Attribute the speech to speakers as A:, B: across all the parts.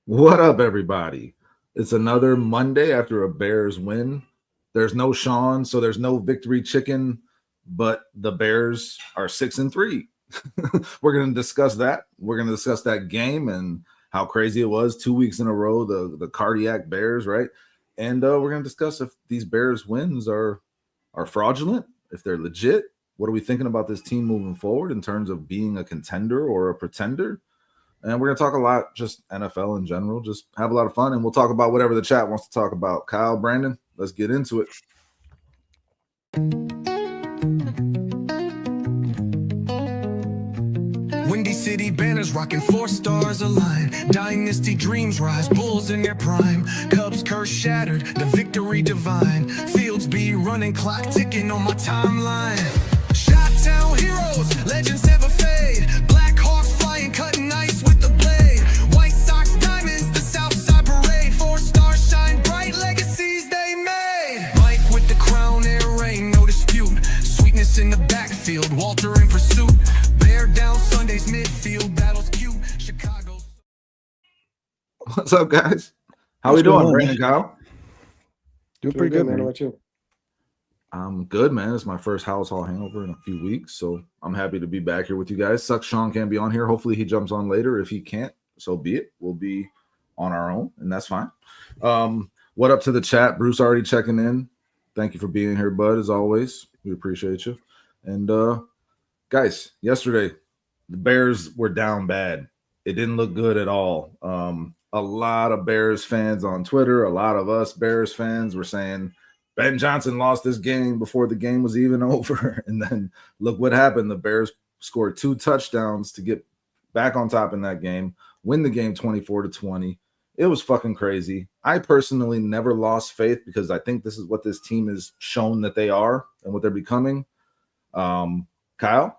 A: What up, everybody? It's another Monday after a Bears win. There's no Sean, so there's no victory chicken, but the Bears are 6-3. We're going to discuss that. We're going to discuss that game and how crazy it was 2 weeks in a row, the cardiac Bears, right? And we're going to discuss if these Bears wins are fraudulent, if they're legit. What are we thinking about this team moving forward in terms of being a contender or a pretender? And we're going to talk a lot, just NFL in general, just have a lot of fun. And we'll talk about whatever the chat wants to talk about. Kyle, Brandon, let's get into it.
B: Windy City banners rocking 4 stars aligned. Dynasty dreams rise, Bulls in their prime. Cubs curse shattered, the victory divine. Fields be running, clock ticking on my timeline. Shot-town heroes, legends never fade. Black Hawks flying, cutting ice with the blade. White Sox diamonds, the South Side parade. 4 stars shine bright, legacies they made. Mike with the crown, air rain, no dispute. Sweetness in the backfield, Walter in pursuit. Bear down Sunday's midfield, battles cute. Chicago.
A: What's up, guys? How we doing, Brandon, Kyle?
C: Doing pretty good, man. How about you?
A: I'm good, man. It's my first household hangover in a few weeks, so I'm happy to be back here with you guys. Sucks Sean can't be on here. Hopefully he jumps on later. If he can't, so be it. We'll be on our own, and that's fine. What up to the chat? Bruce already checking in. Thank you for being here, bud, as always. We appreciate you. And guys, yesterday, the Bears were down bad. It didn't look good at all. A lot of Bears fans on Twitter, a lot of us Bears fans were saying, Ben Johnson lost this game before the game was even over. And then look what happened. The Bears scored 2 touchdowns to get back on top in that game, win the game 24-20. It was fucking crazy. I personally never lost faith because I think this is what this team has shown that they are and what they're becoming. Kyle,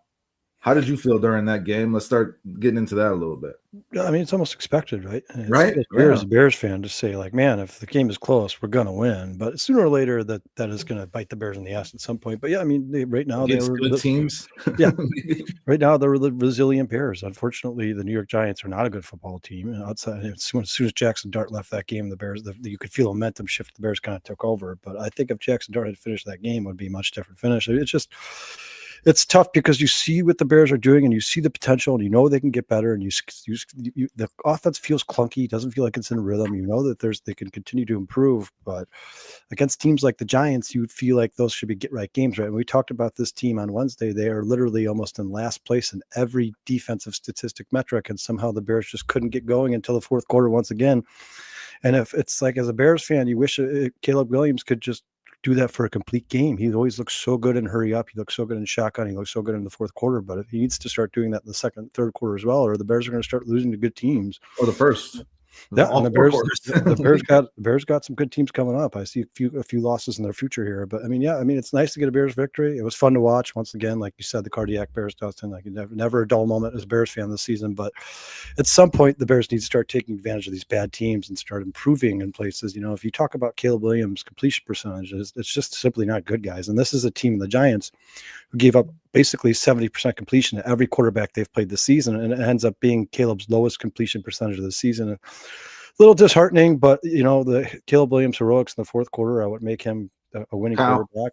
A: how did you feel during that game? Let's start getting into that a little bit.
C: I mean, it's almost expected, right?
A: Right?
C: As a Bears fan to say, like, man, if the game is close, we're going to win. But sooner or later, that is going to bite the Bears in the ass at some point. But yeah, I mean, right now they were
A: good teams.
C: Yeah, right now they're the resilient Bears. Unfortunately, the New York Giants are not a good football team. Outside, as soon as Jackson Dart left that game, the Bears, you could feel momentum shift. The Bears kind of took over. But I think if Jackson Dart had finished that game, it would be a much different finish. It's tough because you see what the Bears are doing and you see the potential and you know they can get better and the offense feels clunky, doesn't feel like it's in rhythm. You know that they can continue to improve, but against teams like the Giants, you would feel like those should be get right games, right? And we talked about this team on Wednesday. They are literally almost in last place in every defensive statistic metric, and somehow the Bears just couldn't get going until the fourth quarter once again. And if it's like, as a Bears fan, you wish Caleb Williams could just do that for a complete game. He always looks so good in hurry up. He looks so good in shotgun. He looks so good in the fourth quarter. But if he needs to start doing that in the second, third quarter as well, or the Bears are going to start losing to good teams.
A: Or the first.
C: Yeah, and the Bears got some good teams coming up. I see a few losses in their future here, but I mean, it's nice to get a Bears victory. It was fun to watch. Once again, like you said, the cardiac Bears, Dustin. Like never a dull moment as a Bears fan this season. But at some point, the Bears need to start taking advantage of these bad teams and start improving in places. You know, if you talk about Caleb Williams' completion percentages, it's just simply not good, guys. And this is a team, the Giants, who gave up basically 70% completion to every quarterback they've played this season, and it ends up being Caleb's lowest completion percentage of the season. A little disheartening, but you know, the Caleb Williams heroics in the fourth quarter, I would make him a winning quarterback.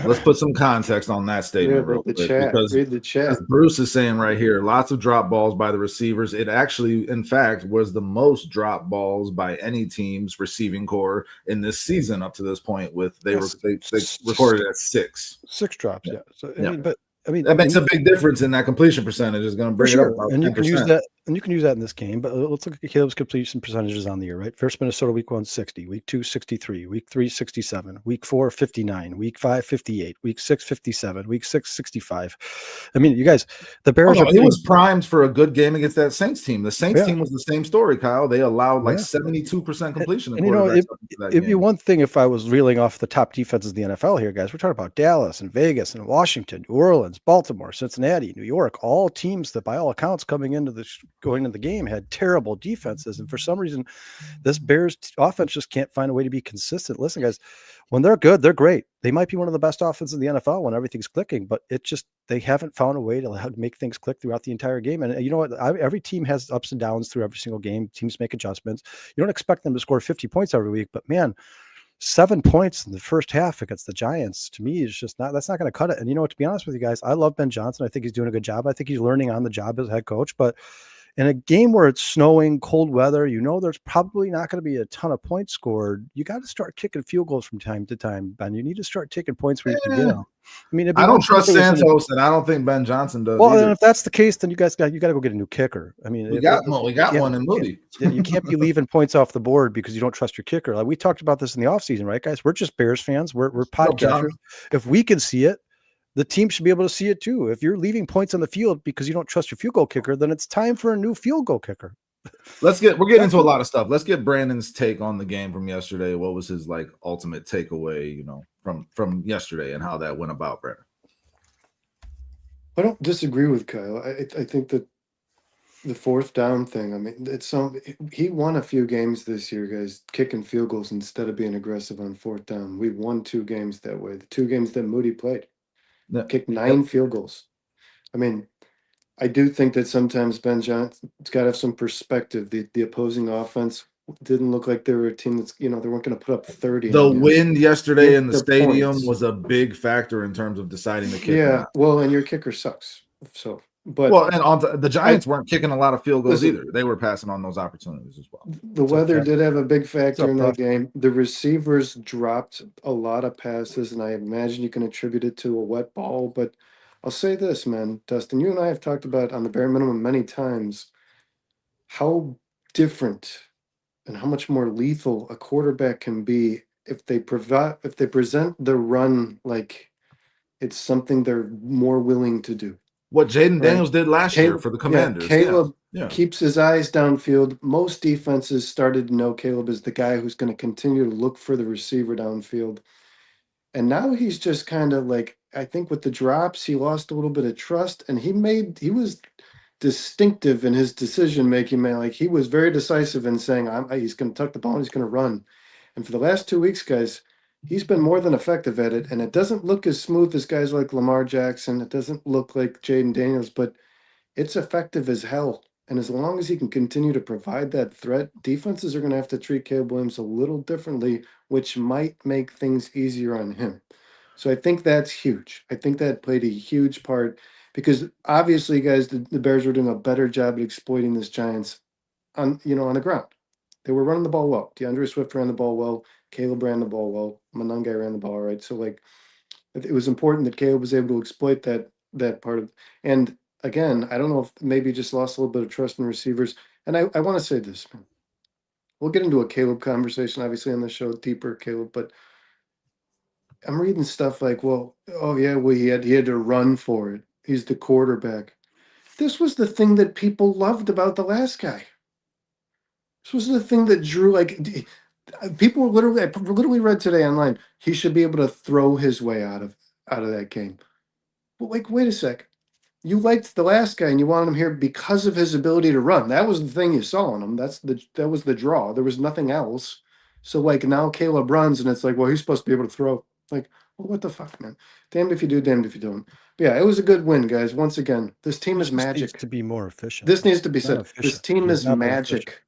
A: Let's put some context on that statement.
D: Read the chat.
A: As Bruce is saying right here, lots of drop balls by the receivers. It actually, in fact, was the most drop balls by any team's receiving core in this season up to this point. They recorded at 6
C: drops. Yeah. So
A: I mean, that makes a big difference in that completion percentage. Is going to bring it up about
C: and
A: 10%.
C: you can use that in this game. But let's look at Caleb's completion percentages on the year, right? First Minnesota week 1, 60, week 2, 63, week 3, 67, week 4, 59, week 5, 58, week 6, 57, week 6, 65. I mean, you guys, the Bears
A: he was primed for a good game against that Saints team. The Saints team was the same story, Kyle. They allowed 72% completion.
C: And you know, it'd be one thing if I was reeling off the top defenses of the NFL here, guys. We're talking about Dallas and Vegas and Washington, New Orleans, Baltimore, Cincinnati, New York, all teams that by all accounts coming into this going into the game had terrible defenses, and for some reason, this Bears offense just can't find a way to be consistent. Listen, guys, when they're good, they're great. They might be one of the best offenses in the NFL when everything's clicking, but they haven't found a way to make things click throughout the entire game. And you know what? Every team has ups and downs through every single game. Teams make adjustments. You don't expect them to score 50 points every week, but man, 7 points in the first half against the Giants, to me, is just that's not going to cut it. And you know what, to be honest with you guys, I love Ben Johnson. I think he's doing a good job. I think he's learning on the job as head coach, but in a game where it's snowing, cold weather, there's probably not going to be a ton of points scored. You got to start kicking field goals from time to time, Ben. You need to start taking points where you can get them. I mean,
A: I don't trust Santos, and I don't think Ben Johnson does.
C: Well, and if that's the case, then you got to go get a new kicker. I mean,
A: we got one in Moody.
C: You can't be leaving points off the board because you don't trust your kicker. Like we talked about this in the offseason, right, guys? We're just Bears fans. We're podcasters. If we can see it, the team should be able to see it too. If you're leaving points on the field because you don't trust your field goal kicker, then it's time for a new field goal kicker.
A: We're getting into a lot of stuff. Let's get Brandon's take on the game from yesterday. What was his ultimate takeaway, from yesterday and how that went about, Brandon?
D: I don't disagree with Kyle. I think that the fourth down thing, I mean, he won a few games this year, guys, kicking field goals instead of being aggressive on fourth down. We've won 2 games that way. The 2 games that Moody played. Kicked 9 field goals. I mean, I do think that sometimes Ben Johnson's got to have some perspective. The opposing offense didn't look like they were a team that's, they weren't going to put up 30.
A: The wind yesterday in the stadium was a big factor in terms of deciding the kick.
D: Yeah, well, and your kicker sucks. So, but
A: and the Giants weren't kicking a lot of field goals either. They were passing on those opportunities as well.
D: The weather did have a big factor in that game. The receivers dropped a lot of passes, and I imagine you can attribute it to a wet ball. But I'll say this, man, Dustin, you and I have talked about on the bare minimum many times how different and how much more lethal a quarterback can be if they present the run like it's something they're more willing to do.
A: What Jaden Daniels did last year for the Commanders.
D: Caleb keeps his eyes downfield. Most defenses started to know Caleb is the guy who's going to continue to look for the receiver downfield. And now he's just kind of I think with the drops, he lost a little bit of trust, and he was distinctive in his decision making, man. He was very decisive in saying, he's going to tuck the ball and he's going to run. And for the last 2 weeks, guys, he's been more than effective at it, and it doesn't look as smooth as guys like Lamar Jackson. It doesn't look like Jaden Daniels, but it's effective as hell. And as long as he can continue to provide that threat, defenses are going to have to treat Caleb Williams a little differently, which might make things easier on him. So I think that's huge. I think that played a huge part because obviously, guys, the Bears were doing a better job at exploiting this Giants on the ground. They were running the ball well. DeAndre Swift ran the ball well. Caleb ran the ball well. Monangai ran the ball all right. So it was important that Caleb was able to exploit that part of. And again, I don't know if maybe just lost a little bit of trust in receivers. And I want to say this, man. We'll get into a Caleb conversation, obviously, on the show, deeper Caleb. But I'm reading stuff he had to run for it. He's the quarterback. This was the thing that people loved about the last guy. This was the thing that drew people were literally read today online. He should be able to throw his way out of that game. But wait a sec. You liked the last guy and you wanted him here because of his ability to run. That was the thing you saw in him. That was the draw. There was nothing else. So now Caleb runs and it's well, he's supposed to be able to throw. Well, what the fuck, man? Damned if you do, damned if you don't. But yeah, it was a good win, guys. Once again, this team is magic.
C: Needs to be more efficient.
D: This needs to be said. This team is magic.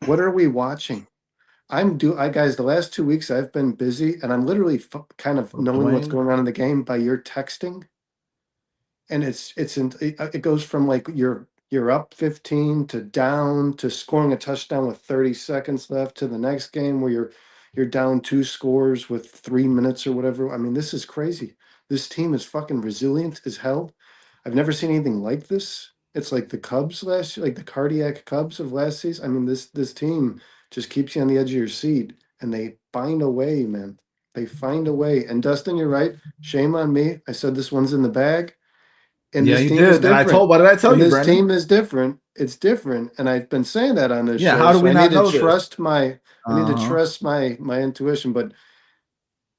D: What are we watching? Guys, the last 2 weeks I've been busy and I'm literally kind of knowing what's going on in the game by your texting. And it goes from you're up 15 to down to scoring a touchdown with 30 seconds left to the next game where you're down 2 scores with 3 minutes or whatever. I mean, this is crazy. This team is fucking resilient as hell. I've never seen anything like this. It's like the Cubs last year, like the cardiac Cubs of last season. I mean, this team just keeps you on the edge of your seat, and they find a way, man. They find a way. And Dustin, you're right. Shame on me. I said this one's in the bag. And
A: yeah,
D: this
A: you
D: team
A: did.
D: is different.
A: What did I tell you,
D: This
A: Brandon?
D: team is different. It's different, and I've been saying that on this show.
A: How do we not know this?
D: I need to trust my intuition, but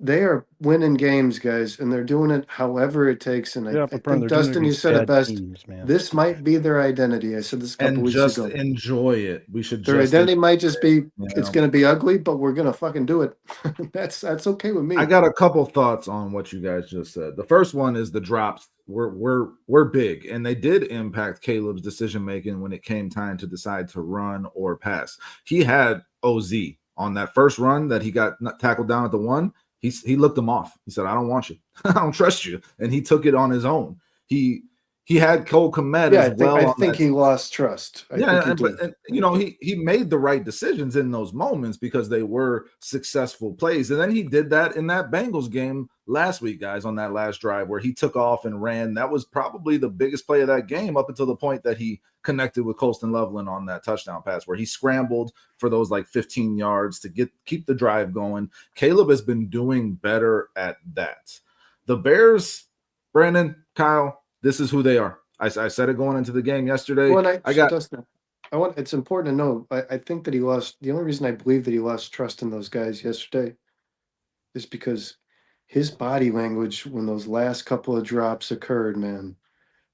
D: They are winning games, guys, and they're doing it however it takes. And
C: Yeah,
D: I
C: but Bern,
D: think,
C: they're doing it
D: Dustin, you
C: against
D: said it
C: bad
D: best.
C: teams, man.
D: This might be their identity. I said this a couple
A: And
D: weeks
A: just
D: ago.
A: enjoy it. We should
D: Their
A: just
D: identity might just be,
A: you
D: it's
A: know.
D: going to be ugly, but we're going to fucking do it. That's okay with me.
A: I got a couple thoughts on what you guys just said. The first one is the drops were big, and they did impact Caleb's decision making when it came time to decide to run or pass. He had OZ on that first run that he got tackled down at the one. He looked him off. He said, "I don't want you. I don't trust you," and he took it on his own. He had Cole Kmet as well.
D: I think he lost trust. I think he did.
A: And you know, he made the right decisions in those moments because they were successful plays. And then he did that in that Bengals game last week, guys, on that last drive where he took off and ran. That was probably the biggest play of that game up until the point that he connected with Colston Loveland on that touchdown pass where he scrambled for those like 15 yards to keep the drive going. Caleb has been doing better at that. The Bears, Brandon, Kyle, this is who they are. I said it going into the game yesterday.
D: Well, it's important to know. I think that he lost. The only reason I believe that he lost trust in those guys yesterday is because his body language when those last couple of drops occurred, man.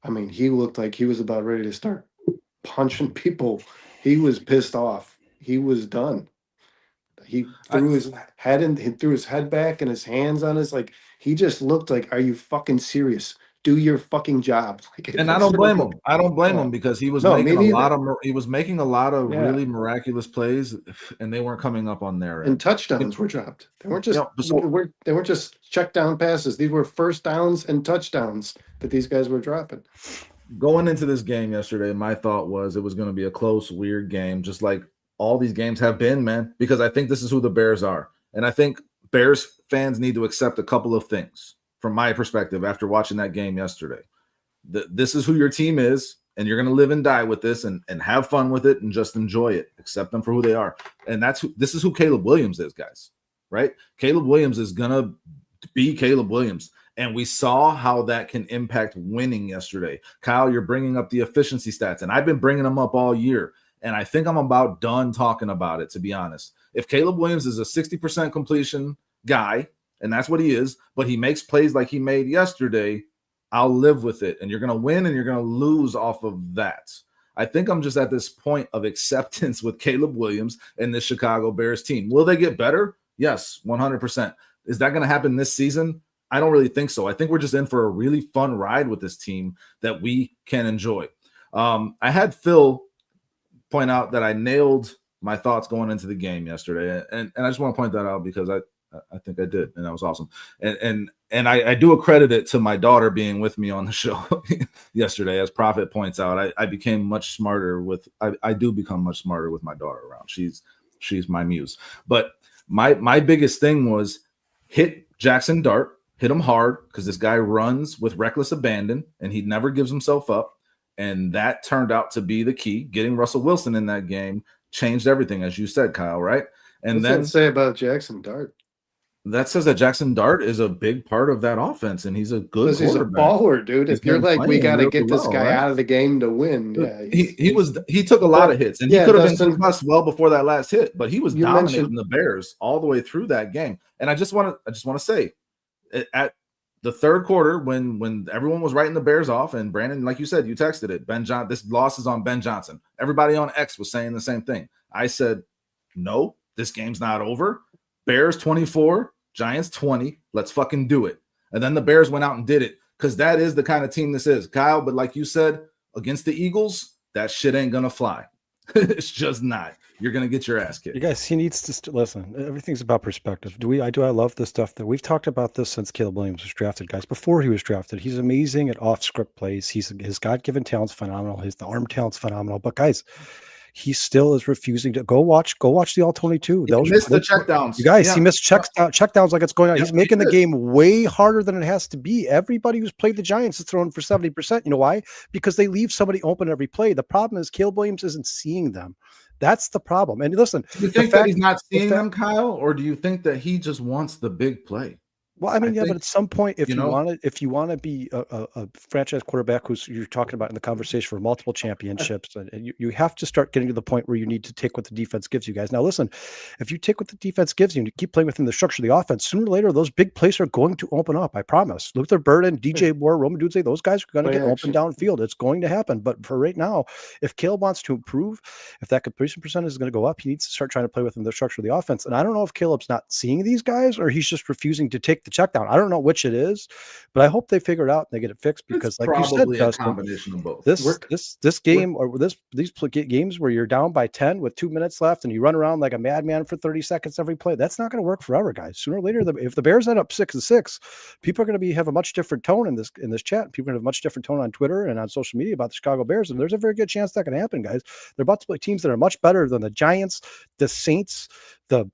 D: I mean, he looked like he was about ready to start punching people. He was pissed off. He was done. He threw his head back and his hands on his, like, he just looked like, are you fucking serious? Do your fucking job.
A: And I don't blame him. I don't blame him because he was making a lot of really miraculous plays, and they weren't coming up on their end.
D: And touchdowns were dropped. They weren't just check down passes. These were first downs and touchdowns that these guys were dropping.
A: Going into this game yesterday, my thought was it was going to be a close, weird game, just like all these games have been, man, because I think this is who the Bears are. And I think Bears fans need to accept a couple of things. From my perspective, after watching that game yesterday, this is who your team is, and you're going to live and die with this and have fun with it and just enjoy it. Accept them for who they are. And this is who Caleb Williams is, guys, right? Caleb Williams is going to be Caleb Williams. And we saw how that can impact winning yesterday. Kyle, you're bringing up the efficiency stats, and I've been bringing them up all year. And I think I'm about done talking about it, to be honest. If Caleb Williams is a 60% completion guy, and that's what he is, but he makes plays like he made yesterday, I'll live with it. And you're going to win and you're going to lose off of that. I think I'm just at this point of acceptance with Caleb Williams and the Chicago Bears team. Will they get better? Yes, 100%. Is that going to happen this season? I don't really think so. I think we're just in for a really fun ride with this team that we can enjoy. I had Phil point out that I nailed my thoughts going into the game yesterday. And I just want to point that out because I think I did, and that was awesome. And I do accredit it to my daughter being with me on the show yesterday. As Prophet points out, I became much smarter I do become much smarter with my daughter around. She's my muse. But my biggest thing was hit Jackson Dart, hit him hard because this guy runs with reckless abandon and he never gives himself up. And that turned out to be the key. Getting Russell Wilson in that game changed everything, as you said, Kyle, right? And
D: What's
A: then
D: that say about Jackson Dart?
A: That says that Jackson Dart is a big part of that offense, and he's a good quarterback.
D: He's a baller, dude. If you're like, we got to get this guy out of the game to win. Yeah,
A: he took a lot of hits, and he could have been concussed well before that last hit, but he was dominating the Bears all the way through that game. And I just want to say, at the third quarter, when everyone was writing the Bears off, and Brandon, like you said, you texted it, this loss is on Ben Johnson. Everybody on X was saying the same thing. I said, no, this game's not over. Bears 24, Giants 20. Let's fucking do it. And then the Bears went out and did it because that is the kind of team this is, Kyle. But like you said, against the Eagles, that shit ain't gonna fly. It's just not. You're gonna get your ass kicked.
C: You guys, he needs to listen. Everything's about perspective. I love the stuff that we've talked about this since Caleb Williams was drafted, guys. Before he was drafted, he's amazing at off-script plays. His God-given talent's phenomenal. The arm talent's phenomenal. But guys, he still is refusing to go watch the all 22.
A: He missed the checkdowns.
C: You guys, he missed checkdowns like it's going on. He's making the game way harder than it has to be. Everybody who's played the Giants is throwing for 70%. You know why? Because they leave somebody open every play. The problem is Caleb Williams isn't seeing them. That's the problem. And listen,
A: do you think that he's not seeing them, Kyle, or do you think that he just wants the big play?
C: Well, I mean, yeah, but
A: think,
C: at some point, if
A: you
C: you
A: know,
C: want to be a franchise quarterback who's you're talking about in the conversation for multiple championships, and you have to start getting to the point where you need to take what the defense gives you guys. Now, listen, if you take what the defense gives you and you keep playing within the structure of the offense, sooner or later those big plays are going to open up. I promise. Luther Burden, DJ Moore, Roman Dude, those guys are going to
D: Play
C: get open
D: action.
C: downfield. It's going to happen. But for right now, if Caleb wants to improve, if that completion percentage is going to go up, he needs to start trying to play within the structure of the offense. And I don't know if Caleb's not seeing these guys or he's just refusing to take the check down. I don't know which it is, but I hope they figure it out and they get it fixed
A: it's
C: because, like you said,
A: probably a
C: Dustin,
A: combination of both.
C: this game or these games where you're down by 10 with 2 minutes left and you run around like a madman for 30 seconds every play, that's not going to work forever, guys. Sooner or later, if the Bears end up 6-6, people are going to have a much different tone in this chat. People are going to have a much different tone on Twitter and on social media about the Chicago Bears, and there's a very good chance that can happen, guys. They're about to play teams that are much better than the Giants, the Saints, the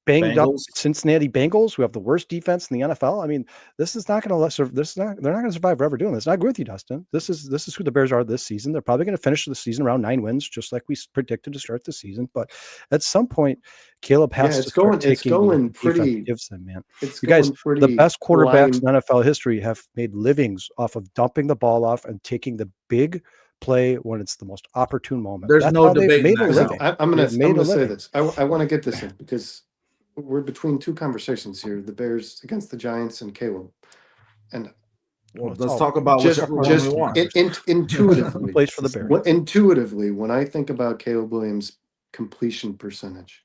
C: banged up
A: Bengals.
C: Cincinnati Bengals, who have the worst defense in the NFL. I mean, this is not going to they're not going to survive forever doing this. And I agree with you, Dustin. This is who the Bears are this season. They're probably going to finish the season around 9 wins, just like we predicted to start the season. But at some point, Caleb has to start taking the defense gives them, man. You guys, the best quarterbacks in NFL history have made livings off of dumping the ball off and taking the big play when it's the most opportune moment.
A: There's
C: That's
A: no
C: how
A: debate.
C: made a living.
D: I'm going to say this. I want to get this in because we're between two conversations here: the Bears against the Giants and Caleb. And
A: let's talk about
D: just intuitively.
C: Place for the Bears.
D: Intuitively, when I think about Caleb Williams' completion percentage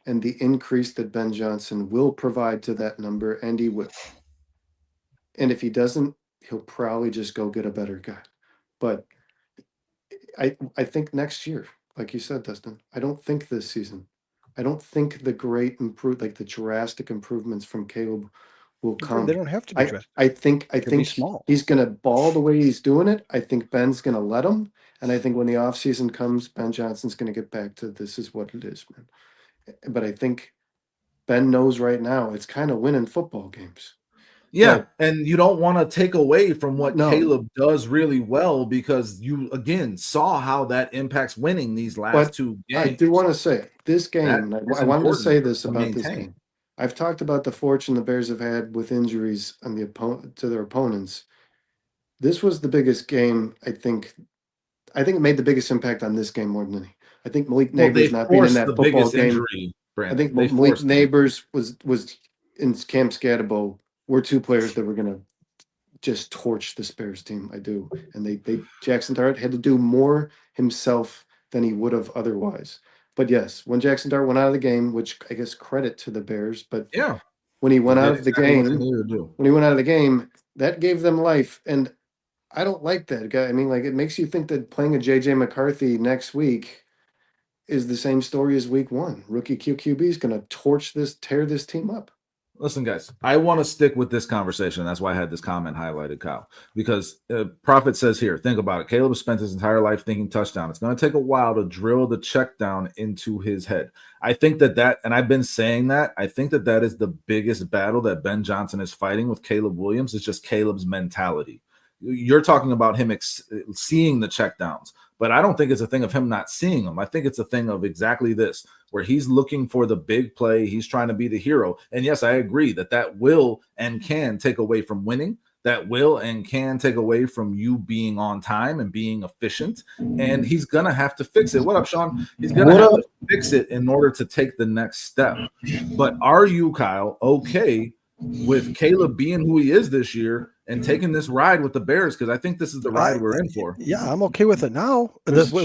D: and the increase that Ben Johnson will provide to that number, and he will. And if he doesn't, he'll probably just go get a better guy. But I think next year, like you said, Dustin, I don't think this season. I don't think the great like the drastic improvements from Caleb will come.
C: They don't have to be drastic.
D: I think
C: small.
D: He's gonna ball the way he's doing it. I think Ben's gonna let him. And I think when the offseason comes, Ben Johnson's gonna get back to this is what it is, man. But I think Ben knows right now it's kind of winning football games.
A: Yeah, and you don't want to take away from what Caleb does really well because you, again, saw how that impacts winning these last two games.
D: I do want to say, this game, I wanted to say this about this game. I've talked about the fortune the Bears have had with injuries on to their opponents. This was the biggest game, I think it made the biggest impact on this game more than any. I think Malik Neighbors not being in that football game.
A: Injury,
D: I think Malik Neighbors was in Cam Scadabo were two players that were going to just torch the Bears team. I do. And Jackson Dart had to do more himself than he would have otherwise. But yes, when Jackson Dart went out of the game, which I guess credit to the Bears, but
A: yeah,
D: when he went out of the game, that gave them life. And I don't like that guy. I mean, like, it makes you think that playing a JJ McCarthy next week is the same story as week one. Rookie QB is going to tear this team up.
A: Listen, guys, I want to stick with this conversation. That's why I had this comment highlighted, Kyle, because Prophet says here, think about it. Caleb spent his entire life thinking touchdown. It's going to take a while to drill the check down into his head. I think that, and I've been saying that, I think that is the biggest battle that Ben Johnson is fighting with Caleb Williams. It's just Caleb's mentality. You're talking about him seeing the check downs, but I don't think it's a thing of him not seeing them. I think it's a thing of exactly this, where he's looking for the big play. He's trying to be the hero. And yes, I agree that will and can take away from winning. That will and can take away from you being on time and being efficient. And he's going to have to fix it. What up, Sean? He's going to have to fix it in order to take the next step. But are you, Kyle, okay with Caleb being who he is this year and taking this ride with the Bears? Because I think this is the ride we're in for.
C: Yeah, I'm okay with it now. If we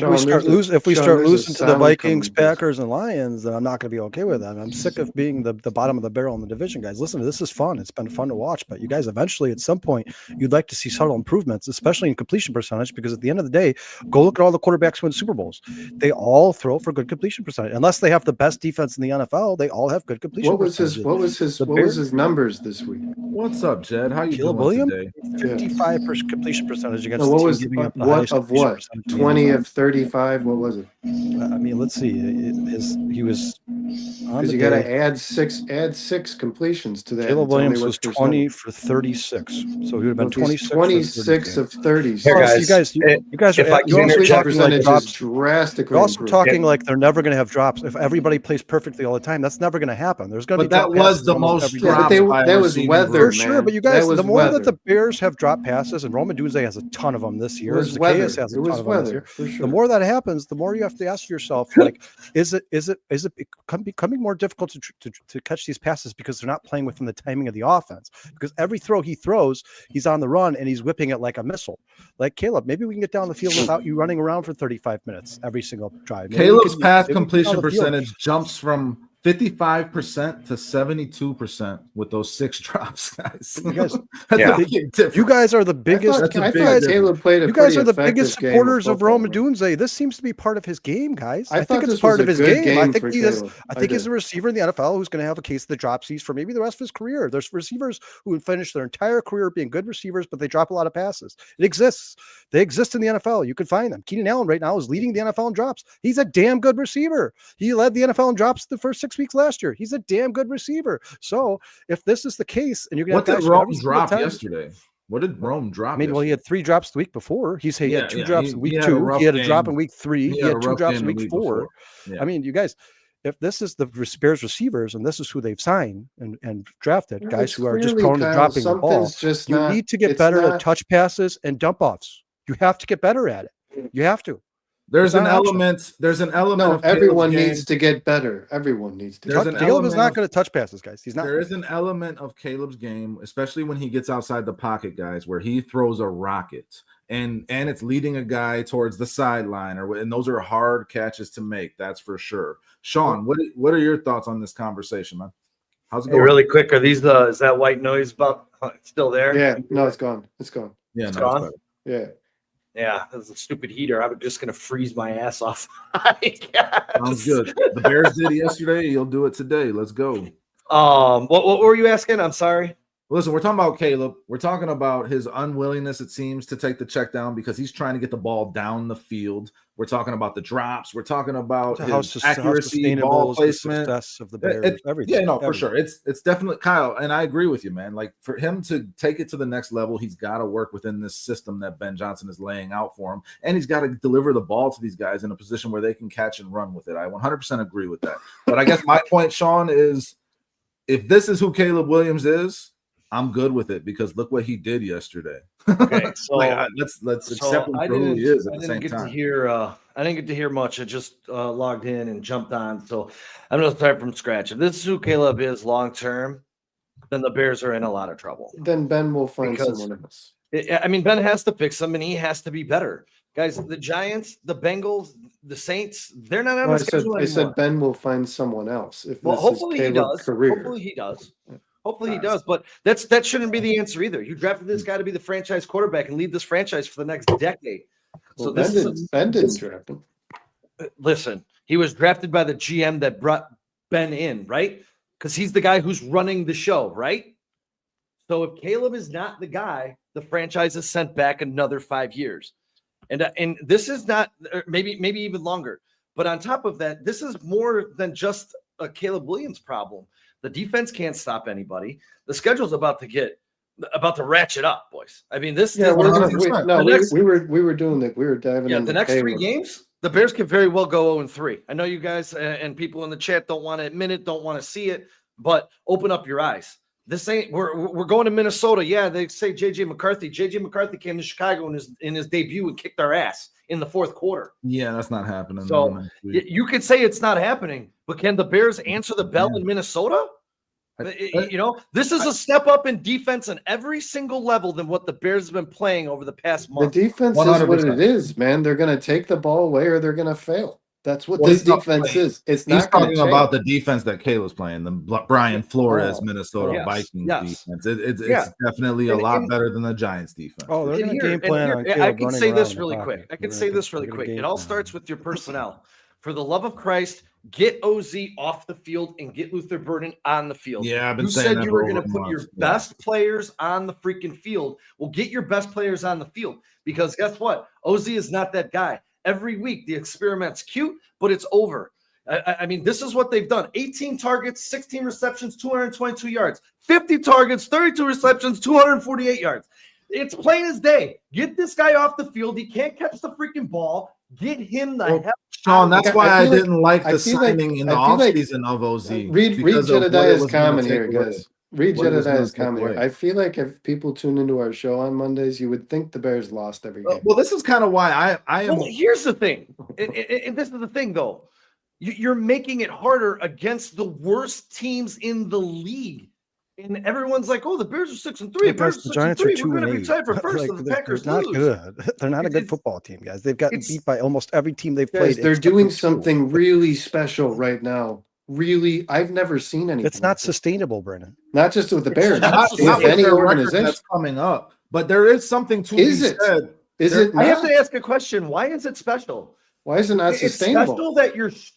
C: start losing to the Vikings, Packers, and Lions, then I'm not going to be okay with that. I'm sick of being the bottom of the barrel in the division, guys. Listen, this is fun. It's been fun to watch, but you guys, eventually, at some point, you'd like to see subtle improvements, especially in completion percentage, because at the end of the day, go look at all the quarterbacks who win Super Bowls. They all throw for good completion percentage. Unless they have the best defense in the NFL, they all have good completion percentage.
D: What was his numbers this week?
A: What's up, Jed? How you
C: doing
A: Williams?
C: Today? 55% completion percentage against
D: the
C: team giving up the highest
D: of what? 20 of 35. What was it?
C: I mean, let's see. He was
D: Because you got to add six completions to that.
C: Caleb
D: and tell me
C: Williams
D: what
C: was
D: percentage.
C: 20 for 36. So he would have been
D: Well, if he's
C: 26
D: of 30.
E: Here,
C: Plus,
E: guys,
C: you guys
E: if
C: are
E: I
C: you
E: can
C: also
E: interject,
C: talking like
D: percentage is
C: drops.
D: drastically
C: You're also
D: improved.
C: talking like they're never going to have drops. If everybody plays perfectly all the time, that's never going to happen. There's going to be
A: But that
C: drop
A: was
C: passes
A: the
C: almost
A: most
C: every
D: Yeah,
C: game.
D: but that was weather,
C: For
D: man.
C: sure, but you guys,
D: that was
C: the more
D: weather.
C: that the Bears have drop passes, and Roman Dunze has a ton of them this
D: It
C: year,
D: was
C: Zacchaeus
D: weather.
C: has a
D: It
C: ton
D: was
C: of them this
D: weather,
C: year.
D: for sure.
C: The more that happens, the more you have to ask yourself, like, is it becoming more difficult to catch these passes because they're not playing within the timing of the offense? Because every throw he throws, he's on the run and he's whipping it like a missile. Like Caleb, maybe we can get down the field without you running around for 35 minutes every single drive. Maybe
A: Caleb's pass completion percentage jumps from 55% to 72% with those 6 drops, guys.
C: You guys,
A: you
C: guys are the biggest.
D: I thought Caleb played a
C: you guys
D: pretty
C: are the
D: effective
C: biggest
D: game
C: supporters of Roman
D: football, man.
C: Dunze. This seems to be part of his game, guys.
D: I
C: think
D: thought
C: it's
D: this
C: part
D: was
C: of
D: a
C: his
D: good
C: game. I
D: game
C: think
D: for
C: he is.
D: Caleb.
C: I think he's
D: did.
C: a receiver in the NFL who's going to have a case of the dropsies for maybe the rest of his career. There's receivers who would finish their entire career being good receivers, but they drop a lot of passes. It exists. They exist in the NFL. You can find them. Keenan Allen right now is leading the NFL in drops. He's a damn good receiver. He led the NFL in drops the first 6 weeks last year. He's a damn good receiver. So if this is the case, and you're going to
A: what did Rome drop yesterday? What did Rome drop?
C: I mean, well, he had 3 drops the week before. He had 2 drops in week 2. He had a drop in week 3. He had 2 drops in week 4. I mean, you guys, if this is the Bears receivers and this is who they've signed and drafted, guys who are just prone to dropping the ball, you need to get better at touch passes and dump offs. You have to get better at it. You have to.
A: There's an element.
D: No,
A: of
D: everyone needs to get better. Everyone needs to.
C: Caleb is not going to touch passes, guys. He's not.
A: There is an element of Caleb's game, especially when he gets outside the pocket, guys, where he throws a rocket and it's leading a guy towards the sideline, and those are hard catches to make. That's for sure. Sean, what are your thoughts on this conversation, man? How's it going?
E: Really quick, are these is that white noise still there?
D: Yeah, no, it's gone. It's gone.
A: Yeah,
E: it's gone.
D: Yeah.
E: Yeah, that's a stupid heater. I'm just gonna freeze my ass off.
A: Sounds good. The Bears did yesterday. You'll do it today. Let's go.
E: What were you asking? I'm sorry.
A: Listen, we're talking about Caleb. We're talking about his unwillingness, it seems, to take the check down because he's trying to get the ball down the field. We're talking about the drops. We're talking about his accuracy, ball placement,
C: success of the Bears, everything.
A: Yeah, no, for sure. It's definitely Kyle, and I agree with you, man. Like for him to take it to the next level, he's got to work within this system that Ben Johnson is laying out for him, and he's got to deliver the ball to these guys in a position where they can catch and run with it. I 100% agree with that. But I guess my point, Sean, is if this is who Caleb Williams is, I'm good with it because look what he did yesterday.
E: Okay, so
A: let's accept him for who he is at the same time.
E: I didn't get to hear much. I just logged in and jumped on, so I'm going to start from scratch. If this is who Caleb is long term, then the Bears are in a lot of trouble.
D: Then Ben will find someone else.
E: Ben has to fix them, and he has to be better. Guys, the Giants, the Bengals, the Saints, they're not on the schedule anymore.
D: I said Ben will find someone else.
E: Hopefully he does. Hopefully he does. Hopefully he does, but that shouldn't be the answer either. You drafted this guy to be the franchise quarterback and lead this franchise for the next decade.
D: So Ben didn't draft him.
E: Listen, he was drafted by the GM that brought Ben in, right? Because he's the guy who's running the show, right? So if Caleb is not the guy, the franchise is sent back another 5 years. And this is not maybe even longer. But on top of that, this is more than just a Caleb Williams problem. The defense can't stop anybody. The schedule's about to ratchet up, boys. I mean, we were doing that. We were diving into the next
D: Caleb.
E: 3 games. The Bears could very well go 0-3. I know you guys and people in the chat don't want to admit it, don't want to see it, but open up your eyes. This ain't we're going to Minnesota. Yeah, they say JJ McCarthy. JJ McCarthy came to Chicago in his debut and kicked our ass in the fourth quarter.
A: Yeah, that's not happening.
E: So you could say it's not happening, but can the Bears answer the bell in Minnesota? This is a step up in defense on every single level than what the Bears have been playing over the past month.
D: The defense 100%. Is what it is, man. They're going to take the ball away or they're going to fail. That's what this defense is. He's
A: talking about the defense that Caleb's playing, the Brian Flores Minnesota Vikings defense. It's definitely a lot better than the Giants defense.
C: Oh, they're going to game plan on Caleb.
E: I can say this really quick. It all starts with your personnel. For the love of Christ, get OZ off the field and get Luther Burden on the field.
A: Yeah, I've been saying
E: you said you were going to put your best players on the freaking field. Well, get your best players on the field because guess what? OZ is not that guy. Every week, the experiment's cute, but it's over. I mean, this is what they've done. 18 targets, 16 receptions, 222 yards. 50 targets, 32 receptions, 248 yards. It's plain as day. Get this guy off the field. He can't catch the freaking ball. Get him the hell.
A: Sean, that's why I
D: feel like-
A: didn't like
D: I
A: the
D: feel like-
A: signing in the
D: I feel like-
A: offseason of OZ.
D: Read
A: because of what it
D: Jedediah's
A: was gonna
D: comment
A: take
D: here,
A: away.
D: guys. Read
A: What it was gonna
D: Jedediah's
A: take
D: comment here.
A: away.
D: I feel like if people tune into our show on Mondays, you would think the Bears lost every game.
A: Well, this is kind of why I am.
E: Well, here's the thing. And this is the thing, though. You're making it harder against the worst teams in the league. And everyone's like, oh, the Bears are 6-3. Bears
C: The Giants are 2-8.
E: We're going to be tied for first,
C: Like,
E: and the
C: they're
E: Packers
C: not
E: lose.
C: good. They're not a good football team, guys. They've gotten
E: It's-
C: beat by almost every team they've
D: Guys,
C: played.
D: they're
C: except
D: doing
C: for two.
D: something really special right now. Really, I've never seen anything.
C: It's not
D: like this.
C: sustainable, Brennan.
D: Not just with the Bears,
E: not
D: with
A: Not with
D: any
A: their record
D: organization.
A: that's coming up, but there is something to
D: Is
A: be
D: it?
A: said.
D: Is
A: There-
D: it
E: I have
D: not?
E: to ask a question. Why is it special?
D: Why is it not
E: It's
D: sustainable?
E: special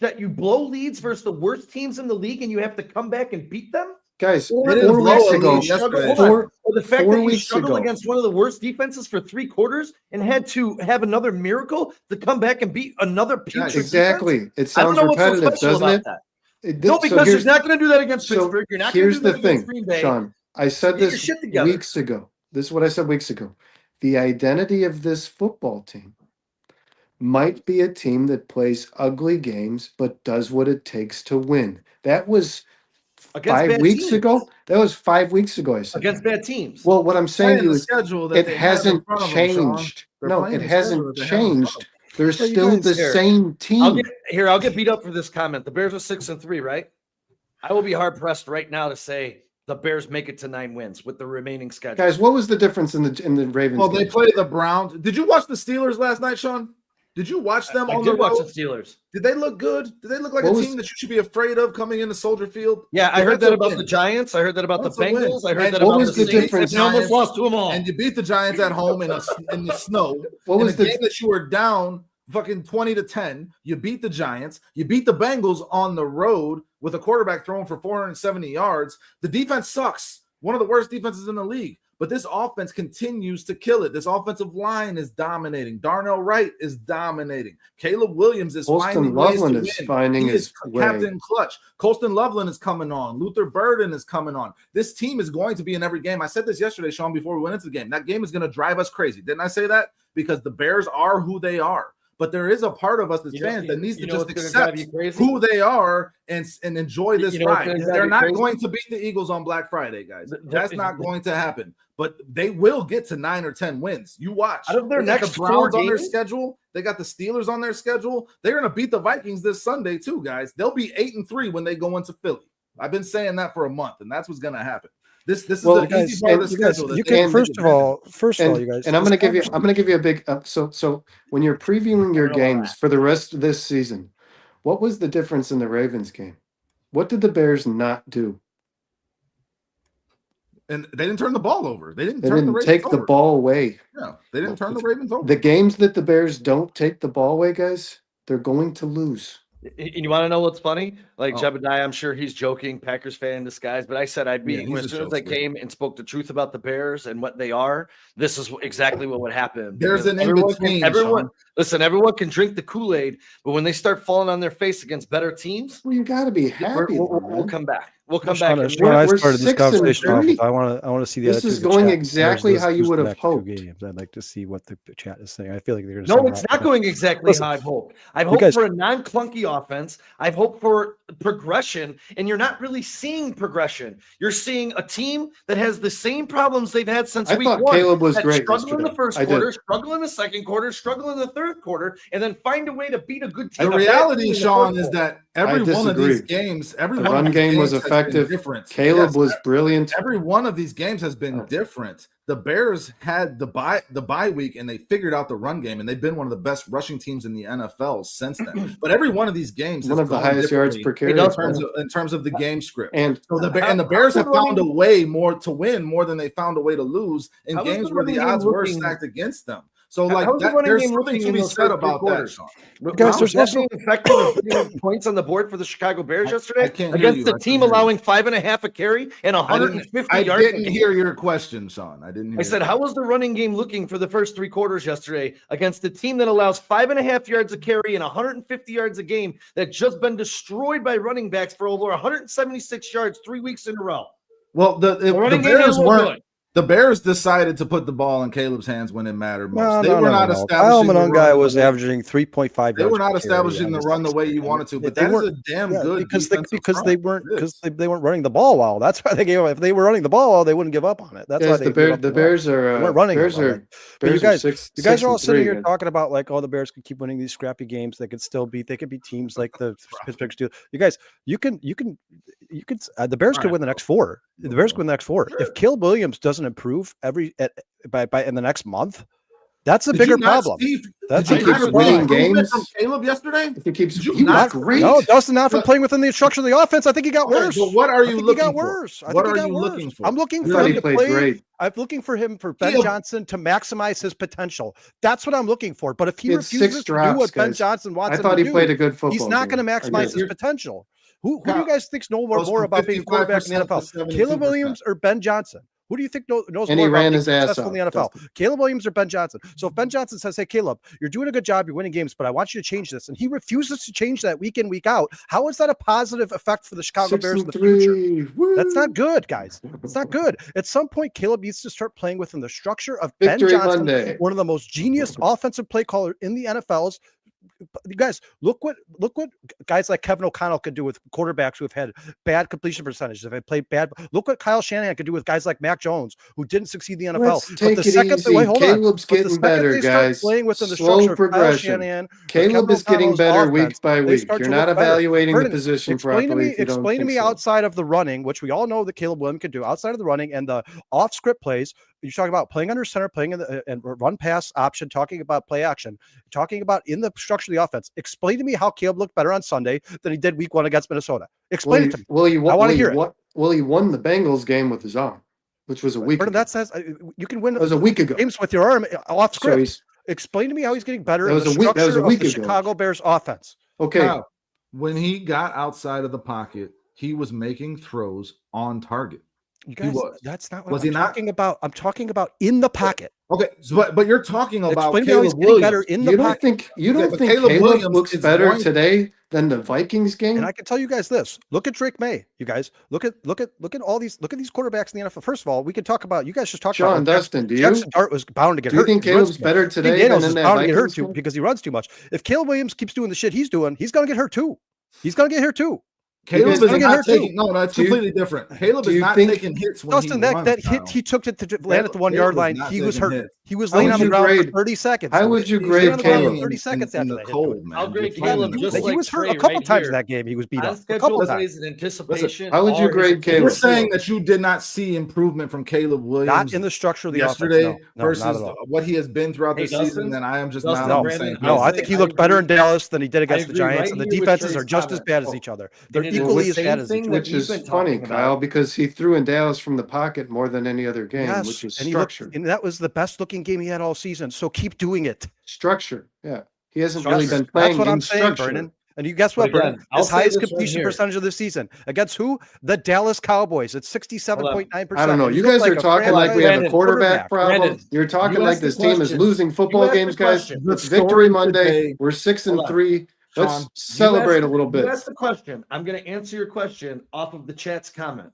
E: that you blow leads versus the worst teams in the league and you have to come back and beat them?
D: Guys,
E: Or,
A: They didn't
D: 4
A: blow
D: weeks
A: a
D: ago,
A: lead yesterday.
E: or the fact
D: 4
E: that you
D: weeks
E: struggled
D: ago.
E: against one of the worst defenses for 3 quarters and had to have another miracle to come back and beat another putrid defense?
D: exactly. It
E: I don't
D: sounds
E: know what's so
D: repetitive,
E: special
D: doesn't
E: about
D: it?
E: that.
D: It-
E: No,
D: so
E: because
D: here's-
E: you're not going to do that against
D: so
E: Pittsburgh. You're not going to
D: here's
E: do
D: the
E: that against
D: thing,
E: Green Bay.
D: Sean. I said
E: Get your
D: this
E: shit together.
D: weeks ago. This is what I said weeks ago. The identity of this football team might be a team that plays ugly games but does what it takes to win. That was
E: Against
D: 5
E: bad
D: weeks
E: teams.
D: ago. That was 5 weeks ago. I said
E: Against
D: that.
E: bad teams.
D: Well, what I'm saying to
A: Playing
D: you
A: the
D: is
A: schedule that
D: it
A: they have in
D: hasn't
A: front of them, Sean.
D: changed.
A: They're
D: No,
A: playing
D: it
A: the schedule
D: hasn't
A: that they have in front of
D: changed.
A: them.
D: They're
C: Well, you
D: still
C: guys
D: the
C: here-
D: same team.
E: I'll get beat up for this comment. The Bears are 6-3, right? I will be hard pressed right now to say the Bears make it to 9 wins with the remaining schedule.
D: Guys, what was the difference in the Ravens?
A: Well, they
D: game?
A: play the Browns. Did you watch the Steelers last night, Sean? Did you watch them
E: I
A: on the
E: did watch
A: road?
E: the Steelers.
A: Did they look good? Did they look like
D: What
A: a
D: was-
A: team that you should be afraid of coming into Soldier Field?
E: Yeah, I heard
A: That's
E: that
A: a
E: about
A: win.
E: the Giants. I heard that about
A: That's
E: the
A: a win.
E: Bengals. I heard
A: And
E: that
D: what
E: about
D: was
E: the
D: the
E: Saints.
D: difference?
E: And they almost lost to them all.
A: And you beat the Giants at home in the snow.
D: What was
A: in a
D: the
A: game that you were down fucking 20-10. You beat the Giants. You beat the Bengals on the road with a quarterback throwing for 470 yards. The defense sucks. One of the worst defenses in the league. But this offense continues to kill it. This offensive line is dominating. Darnell Wright is dominating. Caleb Williams is
D: Colston
A: finding ways to
D: Loveland is
A: win.
D: finding
A: He
D: his
A: is
D: way.
A: Captain Clutch. Colston Loveland is coming on. Luther Burden is coming on. This team is going to be in every game. I said this yesterday, Sean, before we went into the game. That game is going to drive us crazy. Didn't I say that? Because the Bears are who they are. But there is a part of us as fans that needs to just accept who they are and enjoy this ride. They're not going to beat the Eagles on Black Friday, guys. That's not going to happen. But they will get to 9 or 10 wins. You watch.
E: Out of their
A: They got
E: next
A: the Browns
E: 4
A: on their
E: games?
A: schedule. They got the Steelers on their schedule. They're going to beat the Vikings this Sunday too, guys. They'll be 8-3 when they go into Philly. I've been saying that for a month, and that's what's going to happen. This is
D: Well,
A: the easy part of the schedule. that
C: You
A: they
C: can
A: can
C: first of all, you guys.
D: and I'm going to give you a big so when you're previewing your games for the rest of this season, what was the difference in the Ravens game? What did the Bears not do?
A: And they didn't turn the ball over. They didn't
D: They
A: turn the
D: didn't
A: Ravens
D: take the
A: over.
D: ball away.
A: Yeah, they didn't turn the Ravens over.
D: The games that the Bears don't take the ball away, guys, they're going to lose.
E: And you want to know what's funny? Like
A: Oh.
E: Jebediah, I'm sure he's joking, Packers fan in disguise, but I said I'd be
A: Yeah, he's
E: as
A: a
E: soon as I
A: jokester.
E: came and spoke the truth about the Bears and what they are. This is exactly what would happen.
A: There's
E: Because
A: an
E: everyone
A: in-between,
E: Everyone,
A: Sean.
E: listen, everyone can drink the Kool-Aid, but when they start falling on their face against better teams,
D: Well, you got to be happy.
E: we'll come back. We'll come
C: Sean,
E: back.
C: Sean, I
D: We're
C: started this
D: 6-3.
C: conversation off with, I want to see the
D: This
C: attitude
D: is
C: of the
D: going
C: chat.
D: exactly
C: There's
D: how you
C: who's
D: would
C: the
D: have
C: next two
D: hoped.
C: games. I'd like to see what the chat is saying. I feel like they're going to.
E: No, it's not going exactly
C: Listen,
E: how I've hoped. I've
C: you
E: hoped
C: guys-
E: for a non-clunky offense. I've hoped for progression, and you're not really seeing progression. You're seeing a team that has the same problems they've had since
D: I
E: week
D: thought
E: 1.
D: Caleb was
E: that
D: great
E: struggle in the
D: yesterday.
E: first
D: I did.
E: quarter, struggle in the second quarter, struggle in the third quarter, and then find a way to beat a good team.
A: The
E: a bad
A: reality,
E: team in the
A: Sean,
E: fourth
A: is
E: quarter.
A: that every one of
D: disagree.
A: these games, every
D: The
A: one
D: run
A: of these
D: game was
A: games has been
D: effective.
A: different.
D: Caleb
A: Yes,
D: was brilliant.
A: every one of these games has been different. The Bears had the bye week, and they figured out the run game, and they've been one of the best rushing teams in the NFL since then. But every one of these games
D: One
A: has
D: of the
A: gone
D: highest yards
A: differently
D: per carry.
A: in terms of the game script.
D: And
A: So the Bears have found a way more to win more than they found a way to lose in
E: How is
A: games
E: the
A: where the
E: running game
A: odds were
E: looking-
A: stacked against them. So like
E: How's the
A: that,
E: running
A: there's
E: game
A: something
E: looking
A: to
E: in
A: be
E: those
A: said
E: first three
A: about that,
E: quarters?
A: Sean.
C: Guys,
E: How
C: there's
E: is that
C: also
E: being effective in putting points on the board for the Chicago Bears yesterday
A: I can't hear
E: against
A: you.
E: the
A: I
E: team
A: couldn't hear you.
E: allowing 5.5 a carry and 150
A: I
E: yards.
A: didn't hear your question, Sean. I didn't hear.
E: I said, how was the running game looking for the first three quarters yesterday against a team that allows 5.5 yards a carry and 150 yards a game that just been destroyed by running backs for over 176 yards 3 weeks in a row?
A: Well, the
E: running game
A: Bears
E: didn't look
A: weren't.
E: good.
A: The Bears decided to put the ball in Caleb's hands when it mattered most.
C: No,
A: They
C: no,
A: were
C: no,
A: not
C: no, no.
A: establishing
C: Kyle
A: the run
C: Monongai
A: the
C: was
A: way-
C: averaging 3.5
A: They
C: yards
A: were not
C: per carry
A: establishing
C: on
A: the
C: this
A: run the
C: next
A: way
C: game.
A: you wanted to, but
C: They
A: that is
C: weren't-
A: a damn
C: yeah,
A: good
C: because
A: defensive
C: they
A: front.
C: weren't
A: It
C: because
A: is.
C: they weren't running the ball well. That's why they gave up. If they were running the ball well, they wouldn't give up on it. That's why
D: Guys,
C: they gave up
D: the
C: the ball.
D: Bears
C: They
D: are
C: weren't running it
D: Bears
C: well.
D: are
C: But you
D: Bears are
C: guys,
D: six.
C: you guys are all
D: 6-3
C: sitting here
D: again.
C: talking about like, oh, the Bears could keep winning these scrappy games. They could still beat. They could beat teams like the Pittsburgh Steelers. You guys, you can. The Bears could win the next four. The Bears could win the next four. If Caleb Williams doesn't improve by in the next month, that's a
A: Did
C: bigger
A: you not
C: problem.
A: see-
C: That's
A: did
C: a
A: you
C: bigger
A: not see
D: winning
C: problem.
A: improvement
D: games?
A: from Caleb yesterday?
D: If he keeps,
A: Did you
D: he was
A: not-
D: great.
C: No, Dustin not from
A: But-
C: playing within the structure of the offense. I think he got
A: Okay,
C: worse.
A: but what are you
C: I think
A: looking
C: he got
A: for?
C: worse. I
A: What
C: think he
A: are
C: got
A: you
C: worse.
A: looking for?
C: I'm looking
D: I
C: for
D: thought
C: him
D: he
C: to
D: played
C: play.
D: great.
C: I'm looking for him for Ben
A: He-
C: Johnson to maximize his potential. That's what I'm looking for. But if he
D: He had
C: refuses
D: 6
C: to do
D: drops,
C: what Ben
D: guys.
C: Johnson wants
D: I
C: him
D: thought
C: to
D: he played
C: do,
D: a good football.
C: he's not going to
D: game. I
C: maximize his
D: did.
C: potential. Who do
A: Kyle,
C: you guys think knows
A: goes
C: more
A: from
C: about being a quarterback in the
A: 55% to
C: NFL?
A: 72%.
C: Caleb Williams or Ben Johnson? Who do you think knows
D: And
C: more
D: he
C: about
D: ran
C: being
D: his ass
C: successful in the
D: off,
C: NFL?
D: Dustin.
C: Caleb Williams or Ben Johnson? So if Ben Johnson says, hey, Caleb, you're doing a good job, you're winning games, but I want you to change this, and he refuses to change that week in, week out, how is that a positive effect for the Chicago Bears in the future?
D: 6-3. Woo.
C: That's not good, guys. It's not good. At some point, Caleb needs to start playing within the structure of
D: Victory
C: Ben Johnson,
D: Monday.
C: one of the most genius offensive play caller in the NFL's. You guys, look what guys like Kevin O'Connell could do with quarterbacks who have had bad completion percentages. If they played bad, look what Kyle Shanahan could do with guys like Mac Jones who didn't succeed in the NFL.
D: Let's take
C: the
D: it
C: second
D: easy.
C: wait, hold
D: Caleb's
C: on. But the
D: getting
C: second
D: better,
C: they start
D: guys.
C: playing within the
D: Slow
C: structure of Kyle
D: progression.
C: Shanahan,
D: Caleb
C: Kevin
D: is getting
C: O'Connell's
D: better
C: offense,
D: week by
C: they
D: week.
C: start
D: You're
C: to
D: not
C: look better.
D: evaluating the
C: Vernon,
D: position
C: explain
D: properly.
C: to
D: if you don't
C: me
D: think so.
C: outside of the running, which we all know that Caleb Williams can do outside of the running and the off script plays. You're talking about playing under center, playing in the and run pass option, talking about play action, talking about in the structure of the offense. Explain to me how Caleb looked better on Sunday than he did week 1 against Minnesota. Explain it to me. I want to hear it.
D: Well, he won the Bengals game with his arm, which was a week
C: Vernon,
D: ago.
C: that says you can win
D: That was a week ago.
C: games with your arm off
D: So
C: script.
D: he's
C: Explain to me how he's getting better
D: That
C: in
D: was
C: the
D: a week- that was
C: structure
D: a week
C: of the
D: ago.
C: Chicago Bears offense.
D: okay.
A: Kyle, when he got outside of the pocket, he was making throws on target.
C: You guys,
A: was.
C: that's not what
A: Was
C: I'm
A: he not?
C: talking about. I'm talking about in the pocket.
A: Okay, so, but you're talking about
C: Explain to me how he's
A: Caleb
C: getting
A: Williams.
C: better in the
D: You don't
C: pocket.
D: think
A: but
D: Caleb
A: Caleb Williams
D: looks
A: is
D: better
A: going-
D: today than the Vikings game?
C: And I can tell you guys this: look at Drake May. You guys look at all these quarterbacks in the NFL. First of all, we can talk about. You guys just talked
D: Sean,
C: about
D: Dustin, do you?
C: Jackson Dart was bound to get
D: Do you
C: hurt.
D: think
C: He runs
D: Caleb's
C: too much.
D: better
C: I think
D: today
C: Daniels
D: than
C: is
D: in that
C: bound to get hurt
D: Vikings
C: too
D: game?
C: because he runs too much. If Caleb Williams keeps doing the shit he's doing, he's going to get hurt too. He's going to get hurt too.
A: Caleb
D: Because
A: is
C: gonna get
A: not
C: hurt too.
A: taking. No, that's
D: Do you-
A: completely different. Caleb
D: do
A: is
D: you
A: not
D: think-
A: taking hits when
C: Dustin,
A: he
C: that
A: runs,
C: hit
A: Kyle.
C: he took it to land at the 1 yard
A: Caleb is
C: line.
A: not
C: He was
A: taking
C: hurt.
A: hits.
C: He was
D: How
C: laying
D: would
C: on the
D: you
C: ground for
D: grade-
C: 30 seconds.
D: how would you
C: He was
D: grade
C: laying on the ground for
D: Caleb?
C: 30 seconds
A: in
C: after
A: the
C: that hit.
A: cold, man.
E: I'll grade
A: You're playing
E: Caleb
A: in the
E: just
A: cold.
C: He
E: like
C: was hurt a
E: Trey
C: couple
E: right
C: times
E: here.
C: in that game. He was beat
E: On
C: up a
E: schedule
C: couple times.
E: plays in anticipation.
D: How would you
E: are
D: grade
E: his-
D: Caleb?
A: You're saying that you did not see improvement from Caleb Williams
C: Not in the structure of the
A: yesterday
C: offense. No,
A: versus
C: not at all.
A: what he has been throughout
E: Hey,
A: the season,
E: Dustin?
A: then I am just
E: Dustin,
A: not on the
E: Brandon,
A: same page.
C: No, I
E: I'll
C: think
E: say
C: he
E: I
C: looked better in
E: agree.
C: Dallas than he did against the
E: agree
C: Giants,
E: right
C: and the
E: here with
C: defenses
E: Trey's
C: are just as
E: comment.
C: bad as each other. They're
E: And it
C: equally
E: was
C: as
E: the
C: bad
E: same
C: as each
E: thing
C: other.
E: that
D: Which
E: you've
D: is
E: been
D: funny,
E: talking
D: Kyle,
E: about.
D: because he threw in Dallas from the pocket more than any other game,
C: Yes,
D: which was
C: and he looked,
D: structure.
C: and that was the best looking game he had all season. So keep doing it.
D: Structure. Yeah. He hasn't really
C: Structure.
D: been playing
C: That's what
D: in
C: I'm saying,
D: structure.
C: Vernon. And you guess what,
E: But again,
C: Vernon?
E: I'll
C: His
E: say
C: highest
E: this right
C: completion
E: here.
C: percentage of the season against who? The Dallas Cowboys. It's 67.9%.
D: I don't know.
C: And
D: You
C: he looked
D: guys are
C: like a
D: talking like we have a
E: Brandon,
D: quarterback problem.
E: Brandon,
D: You're talking
E: you
D: like
E: asked the
D: this team is
E: question.
D: losing football
E: You asked the
D: games, guys.
E: question.
A: The
D: It's Victory
A: story
D: Monday.
A: today-
D: We're 6
E: Hold
D: and
E: on.
D: 3. Let's
A: Sean,
D: celebrate a little
E: You
D: bit.
E: asked the question. I'm going to answer your question off of the chat's comment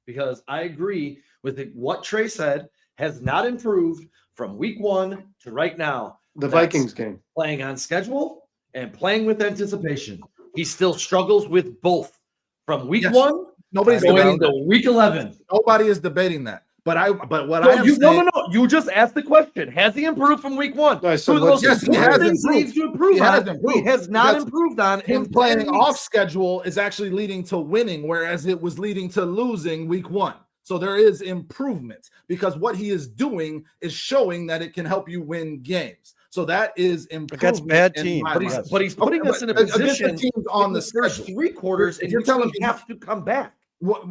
E: because I agree with what Trey said has not improved from week 1 to right now.
D: The
E: That's
D: Vikings game.
E: playing on schedule and playing with anticipation. He still struggles with both from week
A: Yes.
E: 1
A: Nobody's
E: going
A: debating
E: into
A: that.
E: week 11.
A: Nobody is debating that. But what
E: So
A: I am
E: you,
A: saying,
E: no. You just asked the question. Has he improved from week 1?
D: No, I said
E: Two of the
D: let's-
E: most
A: yes, he
E: important
A: has
E: things he
A: improved.
E: needs to improve
A: He has
E: on.
A: improved.
E: He has not
A: Because
E: improved on
A: him
E: in
A: playing
E: 10 weeks.
A: off schedule is actually leading to winning, whereas it was leading to losing week 1. So there is improvement because what he is doing is showing that it can help you win games. So that is improvement
C: Against bad
A: in
C: teams.
A: my
E: But he's
A: mind.
E: but he's putting
A: Okay,
E: us in a
A: but against the
E: position
A: teams on
E: in
A: the
E: first
A: schedule.
E: 3 quarters
A: If
E: in
A: you're
E: which
A: telling
E: we
A: me-
E: have to come back.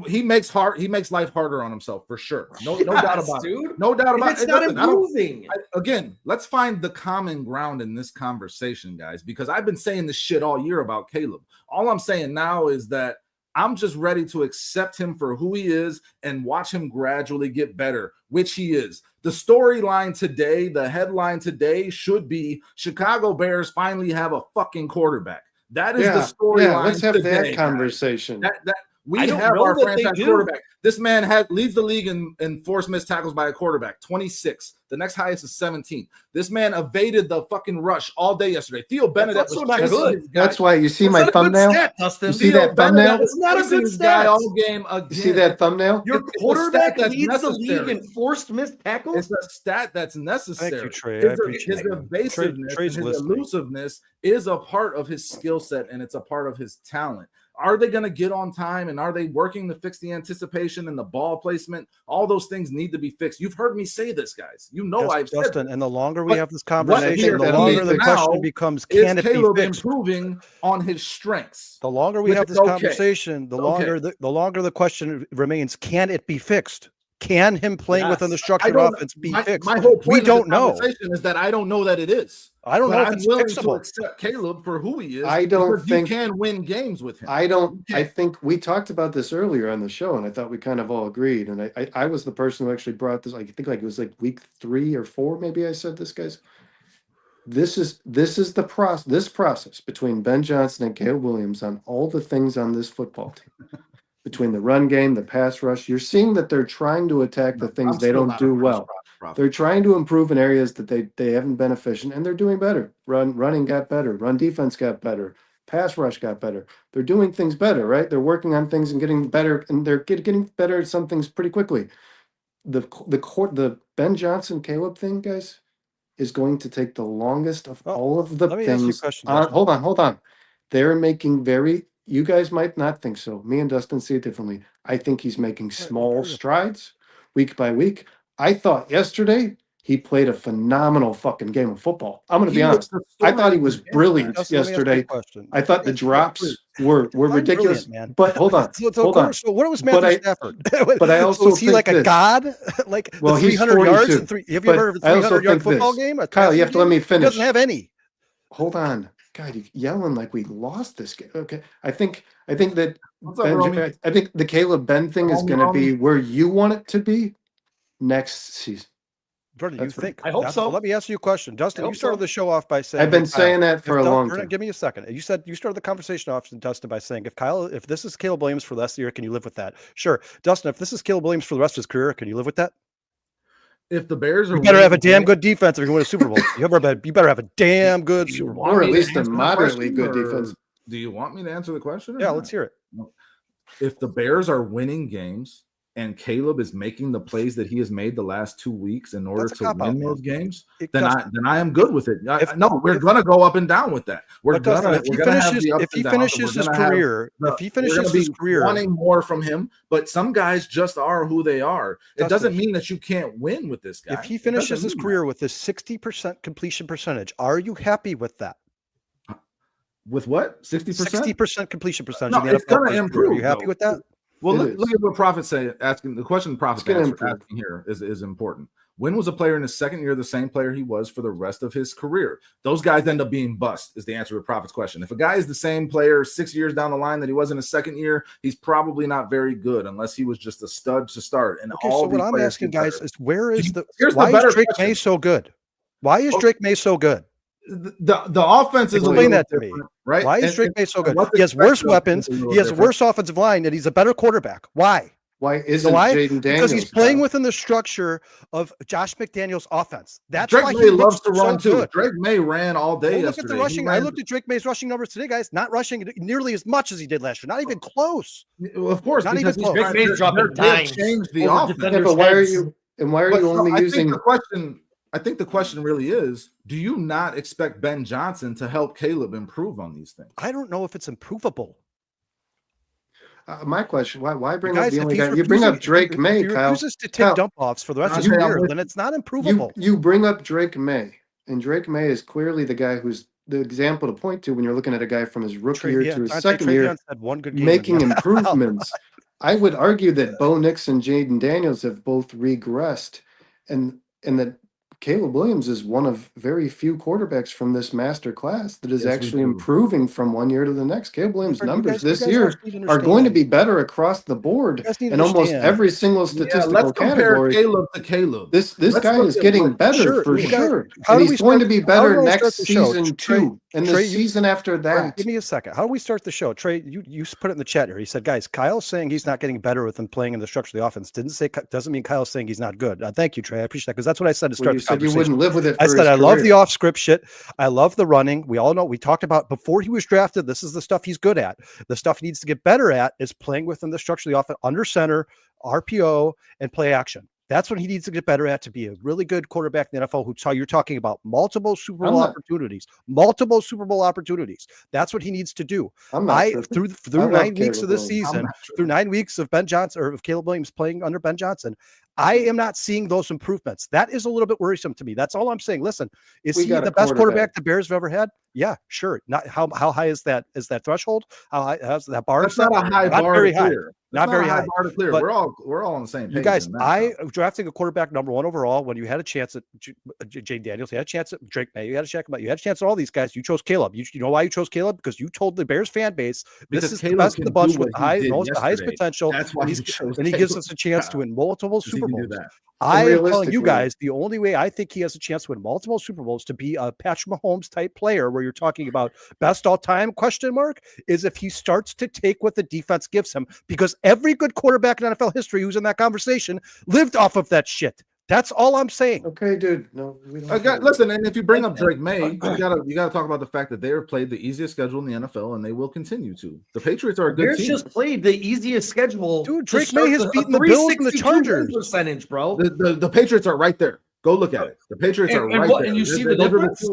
A: He makes life harder on himself for sure. No doubt about
E: dude.
A: it. No doubt about
E: It's
A: it.
E: not
A: Listen,
E: improving.
A: again, let's find the common ground in this conversation, guys, because I've been saying this shit all year about Caleb. All I'm saying now is that I'm just ready to accept him for who he is and watch him gradually get better, which he is. The storyline today, the headline today should be Chicago Bears finally have a fucking quarterback. That is the storyline.
D: Yeah, let's have
A: today,
D: that conversation.
A: We
E: I don't
A: have
E: know
A: our
E: that they
A: franchise
E: do.
A: quarterback. This man leads the league in forced missed tackles by a quarterback, 26. The next highest is 17. This man evaded the fucking rush all day yesterday. Theo Bennett
E: also
A: was
E: not
A: chasing
E: good.
A: his guy.
D: That's why you see
E: That's
D: my
E: not a good
D: thumbnail.
E: stat, Dustin.
D: You see
A: Theo
D: that thumbnail?
A: Bennett was
E: That's not a
A: chasing
E: good
A: his guy
E: stat.
A: all game again.
D: You see that thumbnail?
E: Your
A: It's a
E: quarterback
A: stat that's
E: leads the league
A: necessary.
E: in forced missed tackles.
A: It's a stat that's necessary.
C: Thank you, Trey. I
A: His
C: appreciate it.
A: evasiveness
C: Trey's
A: and his
C: listening.
A: elusiveness is a part of his skill set, and it's a part of his talent. Are they going to get on time, and are they working to fix the anticipation and the ball placement? All those things need to be fixed. You've heard me say this, guys. You know I've said
C: Justin,
A: this.
C: and the longer we
A: But
C: have this
A: what
C: conversation, the
D: that
C: longer
D: means
C: the
A: now
C: question becomes,
A: Is
C: can it be
A: Caleb
C: fixed?
A: improving on his strengths?
C: The longer we
A: Which
C: have
A: is
C: this
A: okay.
C: conversation, the
A: Okay.
C: longer the question remains, can it be fixed? Can him playing within the
E: Yes.
C: structured offense be fixed?
A: My whole point
C: We
A: of
C: don't
A: this
C: know.
A: conversation is that I don't know that it is.
C: I don't
A: But
C: know if
A: I'm
C: it's
A: willing to
C: fixable.
A: accept Caleb for who he is.
D: I don't
A: because
D: think-
A: you can win games with him.
D: I think we talked about this earlier on the show, and I thought we kind of all agreed. And I was the person who actually brought this. I think like it was like week 3 or 4, maybe I said this, guys. This is this process between Ben Johnson and Caleb Williams on all the things on this football team. Between the run game, the pass rush, you're seeing that they're trying to attack the things
A: I'm
D: they
A: still
D: don't
A: not
D: do
A: a
D: well.
A: prophet.
D: They're trying to improve in areas that they haven't been efficient, and they're doing better. Running got better, run defense got better, pass rush got better. They're doing things better, right? They're working on things and getting better, and they're getting better at some things pretty quickly. The Ben Johnson Caleb thing, guys, is going to take the longest of
C: Well,
D: all of the
C: let me ask you a
D: things.
C: question, Dustin.
D: Hold on. They're making you guys might not think so. Me and Dustin see it differently. I think he's making small strides week by week. I thought yesterday he played a phenomenal fucking game of football. I'm going to be honest. I thought he was brilliant
C: Dustin, let me ask you a
D: yesterday.
C: question.
D: I thought the drops were
C: Define
D: ridiculous.
C: brilliant, man.
D: But hold on.
C: So what was
D: But
C: Matthew
D: I-
C: Stafford?
D: but I also
C: was he
D: think
C: like a
D: this.
C: god? Like
D: Well,
C: the
D: he's
C: 300 yards
D: 42,
C: and have you
D: but
C: ever heard of a
D: I also
C: 300-yard
D: think
C: football
D: this.
C: game? A
D: Kyle, you
C: passing
D: have to let
C: game?
D: me
C: He
D: finish.
C: doesn't have any.
D: Hold on. God, you yelling like we lost this game. Okay. I think that
A: What's up, Romy?
D: I think the Caleb Ben thing is
A: Romy,
D: going to be
A: Romy.
D: where you want it to be next season.
C: Brother, you
D: That's
C: think?
E: I hope
C: Dustin,
E: so.
C: Let me ask you a question. Dustin,
E: I
C: you
E: hope
C: started
E: so.
C: the show off by saying,
D: I've been
C: hey, Kyle,
D: saying that for a long time.
C: Give me a second. You said you started the conversation off, Dustin, by saying, if this is Caleb Williams for the rest of the year, can you live with that? Sure. Dustin, if this is Caleb Williams for the rest of his career, can you live with that?
A: If the Bears are
C: You better have a
A: winning
C: damn
A: games-
C: good defense if you win a Super Bowl. You better have a damn good Super Bowl.
D: Or at
A: me to
D: least a
A: answer the
D: moderately
A: question,
D: good
A: or
D: defense.
A: Do you want me to answer the question? or
C: Yeah,
A: not?
C: let's hear it.
A: If the Bears are winning games and Caleb is making the plays that he has made the last 2 weeks in order
C: That's a
A: to
C: cop-out,
A: win
C: man.
A: those games,
C: It
A: then
C: doesn't-
A: I am good with it.
C: If-
A: No, we're gonna go up and down with that. We're
C: But Dustin,
A: gonna
C: if he
A: we're gonna have
C: finishes,
A: the ups
C: if he
A: and downs, and
C: finishes
A: we're
C: his
A: gonna have
C: career,
A: the-
C: if he
A: we're
C: finishes
A: gonna be
C: his career,
A: wanting more from him. But some guys just are who they are. It
C: Dustin,
A: doesn't mean that you can't win with this guy.
C: if he
A: It
C: finishes
A: doesn't
C: his
A: mean
C: career with this 60% completion percentage, are you happy with that?
A: that. With what 60%?
C: 60% completion percentage
A: No,
C: in the
A: it's
C: NFL
A: gonna
C: for his career. Are
A: improve,
C: you happy
A: though.
C: with that?
A: Well,
D: It
A: look
D: is.
A: at what Prophet say. Asking the question, Prophet
D: gonna
A: asking
D: improve.
A: here is important. When was a player in his second year the same player he was for the rest of his career? Those guys end up being bust. Is the answer to Prophet's question. If a guy is the same player 6 years down the line that he was in his second year, he's probably not very good unless he was just a stud to start. And
C: Okay,
A: all
C: so what
A: these
C: I'm
A: players
C: asking,
A: get
C: guys,
A: better.
C: is where is
A: Here's the
C: why
A: better
C: is Drake
A: question.
C: May so good? Why is
A: Oh.
C: Drake May so good?
A: The offense is a
C: Explain
A: little
C: that to me.
A: different, right?
C: Why is
A: And-
C: Drake May so
A: and
C: good?
A: what's
C: He has worse
A: expected of him
C: weapons.
A: is a little
C: He has
A: different.
C: worse offensive line, and he's a better quarterback. Why?
D: Why
C: You
D: isn't
C: know why?
D: Jaden Daniels?
C: Because he's playing
D: Kyle?
C: within the structure of Josh McDaniels' offense. That's
A: Drake
C: why
A: May
C: he
A: loves
C: looks
A: to
C: so
A: run too.
C: good.
A: Drake May ran all day
C: Go look
A: yesterday.
C: at the
A: He
C: rushing. I
A: ran-
C: looked at Drake May's rushing numbers today, guys. Not rushing nearly as much as he did last year. Not even close.
A: Well, of course,
C: Not
A: because
C: even
A: he's
C: close.
A: trying-
E: Drake May's dropping
A: they have
E: dimes
A: changed the
E: over
A: offense.
D: Yeah,
E: defenders'
D: but why are
E: heads.
D: you
A: But so
D: only
A: I
D: using?
A: think the question really is: do you not expect Ben Johnson to help Caleb improve on these things?
C: I don't know if it's improvable.
D: My question: Why bring
C: Guys,
D: up the
C: if
D: only
C: he's
D: guy? You bring up
C: refusing-
D: Drake
C: if
D: May,
C: he
D: Kyle.
C: refuses to take
D: Kyle,
C: dump offs for the rest of his
A: Okay, I'm
C: career,
A: with
C: then it's not
D: You
C: improvable.
D: you bring up Drake May, and Drake May is clearly the guy who's the example to point to when you're looking at a guy from his rookie year to his second year
C: Travion had one good game
D: making
C: in the NFL.
D: improvements. I would argue that Bo Nix and Jaden Daniels have both regressed, and that Caleb Williams is one of very few quarterbacks from this master class that is
A: Yes, we
D: actually
A: do.
D: improving from one year to the next. Caleb Williams'
C: You
D: numbers
C: guys
D: this
C: also
D: year
C: need to
D: are going to
C: understand.
D: be better across the board
C: You guys need to
D: in almost
C: understand.
D: every single
A: Yeah,
D: statistical
A: let's compare
D: category.
A: Caleb to Caleb.
D: This
A: Let's
D: guy
A: look
D: is
A: at
D: getting
A: what
D: better
C: Sure,
D: for
C: you guys.
D: sure,
C: How
D: and
C: do
D: he's
C: we
D: going
C: start?
D: to be
C: How
D: better
C: do we
D: next
C: start the show?
D: season
C: Trey,
D: too, and the
C: Trey, you,
D: season after
C: Brendan,
D: that.
C: give me a second. How do we start the show? Trey, you put it in the chat here. He said, guys, Kyle's saying he's not getting better with him playing in the structure of the offense. Doesn't mean Kyle's saying he's not good. Thank you, Trey. I appreciate that because that's what I said to
D: Well,
C: start
D: you
C: the
D: said you
C: conversation.
D: wouldn't live with it.
C: I
D: For
C: said
D: his
C: I love the
D: career.
C: off script shit. I love the running. We all know we talked about before he was drafted. This is the stuff he's good at. The stuff he needs to get better at is playing within the structure of the offense, under center, RPO, and play action. That's what he needs to get better at to be a really good quarterback in the NFL. You're talking about multiple Super Bowl opportunities. That's what he needs to do.
D: I'm not
C: Through
D: I love
C: 9 weeks
D: Caleb
C: of this
D: Williams.
C: season, through 9 weeks of Ben Johnson or of Caleb Williams playing under Ben Johnson, I am not seeing those improvements. That is a little bit worrisome to me. That's all I'm saying. Listen, is he the best quarterback the Bears have ever had? Yeah, sure. Not how high is that threshold? How high has that bar?
A: That's not a high
C: not
A: bar
C: very
A: to
C: high.
A: clear.
C: Not very high.
A: Bar to clear.
C: But
A: we're all on the same page.
C: you guys,
A: in that,
C: drafting a quarterback number 1 overall when you had a chance at Jay Daniels, you had a chance at Drake May, you had a chance at all these guys. You chose Caleb. You know why you chose Caleb? Because you told the Bears fan base this is the best of the bunch with the highest potential.
A: That's why
C: and he gives us a chance to win multiple Super Bowls.
D: I
C: am telling you guys, the only way I think he has a chance to win multiple Super Bowls to be a Patrick Mahomes type player, where you're talking about best all time is if he starts to take what the defense gives him, because every good quarterback in NFL history who's in that conversation lived off of that shit. That's all I'm saying.
D: Okay, dude. No, we don't.
A: Listen, and if you bring up Drake May, you gotta talk about the fact that they have played the easiest schedule in the NFL, and they will continue to. The Patriots are a good
E: Bears
A: team.
E: just played the easiest schedule.
C: Dude, Drake May has beaten the Bills and the Chargers.
E: Percentage, bro.
A: The Patriots are right there. Go look at it. The Patriots are right there.
E: And you see the difference?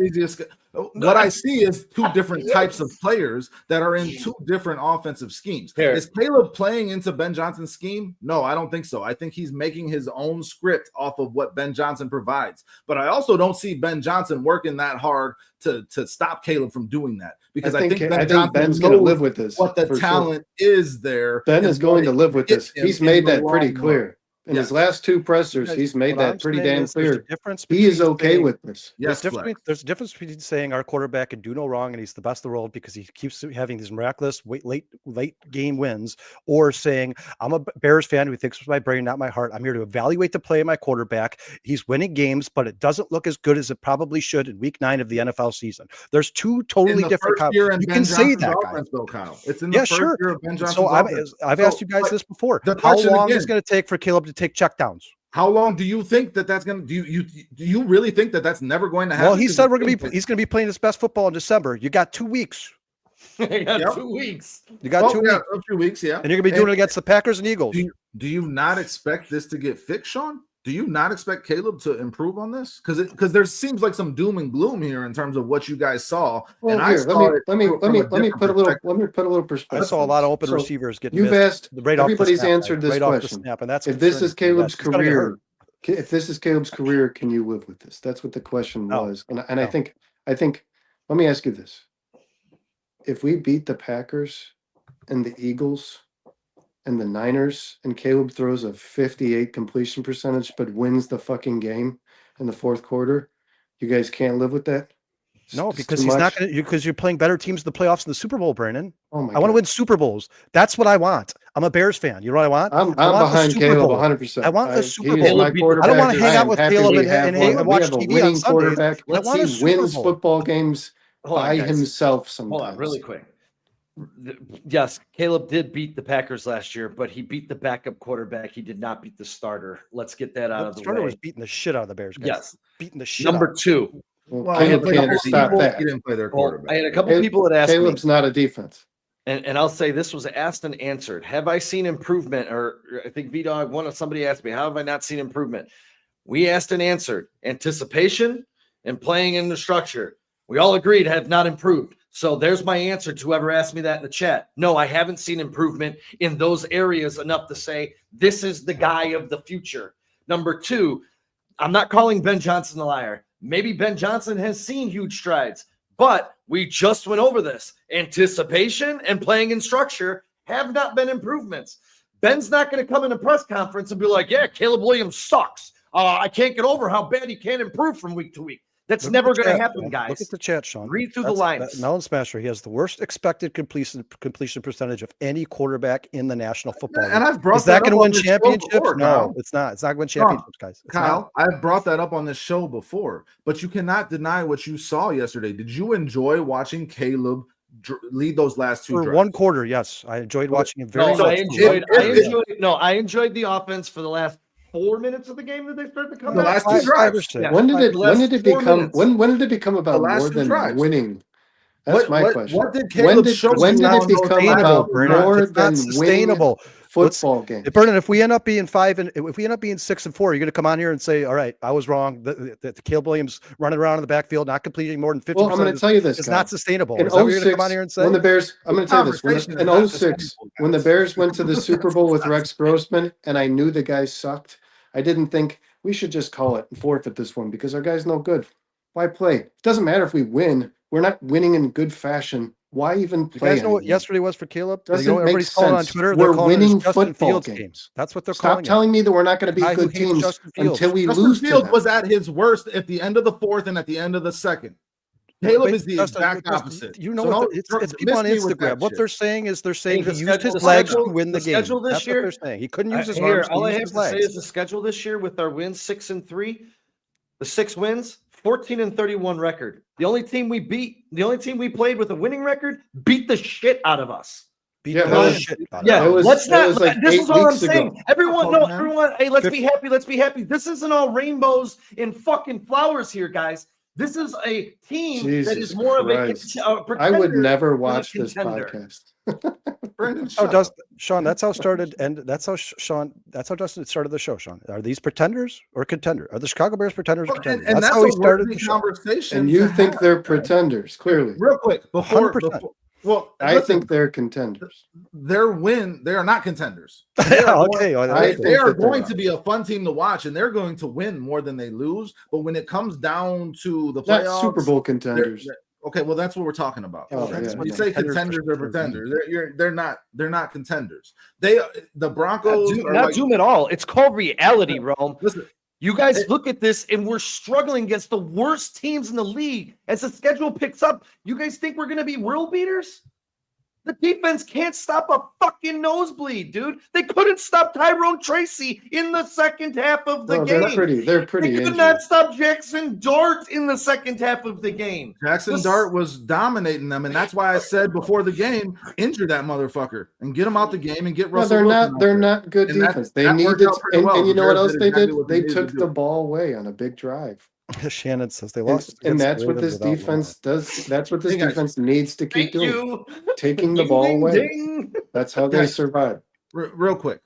A: What I see is two different types of players that are in two different offensive schemes. Is Caleb playing into Ben Johnson's scheme? No, I don't think so. I think he's making his own script off of what Ben Johnson provides. But I also don't see Ben Johnson working that hard to stop Caleb from doing that, because I think
D: Ben's going to live with this.
A: What the talent is there.
D: Ben is going to live with this. He's made that pretty clear. In his last 2 pressers, he's made that pretty damn clear. He is okay with this.
C: There's a difference between saying our quarterback can do no wrong and he's the best in the world because he keeps having these miraculous late game wins, or saying I'm a Bears fan who thinks with my brain, not my heart. I'm here to evaluate the play of my quarterback. He's winning games, but it doesn't look as good as it probably should in week 9 of the NFL season. There's two totally different. You can say that,
A: guys. Though, Kyle. It's in the first year of Ben Johnson's offense.
C: I've asked you guys this before. How long is it going to take for Caleb to take checkdowns?
A: How long do you think that's going to? Do you really think that's never going to happen?
C: Well, he said he's going to be playing his best football in December. You got 2 weeks.
E: You got 2 weeks.
C: You got 2 weeks.
A: 2 weeks, yeah.
C: And you're going to be doing it against the Packers and Eagles.
A: Do you not expect this to get fixed, Sean? Do you not expect Caleb to improve on this? Because there seems like some doom and gloom here in terms of what you guys saw.
D: Well,
A: and
D: let me put a little perspective.
C: I saw a lot of open receivers getting.
D: You've asked.
C: Right
D: everybody's answered this question.
C: And that's
D: if this is Caleb's career. If this is Caleb's career, can you live with this? That's what the question was. And I think. Let me ask you this: if we beat the Packers and the Eagles and the Niners, and Caleb throws a 58 completion percentage, but wins the fucking game in the 4th quarter, you guys can't live with that?
C: No, because he's not going to, because you're playing better teams in the playoffs in the Super Bowl, Brandon.
D: Oh my
C: I want to win Super Bowls. That's what I want. I'm a Bears fan. You know what I want?
D: I'm behind Caleb 100%.
C: I want the Super Bowl.
D: I
C: don't want to hang out with Caleb and watch TV on Sundays. I want
D: he wins football games by himself sometimes.
E: Hold on, really quick. Yes, Caleb did beat the Packers last year, but he beat the backup quarterback. He did not beat the starter. Let's get that out of the way.
C: The starter was beating the shit out of the Bears, guys.
E: Yes.
C: Beating the shit
E: Number
C: out.
E: 2.
D: Well, I can't stop that.
A: He didn't play their quarterback.
E: I had a couple people that asked
D: Caleb's not a defense.
E: And I'll say this was asked and answered. Have I seen improvement? Or I think Vito, somebody asked me, how have I not seen improvement? We asked and answered. Anticipation and playing in the structure. We all agreed have not improved. So there's my answer to whoever asked me that in the chat. No, I haven't seen improvement in those areas enough to say this is the guy of the future. Number 2, I'm not calling Ben Johnson a liar. Maybe Ben Johnson has seen huge strides, but we just went over this. Anticipation and playing in structure have not been improvements. Ben's not going to come in a press conference and be like, yeah, Caleb Williams sucks. I can't get over how bad he can't improve from week to week. That's never going to happen, guys.
C: Look at the chat, Sean.
E: Read through the lines.
C: Melon Smasher, he has the worst expected completion percentage of any quarterback in the National Football League.
A: And I've brought
C: Is that going to
A: up on
C: win
A: this show
C: championships?
A: before,
C: No,
A: Kyle.
C: it's not. It's not going to win championships, guys. It's
A: Kyle,
C: not.
A: I've brought that up on this show before, but you cannot deny what you saw yesterday. Did you enjoy watching Caleb lead those last two
C: For
A: drives?
C: one quarter, yes. I enjoyed watching him very
E: No,
C: much.
E: I enjoyed the offense for the last 4 minutes of the game that they started to come
A: The
E: back.
A: last two drives.
E: Yeah.
D: When did
E: The last
D: it
E: 4
D: become
E: minutes.
D: when did it become about
A: last
D: more
A: two
D: than
A: drives.
D: winning? That's my question.
A: What did Caleb show
D: when
A: you
D: did
A: on
D: it
A: those
D: become
A: last
D: about
A: two drives?
D: more
C: It's not
D: than
C: sustainable.
D: winning football games?
C: Brendan, if we end up being 6-4, you're going to come on here and say, "All right, I was wrong." The Caleb Williams running around in the backfield, not completing more than 50%.
D: Well, I'm going to tell you this.
C: It's
D: Kyle.
C: not sustainable.
D: In
C: Is that what you're going to
D: 06,
C: come on here and say?
D: when the Bears, I'm going to tell you this.
A: Conversation
D: In
A: is not
D: 06,
A: sustainable,
D: when the
A: guys.
D: Bears went to the Super Bowl with Rex Grossman, and I knew the guys sucked, I didn't think we should just call it and forfeit this one because our guy's no good. Why play? It doesn't matter if we win. We're not winning in good fashion. Why even
C: You
D: play?
C: guys know what
D: anymore?
C: yesterday was for Caleb?
D: Doesn't
C: you know what
D: make
C: everybody's calling on
D: sense.
C: Twitter?
D: We're
C: They're calling it
D: winning
C: Justin
D: football
C: Fields
D: games.
C: game. That's what they're
D: Stop
C: calling
D: telling me that we're not going to
C: Guy
D: be
C: who
D: good
C: hates
D: teams
C: Justin Fields.
D: until we
A: Justin
D: lose to
A: Fields
D: them.
A: was at his worst at the end of the fourth and at the end of the second. Caleb
C: But
A: is the
C: Justin,
A: exact
C: Justin,
A: opposite.
C: You know
A: So
C: what?
A: don't-
C: It's
A: don't
C: people on
A: miss me with
C: Instagram.
A: that
C: What
A: shit.
C: they're saying is they're saying
E: Hey,
C: he
E: the
C: used his
E: schedule-
C: legs
E: schedule-
C: to win the
E: the
C: game.
E: schedule this
C: That's
E: year-
C: what they're saying. He couldn't use his
E: Here,
C: arms.
E: all I
C: He
E: have
C: used
E: to
C: his
E: say
C: legs.
E: is the schedule this year with our wins 6-3, the 6 wins, 14-31 record. The only team we played with a winning record beat the shit out of us.
C: Beat
D: Yeah,
C: the
D: that was-
C: shit out of
E: Yeah,
C: him.
E: let's
D: that
E: not.
D: was like
E: This
D: 8
E: is all I'm
D: weeks ago.
E: saying. Everyone,
A: Come on,
E: no,
A: man.
E: everyone. Hey, let's be happy. Let's be happy. This isn't all rainbows and fucking flowers here, guys. This is a team that
D: Jesus
E: is more
D: Christ.
E: of a
D: I
E: pretender
D: would never
E: than a
D: watch this
E: contender.
D: podcast.
A: Brandon,
C: Oh,
A: shut up.
C: Sean, that's how it started, and that's how Justin started the show. Sean, are these pretenders or contender? Are the Chicago Bears pretenders or
A: Well,
C: contenders?
A: and that's
C: how he
A: a
C: started
A: worthy
C: the show.
A: conversation.
D: And you
A: to
D: think
A: have,
D: they're
A: guys.
D: pretenders, clearly.
A: Real quick, before
C: 100%.
A: well,
D: I
A: listen,
D: think they're contenders.
A: they are not contenders.
C: Yeah, okay.
A: They are
D: that they're
A: going
D: not.
A: to be a fun team to watch, and they're going to win more than they lose. But when it comes down to the
D: Not
A: playoffs,
D: Super Bowl
A: they're-
D: contenders.
A: okay, well, that's what we're talking about.
D: Oh,
A: Okay?
D: yeah,
A: When you
D: yeah.
A: say
C: Contenders
A: contenders
C: for
A: or
C: sure.
A: pretenders, they're not contenders. The Broncos are
E: Not
A: like,
E: Zoom at all. It's called reality, Rome.
A: listen,
E: You guys look at this, and we're struggling against the worst teams in the league. As the schedule picks up, you guys think we're going to be world beaters? The defense can't stop a fucking nosebleed, dude. They couldn't stop Tyrone Tracy in the second half of the
D: No,
E: game.
D: they're pretty
E: They could
D: injured.
E: not stop Jackson Dart in the second half of the game.
A: Jackson
E: This-
A: Dart was dominating them, and that's why I said before the game, injure that motherfucker and get him out the game and get
D: No,
A: Russell.
D: they're
A: Wilson
D: not.
A: out
D: They're
A: there.
D: not good
A: And that-
D: defense. They
A: that worked
D: needed,
A: out pretty well.
D: and you know what
A: Bears
D: else
A: did
D: they
A: exactly
D: did?
A: what
D: They
A: needed to
D: took
A: do.
D: the ball away on a big drive,
C: Shannon says they
D: and,
C: lost,
D: and
C: against
D: that's
C: the
D: what
C: Ravens
D: this
C: without
D: defense does. That's what this
A: Hey, guys.
D: defense needs to keep
E: Thank
D: doing,
E: you.
D: taking the
E: Ding,
D: ball
E: ding,
D: away.
E: ding.
D: That's how they
A: Guys.
D: survive.
A: Real quick,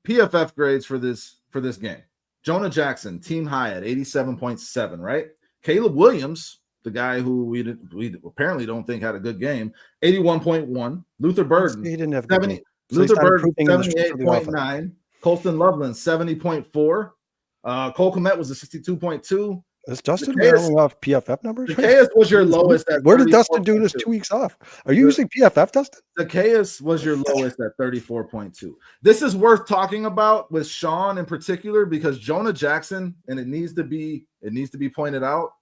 A: PFF grades for this game. Jonah Jackson, team high at 87.7, right? Caleb Williams, the guy who we apparently don't think had a good game, 81.1. Luther Burden,
C: He didn't have a good
A: 70.
C: game. So he's
A: Luther
C: not
A: Burden,
C: improving in the structure of the offense.
A: 78.9. Colston Loveland, 70.4. Cole Kmet was a 62.2.
C: Is Dustin
A: Zacchaeus-
C: rattling off PFF numbers?
A: Zacchaeus was your lowest at
C: Where did Dustin do this
A: 34.2.
C: 2 weeks off? Are you using PFF, Dustin?
A: Zacchaeus was your lowest at 34.2. This is worth talking about with Sean in particular because Jonah Jackson, and it needs to be pointed out,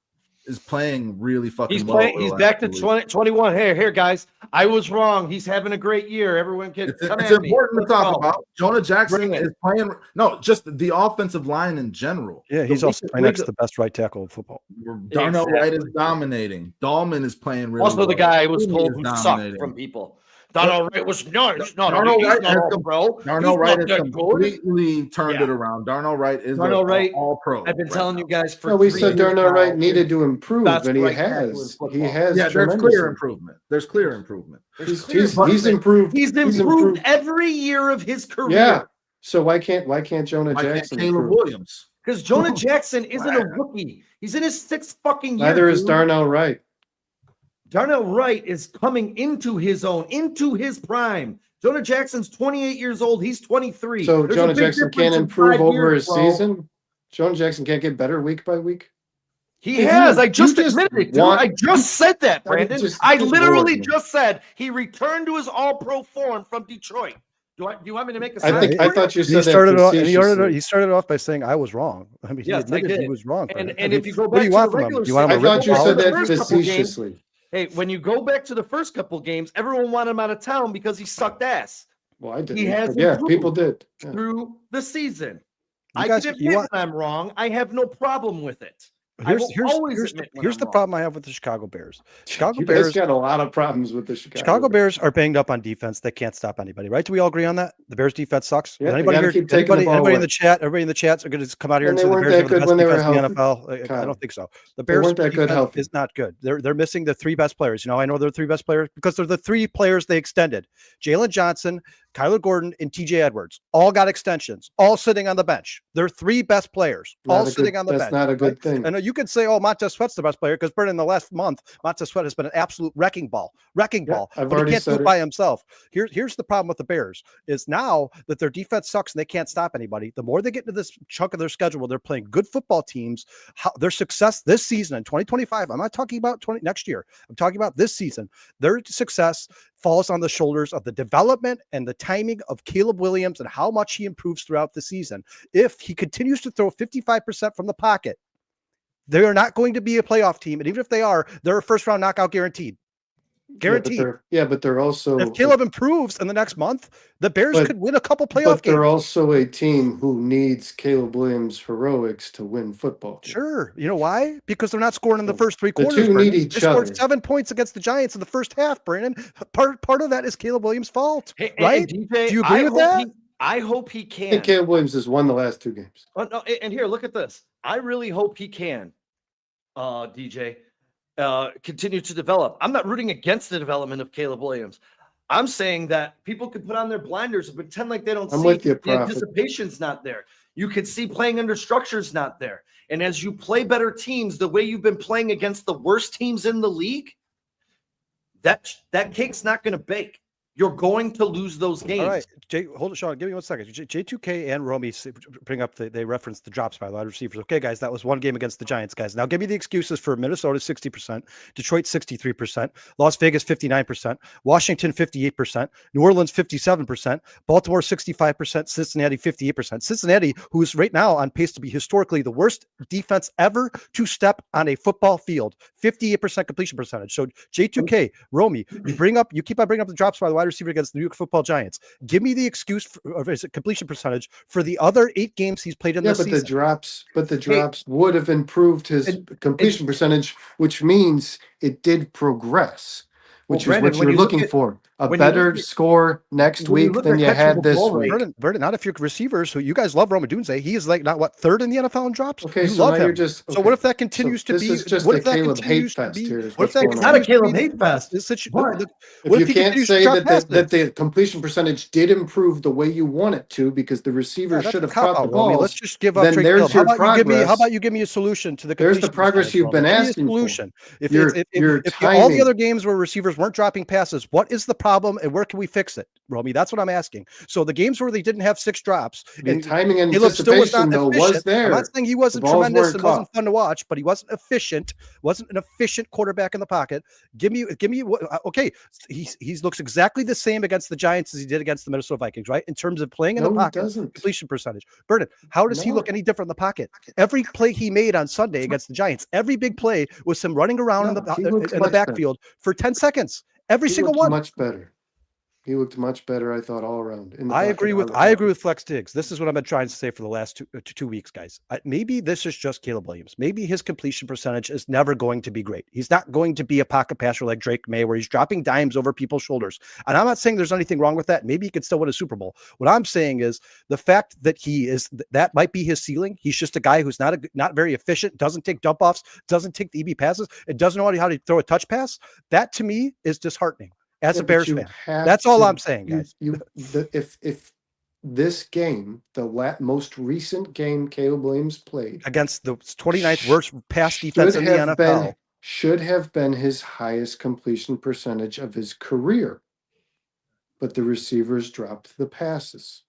A: is playing really fucking
E: He's
A: well.
E: playing.
A: over the
E: He's
A: last
E: back to
A: 2 weeks.
E: 21. Here, guys. I was wrong. He's having a great year. Everyone can come
A: It's
E: at me.
A: important to
E: Let's
A: talk
E: go.
A: about. Jonah Jackson
E: Bring it.
A: is playing. No, just the offensive line in general.
C: Yeah, he's
A: The
C: also
A: week-
C: playing next to the best right tackle in football.
A: Darnell Wright is
E: Exactly.
A: dominating. Dahlman is playing really
E: Also,
A: well.
E: the guy was
A: Tooney
E: told
A: is
E: who
A: dominating.
E: sucked from people. Darnell Wright was no, he's not.
A: Darnell
E: He's
A: Wright
E: not
A: has
E: all pro.
A: Darnell
E: He's
A: Wright
E: not
A: has
E: that good.
A: completely turned
E: Yeah.
A: it around. Darnell Wright is
E: Darnell Wright,
A: all pro.
E: I've been telling you guys for.
D: No, we
E: 3
D: said
E: years
D: Darnell
E: now,
D: Wright needed to improve,
E: best
D: and he
E: right tackle in
D: has.
E: football.
D: He has.
A: Yeah, there's
D: tremendously.
A: clear improvement. There's clear improvement.
D: He's improved.
E: He's improved every year of his career.
D: Yeah. So why can't Jonah
A: Why can't
D: Jackson
A: Caleb
D: improve?
A: Williams?
E: Because Jonah Jackson isn't a rookie. He's in his 6th fucking year.
D: Neither is
E: dude.
D: Darnell Wright.
E: Darnell Wright is coming into his own, into his prime. Jonah Jackson's 28 years old. He's 23.
D: So
E: There's a
D: Jonah
E: big
D: Jackson
E: difference
D: can't
E: in
D: improve
E: 5
D: over
E: years,
D: his
E: bro.
D: season. Jonah Jackson can't get better week by week.
E: He
D: If
E: has.
D: you-
E: I just
D: you just
E: admitted it, dude.
D: want-
E: I just said that,
D: I mean,
E: Brandon.
D: just
E: I
D: warn
E: literally
D: me.
E: just said he returned to his all-pro form from Detroit. Do you want me to make a
D: I
E: sign?
D: think I
E: for
D: thought you
C: He
D: said that
C: started off, and
D: facetiously.
C: he started off by saying I was wrong. I mean, he
E: Yes, I
C: admitted he
E: did.
C: was wrong.
E: And
C: I mean,
E: if you go
C: what do
E: back
C: you
E: to
C: want
E: the
C: from him?
E: regular
C: Do you want him
D: I
C: a
E: season,
C: written
D: thought you
E: go back
D: said
E: to the
D: that
C: apology?
E: first couple games.
D: facetiously.
E: Hey, when you go back to the first couple games, everyone wanted him out of town because he sucked ass
D: Well, I
E: He
D: didn't.
E: has
D: But yeah,
E: improved.
D: people did. Yeah.
E: through the season.
C: You
E: I
C: guys,
E: can
C: you
E: admit
C: want
E: when I'm wrong. I have no problem with it. I
C: here's
E: will
C: here's
E: always
C: here's
E: admit when
C: here's
E: I'm
C: the
E: wrong.
C: problem I have with the Chicago Bears. Chicago
D: You guys
C: Bears.
D: got a lot of problems with the
C: Chicago Bears are banged up on defense. They can't stop anybody, right? Do we all agree on that? The Bears defense sucks.
D: Yeah, they
C: Anybody
D: gotta
C: here?
D: keep taking the ball
C: Anybody in
D: away.
C: the chat? Everybody in the chats are going to come out here
D: And
C: and
D: they
C: say the
D: weren't
C: Bears
D: that
C: have the
D: good
C: best
D: when they were
C: defense in the
D: healthy,
C: NFL. I
D: Kyle.
C: don't think so. The
D: They
C: Bears
D: weren't that good
C: defense
D: healthy.
C: is not good. They're missing the three best players. You know, I know they're three best players because they're the three players they extended. Jalen Johnson, Kyler Gordon, and TJ Edwards all got extensions, all sitting on the bench. They're three best players, all sitting on the bench.
D: That's not a good thing.
C: And you could say, oh, Montez Sweat's the best player because Bert, in the last month, Montez Sweat has been an absolute wrecking ball.
D: I've
C: But he
D: already
C: can't do
D: said
C: it by himself. Here's the problem with the Bears is now that their defense sucks and they can't stop anybody. The more they get into this chunk of their schedule where they're playing good football teams, their success this season in 2025, I'm not talking about next year. I'm talking about this season. Their success falls on the shoulders of the development and the timing of Caleb Williams and how much he improves throughout the season. If he continues to throw 55% from the pocket, they are not going to be a playoff team. And even if they are, they're a first round knockout guaranteed. Guaranteed.
D: But they're also,
C: if Caleb improves in the next month, the Bears could win a couple playoff
D: but
C: games.
D: they're also a team who needs Caleb Williams' heroics to win football.
C: Sure. You know why? Because they're not scoring in the first three
D: The
C: quarters.
D: two need
C: Brandon.
D: each
C: They scored
D: other.
C: 7 points against the Giants in the first half, Brandon. Part of that is Caleb Williams' fault, right?
E: DJ,
C: Do you agree with that?
E: I hope he
D: I
E: can.
D: think Caleb Williams has won the last two games.
E: Oh, no, and here, look at this. I really hope he can, DJ, continue to develop. I'm not rooting against the development of Caleb Williams. I'm saying that people can put on their blinders and pretend like they don't
D: I'm
E: see
D: with you,
E: the
D: Prophet.
E: anticipation's not there. You can see playing under structure's not there. And as you play better teams, the way you've been playing against the worst teams in the league, that cake's not going to bake. You're going to lose those games.
C: All right, Jay, hold it, Sean. Give me 1 second. J2K and Romy bring up they referenced the drops by wide receivers. Okay, guys, that was one game against the Giants, guys. Now give me the excuses for Minnesota 60%, Detroit 63%, Las Vegas 59%, Washington 58%, New Orleans 57%, Baltimore 65%, Cincinnati 58%. Cincinnati, who's right now on pace to be historically the worst defense ever to step on a football field, 58% completion percentage. So J2K, Romy, you keep on bringing up the drops by the wide receiver against the New York Football Giants. Give me the excuse of his completion percentage for the other 8 games he's played in this season.
D: The drops would have improved his completion percentage, which means it did progress, which is
E: Brandon,
D: what you're looking for. A
E: when you
D: better
E: look at-
D: score next
E: when you
D: week
E: look
D: than
E: at
D: you
E: catchable
D: had this
E: ball
D: week.
E: rate,
C: Burden, not if your receivers, who you guys love, Roma Dunze, he is like not what, third in the NFL in drops.
D: Okay,
C: you
D: so
C: love
D: now
C: him.
D: you're just
C: So what if that continues to
D: this
C: be?
D: is just
C: What
D: a
C: if that
D: Caleb hate
C: continues to
D: fest
C: be?
D: here is
C: What
D: what's
C: if that
D: going
E: It's not a
C: continues to
E: Caleb
C: be
E: hate fest.
C: What
D: If
C: if
D: you
C: he
D: can't
C: continues to
D: say
C: drop
D: that
C: passes?
D: the completion percentage did improve the way you want it to because the receiver
C: That's
D: should
C: a
D: have caught the
C: cop-out, Romy.
D: balls,
C: Let's just give up
D: then
C: Drake
D: there's
C: Hill.
D: your
C: How
D: progress.
C: about you give me a solution to the
D: There's the
C: completion
D: progress
C: percentage,
D: you've been
C: Romy? Give me a
D: asking for.
C: solution. If
D: Your
C: all the
D: timing.
C: other games where receivers weren't dropping passes, what is the problem and where can we fix it, Romy? That's what I'm asking. So the games where they didn't have 6 drops
D: The
C: and
D: timing and
C: Caleb still was
D: anticipation
C: not
D: though
C: efficient.
D: was there.
C: I'm not saying he wasn't
D: The balls
C: tremendous
D: weren't
C: and wasn't
D: caught.
C: fun to watch, but he wasn't efficient. Wasn't an efficient quarterback in the pocket. Give me okay. He looks exactly the same against the Giants as he did against the Minnesota Vikings, right? In terms of playing in
D: No,
C: the
D: he
C: pocket,
D: doesn't.
C: completion percentage. Burden, how does he
D: No.
C: look any different in the pocket? Every play he made on Sunday against the Giants, every big play was him running around
D: No, he
C: in
D: looked
C: the
D: much better.
C: backfield for 10 seconds. Every
D: He
C: single
D: looked
C: one.
D: much better. He looked much better, I thought, all around. In the
C: I
D: pocket,
C: agree
D: on
C: with
D: the pocket.
C: Flex Diggs. This is what I've been trying to say for the last 2 weeks, guys. Maybe this is just Caleb Williams. Maybe his completion percentage is never going to be great. He's not going to be a pocket passer like Drake May, where he's dropping dimes over people's shoulders. And I'm not saying there's anything wrong with that. Maybe he could still win a Super Bowl. What I'm saying is the fact that that might be his ceiling. He's just a guy who's not very efficient, doesn't take dump offs, doesn't take the EB passes, and doesn't know how to throw a touch pass. That to me is disheartening. As a Bears fan, that's all I'm saying, guys.
D: If this game, the most recent game Caleb Williams played
C: Against the 29th worst pass defense in the NFL,
D: should have been his highest completion percentage of his career, but the receivers dropped the passes.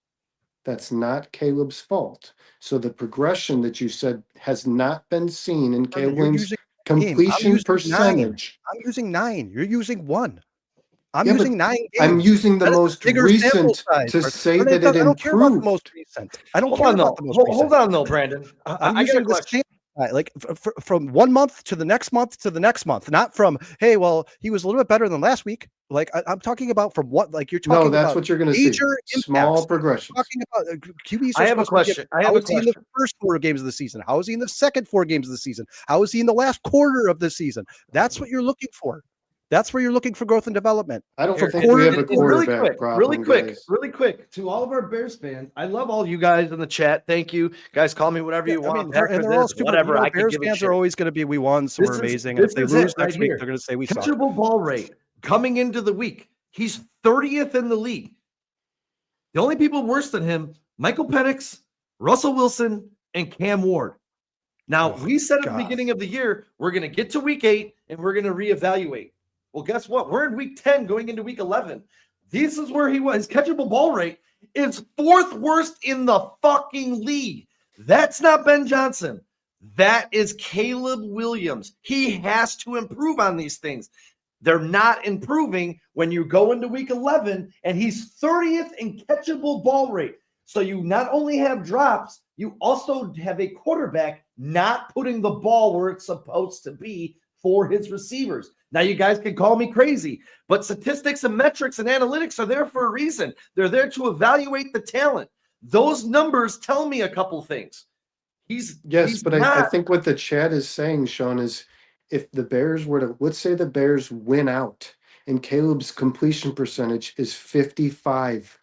D: That's not Caleb's fault. So the progression that you said has not been seen in Caleb Williams' completion percentage.
C: I'm using 9. You're using 1. I'm
D: Yeah, but
C: using 9 games.
D: I'm using the
C: That is a
D: most
C: bigger sample
D: recent
C: size,
D: to
C: Bert.
D: say
C: But
D: that it
C: I don't care about the
D: improved.
C: most recent. I don't
E: Hold
C: care
E: on,
C: about
E: though.
C: the most
E: Hold
C: recent.
E: on, though, Brandon.
C: I'm
E: I got a
C: using the
E: question.
C: same, like from 1 month to the next month to the next month, not from, hey, well, he was a little bit better than last week. Like I'm talking about from what, like you're
D: No,
C: talking
D: that's
C: about
D: what you're going to see.
C: major
D: Small
C: impacts.
D: progressions.
C: Talking about QBs
E: I
C: are
E: have a
C: supposed to
E: question.
C: get,
E: I have
C: how
E: a
C: is he in the
E: question.
C: first 4 games of the season? How is he in the second 4 games of the season? How is he in the last quarter of the season? That's what you're looking for. That's where you're looking for growth and development.
D: I don't
C: For
D: think we have a
C: quarter-
D: quarterback problem, guys.
E: Really quick, to all of our Bears fans, I love all you guys in the chat. Thank you, guys. Call me whatever you
C: Yeah, I
E: want.
C: mean,
E: Heck,
C: and
E: or
C: they're all
E: this,
C: stupid.
E: whatever. I can
C: Bears
E: give a
C: fans
E: shit.
C: are always going to be, we won, so we're amazing. And if they
E: is
C: lose
E: it
C: next
E: right
C: week,
E: here.
C: they're going to say we suck.
E: Catchable ball rate coming into the week. He's 30th in the league. The only people worse than him, Michael Penix, Russell Wilson, and Cam Ward. Now,
C: Oh,
E: we said at the
C: God.
E: beginning of the year, we're going to get to week 8 and we're going to reevaluate. Well, guess what? We're in week 10 going into week 11. This is where he was. His catchable ball rate is 4th worst in the fucking league. That's not Ben Johnson. That is Caleb Williams. He has to improve on these things. They're not improving when you go into week 11 and he's 30th in catchable ball rate. So you not only have drops, you also have a quarterback not putting the ball where it's supposed to be for his receivers. Now, you guys can call me crazy, but statistics and metrics and analytics are there for a reason. They're there to evaluate the talent. Those numbers tell me a couple things.
D: Yes, but I think what the chat is saying, Sean, is if the Bears were to, let's say the Bears win out and Caleb's completion percentage is 55,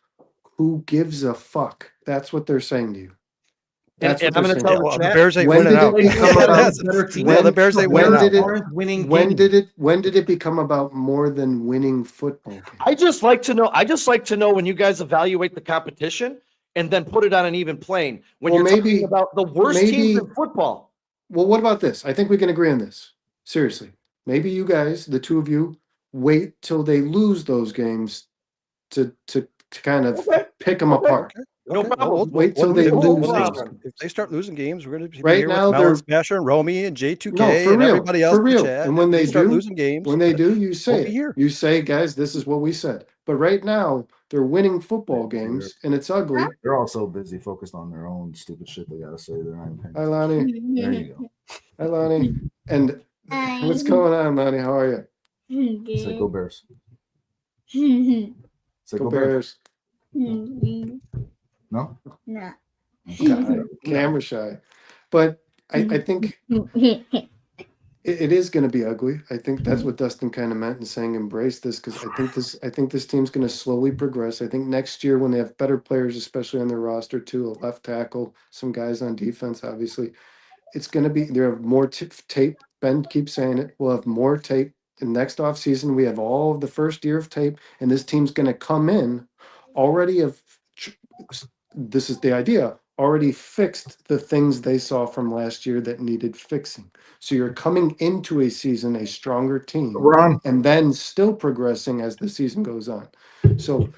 D: who gives a fuck? That's what they're saying to you. That's
E: And
D: what
E: I'm
D: they're
E: going to
D: saying.
E: tell the
C: Well, the
E: chat.
C: Bears ain't
D: When
C: winning
D: did it
C: out.
D: become about-
C: That's-
E: better team?
C: no, the Bears ain't winning
D: when
C: out.
D: did it-
E: Aren't winning
D: When
E: games.
D: did it become about more than winning football games?
E: I just like to know when you guys evaluate the competition and then put it on an even plane. When
D: Well,
E: you're
D: maybe-
E: talking about the worst teams
D: maybe-
E: in football.
D: Well, what about this? I think we can agree on this. Seriously. Maybe you guys, the two of you, wait till they lose those games to kind of
E: Okay.
D: pick them
E: Okay.
D: apart.
E: No
C: Okay,
E: problem.
D: Wait till they
C: if
D: lose
E: those
D: games.
C: If they start losing games, we're going to be
D: Right
C: here
D: now,
C: with
D: they're-
C: Melon Smasher and Romy and J2K
D: No, for
C: and
D: real,
C: everybody else
D: for
C: in the
D: real.
C: chat.
D: And when
C: If
D: they
C: start
D: do-
C: losing games,
D: When they do, you say
C: We'll be
D: it.
C: here.
D: You say, guys, this is what we said. But right now, they're winning football games, and it's ugly.
A: They're all so busy focused on their own stupid shit they gotta say. They're not even paying
D: Hi,
A: attention.
D: Lonnie.
A: There you go.
D: Hi, Lonnie. And what's going on, Lonnie? How are you?
A: Say go Bears.
F: No.
A: Say
D: Go
A: go Bears.
D: Bears.
A: No?
D: Camera shy. But I think it is going to be ugly. I think that's what Dustin kind of meant in saying embrace this, because I think this team's going to slowly progress. I think next year when they have better players, especially on their roster too, a left tackle, some guys on defense, obviously, it's going to be there have more tape. Ben keeps saying it. We'll have more tape. And next off season, we have all of the first year of tape, and this team's going to come in already this is the idea, already fixed the things they saw from last year that needed fixing. So you're coming into a season a stronger team,
A: We're on.
D: and then still progressing as the season goes on. So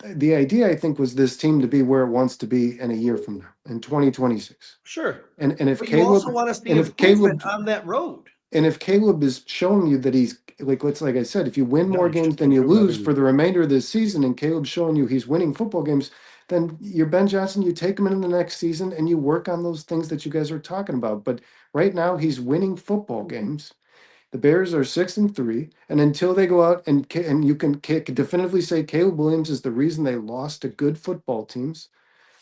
D: the idea, I think, was this team to be where it wants to be in a year from now, in 2026.
E: Sure.
D: And if
E: But you
D: Caleb,
E: also want to see
D: and if
E: improvement
D: Caleb,
E: on that road.
D: and if Caleb is showing you that he's like I said, if you win
C: No,
D: more
C: he's
D: games
C: just
D: than you
C: improved
D: lose
C: every
D: for the remainder of this season, and Caleb's showing you he's winning football games, then you're Ben Johnson. You take him into the next season and you work on those things that you guys are talking about. But right now, he's winning football games. The Bears are 6-3, and until they go out and you can definitively say Caleb Williams is the reason they lost to good football teams,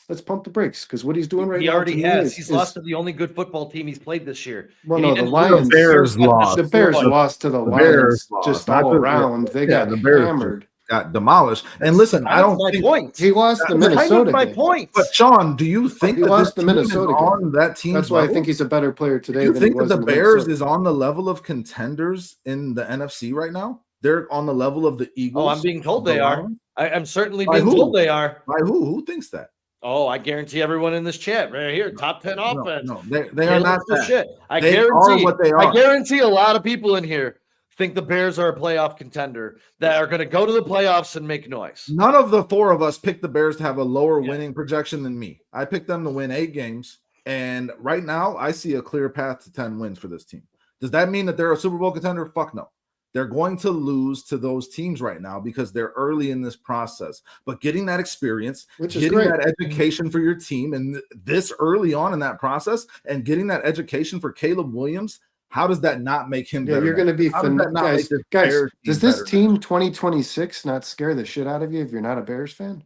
D: let's pump the brakes, because what he's doing right
E: He
D: now
E: already
D: to me
E: has.
D: is,
E: He's lost to the only good football team he's played this year.
D: Well,
E: And he
D: no, the
E: didn't lose.
D: Lions-
A: Bears lost.
D: the Bears
E: destroyed.
D: lost to the
A: The Bears
D: Lions
A: lost,
D: just
A: not
D: all
A: the-
D: around. They
A: Yeah,
D: got
A: the Bears
D: hammered.
A: got demolished. And listen, I
E: That's
A: don't
E: my
A: think
E: point.
D: He lost the
E: Kind of
D: Minnesota
E: my
D: game.
E: point.
A: But Sean, do you think
D: He
A: that this
D: lost the
A: team is
D: Minnesota game.
A: on that team's
D: That's why I
A: level?
D: think he's a better player
A: Do
D: today
A: you
D: than he
A: think that
D: was
A: the
D: in the
A: Bears
D: Minnesota.
A: is on the level of contenders in the NFC right now? They're on the level of the Eagles.
E: Oh, I'm being told
A: the
E: they are.
A: Lions?
E: I'm certainly
A: By
E: being
A: who?
E: told they are.
A: By who? Who thinks that?
E: Oh, I guarantee everyone in this chat right here, top 10
A: No,
E: offense.
A: no, they are not
E: Caleb's the
A: that.
E: shit. I
A: They
E: guarantee
A: are what they
E: I
A: are.
E: guarantee a lot of people in here think the Bears are a playoff contender that are going to go to the playoffs and make noise.
A: None of the four of us picked the Bears to have a lower
E: Yeah.
A: winning projection than me. I picked them to win 8 games, and right now I see a clear path to 10 wins for this team. Does that mean that they're a Super Bowl contender? Fuck no. They're going to lose to those teams right now because they're early in this process. But getting that experience,
D: Which is
A: getting
D: great.
A: that education for your team, and this early on in that process, and getting that education for Caleb Williams, how does that not make him better?
D: You're going to be
A: How does that not
D: guys.
A: make this
D: Guys,
A: Bears
D: does
A: team
D: this
A: better
D: team 2026 not scare the shit out of you if you're not a Bears fan?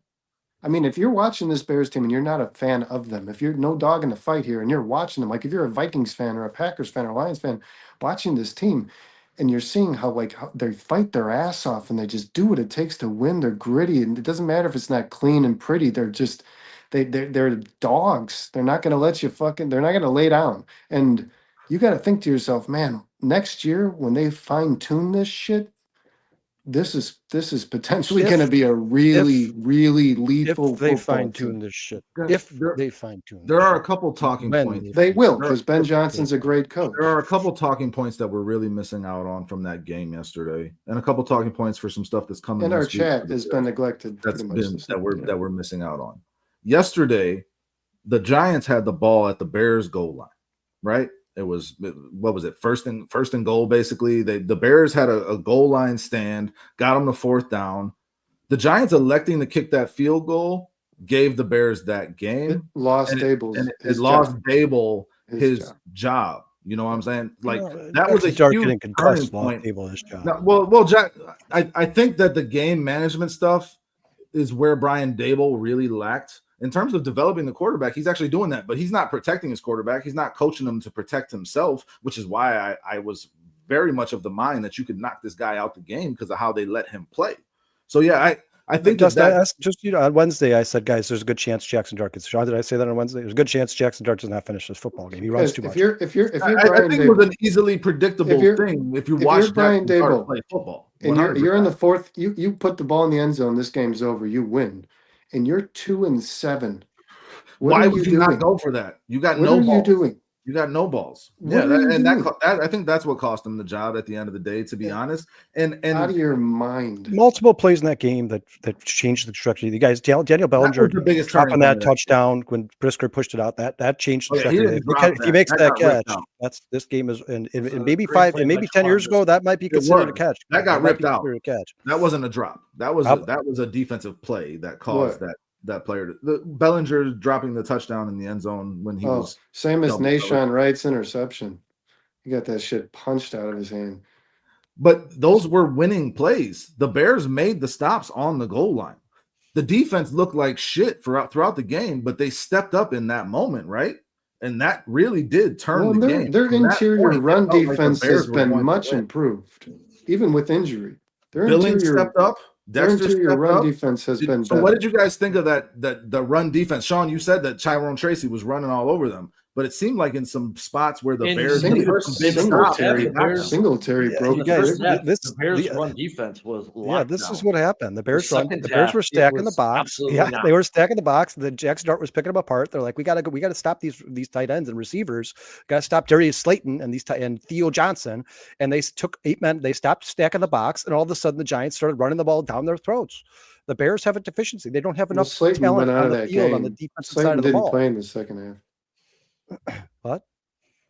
D: I mean, if you're watching this Bears team and you're not a fan of them, if you're no dog in the fight here and you're watching them, like if you're a Vikings fan or a Packers fan or a Lions fan watching this team, and you're seeing how they fight their ass off and they just do what it takes to win. They're gritty, and it doesn't matter if it's not clean and pretty. They're just they're dogs. They're not going to let you they're not going to lay down. And you got to think to yourself, man, next year when they fine tune this shit, this is potentially going to be a really lethal
C: if they
D: football
C: fine tune
D: team.
C: this shit.
A: Guys,
C: If
A: there-
C: they fine tune,
A: There are a couple talking
C: When
A: points.
D: They will,
A: There-
D: because Ben Johnson's a great coach.
A: There are a couple talking points that we're really missing out on from that game yesterday, and a couple talking points for some stuff that's coming.
D: And our
A: this week
D: chat
A: for the
D: has
A: Bears.
D: been neglected.
A: That's
D: pretty much
A: been
D: this
A: that
D: year.
A: we're missing out on. Yesterday, the Giants had the ball at the Bears goal line, right? It was, what was it, first and goal, basically. The Bears had a goal line stand, got them to fourth down. The Giants electing to kick that field goal gave the Bears that game.
D: It lost
A: and
D: Dable's
A: it
D: his
A: lost
D: job.
A: Dable his
D: job.
A: job. You know what I'm saying? Like,
C: No,
A: that was a
C: Dark
A: huge
C: getting
A: turning
C: concussed, lost
A: point.
C: Table his job.
A: No, well, Jack, I think that the game management stuff is where Brian Dable really lacked. In terms of developing the quarterback, he's actually doing that, but he's not protecting his quarterback. He's not coaching him to protect himself, which is why I was very much of the mind that you could knock this guy out the game because of how they let him play. So, yeah, I think
C: on Wednesday I said, guys, there's a good chance Jackson Dart gets. Sean, did I say that on Wednesday? There's a good chance Jackson Dart does not finish this football game. He runs too much.
D: If you're
A: I
D: Brian
A: think
D: Dable,
A: it was an easily predictable thing if you watch
D: Brian
A: Jackson Dart
D: Dable,
A: play football.
D: and
A: 100%.
D: you're in the fourth, you put the ball in the end zone, this game's over, you win, and you're 2-7.
A: Why would you not go for that? You got no balls.
D: What are you doing?
A: You got no balls.
D: What
A: Yeah,
D: are you doing?
A: I think that's what cost him the job at the end of the day, to be honest. And
D: Out of your mind.
C: Multiple plays in that game that changed the trajectory. The guys, Daniel Bellinger
A: the biggest
C: dropping
A: turning
C: that
A: point.
C: touchdown when Brisker pushed it out. That changed the
A: Oh, yeah, he
C: trajectory.
A: didn't drop
C: If he makes
A: that.
C: that
A: That got ripped
C: catch,
A: out.
C: that's this game is and
E: a
C: maybe
E: great
C: 5
E: play
C: and maybe
E: by
C: 10 years
E: Columbus.
C: ago that might be
A: It
C: considered a
A: was.
C: catch.
A: That got ripped out.
C: A catch.
A: That wasn't a drop. That was a defensive play that caused that player the Bellinger dropping the touchdown in the end zone when he was
D: same as
A: double
D: Nashawn Wright's interception. He got that shit punched out of his hand.
A: But those were winning plays. The Bears made the stops on the goal line. The defense looked like shit throughout the game, but they stepped up in that moment, right? And that really did turn the game.
D: Their
A: From that
D: interior
A: point,
D: run
A: it felt like the
D: defense
A: Bears
D: has
A: were
D: been
A: going to
D: much
A: win.
D: improved, even with injury. Their
A: Billings
D: interior,
A: stepped up.
D: their
A: Dexter
D: interior
A: stepped
D: run
A: up.
D: defense has been
A: So
D: better.
A: what did you guys think of that the run defense? Sean, you said that Tyrone Tracy was running all over them, but it seemed like in some spots where the
E: In
A: Bears
E: the
A: needed
E: first
A: some big stops,
E: Singletary-
A: they got them.
D: Singletary
C: Yeah,
D: broke
C: you
D: the
C: guys-
D: rig.
E: First half,
C: this-
E: the Bears'
C: the-
E: run defense was
C: Yeah, this is
E: locked
C: what happened. The Bears
E: second
C: the Bears were
E: half, it
C: stacking the
E: was
C: box.
E: absolutely
C: Yeah,
E: not.
C: they were stacking the box. The Jackson Dart was picking them apart. They're like, we gotta stop these tight ends and receivers. Gotta stop Darius Slayton and and Theo Johnson. And they took 8 men. They stopped stacking the box, and all of a sudden the Giants started running the ball down their throats. The Bears have a deficiency. They don't have enough
D: Slayton
C: talent
D: went out
C: on
D: of
C: the
D: that
C: field
D: game.
C: on the defensive
D: Slayton
C: side of the
D: didn't
C: ball.
D: play in the second half.
C: What?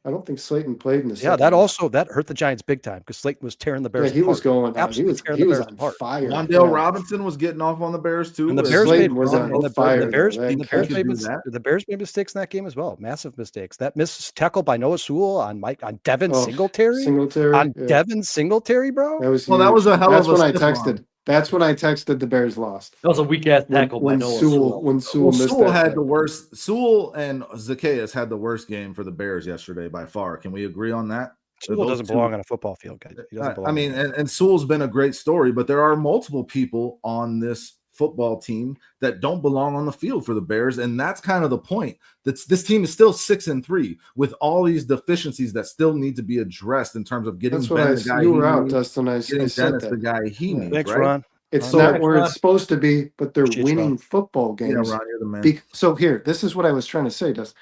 D: I don't think Slayton played in the
C: Yeah,
D: second
C: that
D: half.
C: also that hurt the Giants big time because Slayton was tearing the
D: Yeah,
C: Bears.
D: he was
C: apart.
D: going on. He
C: Absolutely
D: was
C: tearing the Bears
D: on
C: apart.
D: fire.
A: Wandale
D: Yeah.
A: Robinson was getting off on the Bears too.
C: And the
A: If
C: Bears
D: Slayton
C: made
D: was on
C: and the
D: fire,
C: Bears,
D: though.
C: and
D: That
C: the Bears
A: catch.
C: made
A: Do
C: mis-
A: that.
C: the Bears made mistakes in that game as well. Massive mistakes. That missed tackle by Noah Sewell on Devin
D: Oh,
C: Singletary.
D: Singletary.
C: On
D: yeah.
C: Devin Singletary, bro.
D: That was
A: Well, that
D: huge.
A: was a hell
D: That's
A: of a
D: when I
A: stiff
D: texted.
A: arm.
D: That's when I texted the Bears lost.
E: That was a weak ass tackle by
D: When
E: Noah
D: Sewell
E: Sewell.
D: when Sewell missed
A: Sewell
D: that
A: had
D: tackle.
A: the worst. Sewell and Zacchaeus had the worst game for the Bears yesterday by far. Can we agree on that?
C: Sewell
A: Those
C: doesn't
A: two-
C: belong on a football field, guys. He doesn't belong.
A: I mean, and Sewell's been a great story, but there are multiple people on this football team that don't belong on the field for the Bears, and that's kind of the point. This team is still 6-3 with all these deficiencies that still need to be addressed in terms of getting
D: That's what
A: Ben the guy
D: you
A: he
D: were out,
A: needs,
D: Dustin. I
A: getting
D: said
A: Dennis the
D: that.
A: guy he
D: Yeah.
A: needs.
C: Thanks,
A: right?
C: Ron.
D: It's
C: Oh,
D: not
E: thanks,
D: where
E: Ron.
D: it's supposed to be, but they're
C: Appreciate you,
D: winning
C: Ron.
D: football
A: Yeah,
D: games.
A: Ron, you're the man.
D: So here, this is what I was trying to say, Dustin.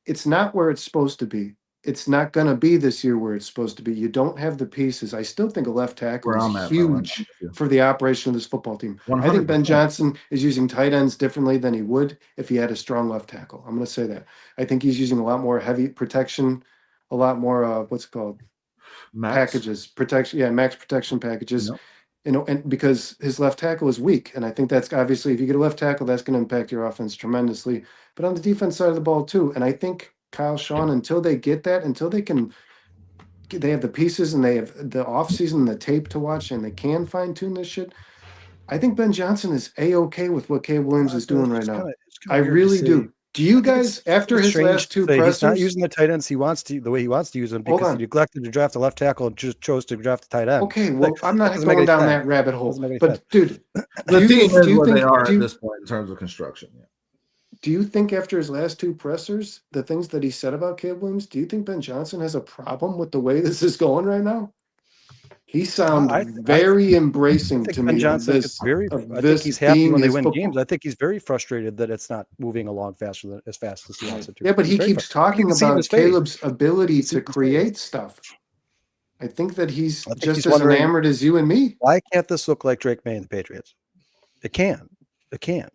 D: It's not where it's supposed to be. It's not going to be this year where it's supposed to be. You don't have the pieces. I still think a left tackle
A: Where I'm
D: is
A: at, bro. I'm
D: huge
A: with you.
D: for the operation of this football team. I think Ben
A: 100%.
D: Johnson is using tight ends differently than he would if he had a strong left tackle. I'm going to say that. I think he's using a lot more heavy protection, a lot more what's it called?
A: Max.
D: packages, protection, max protection packages.
A: Yep.
D: And because his left tackle is weak, and I think that's obviously if you get a left tackle, that's going to impact your offense tremendously. But on the defense side of the ball too, and I think Kyle Sean, until they get that, until they have the pieces and they have the offseason and the tape to watch, and they can fine tune this shit. I think Ben Johnson is a-okay with what Caleb Williams is doing right now. I really do. Do you guys, after his last two pressers,
C: he's not using the tight ends the way he wants to use them because he neglected to draft a left tackle and just chose to draft a tight end?
D: Okay, well, I'm not going down that rabbit hole. But dude,
A: the team is where they are at this point in terms of construction. Yeah.
D: Do you think after his last two pressers, the things that he said about Caleb Williams, do you think Ben Johnson has a problem with the way this is going right now? He sounds very embracing to me.
C: I think he's happy when they win games. I think he's very frustrated that it's not moving along as fast as he wants it to.
D: Yeah, but he keeps talking about Caleb's ability to create stuff. I think that he's just as enamored as you and me.
C: Why can't this look like Drake May and the Patriots? It can. It can.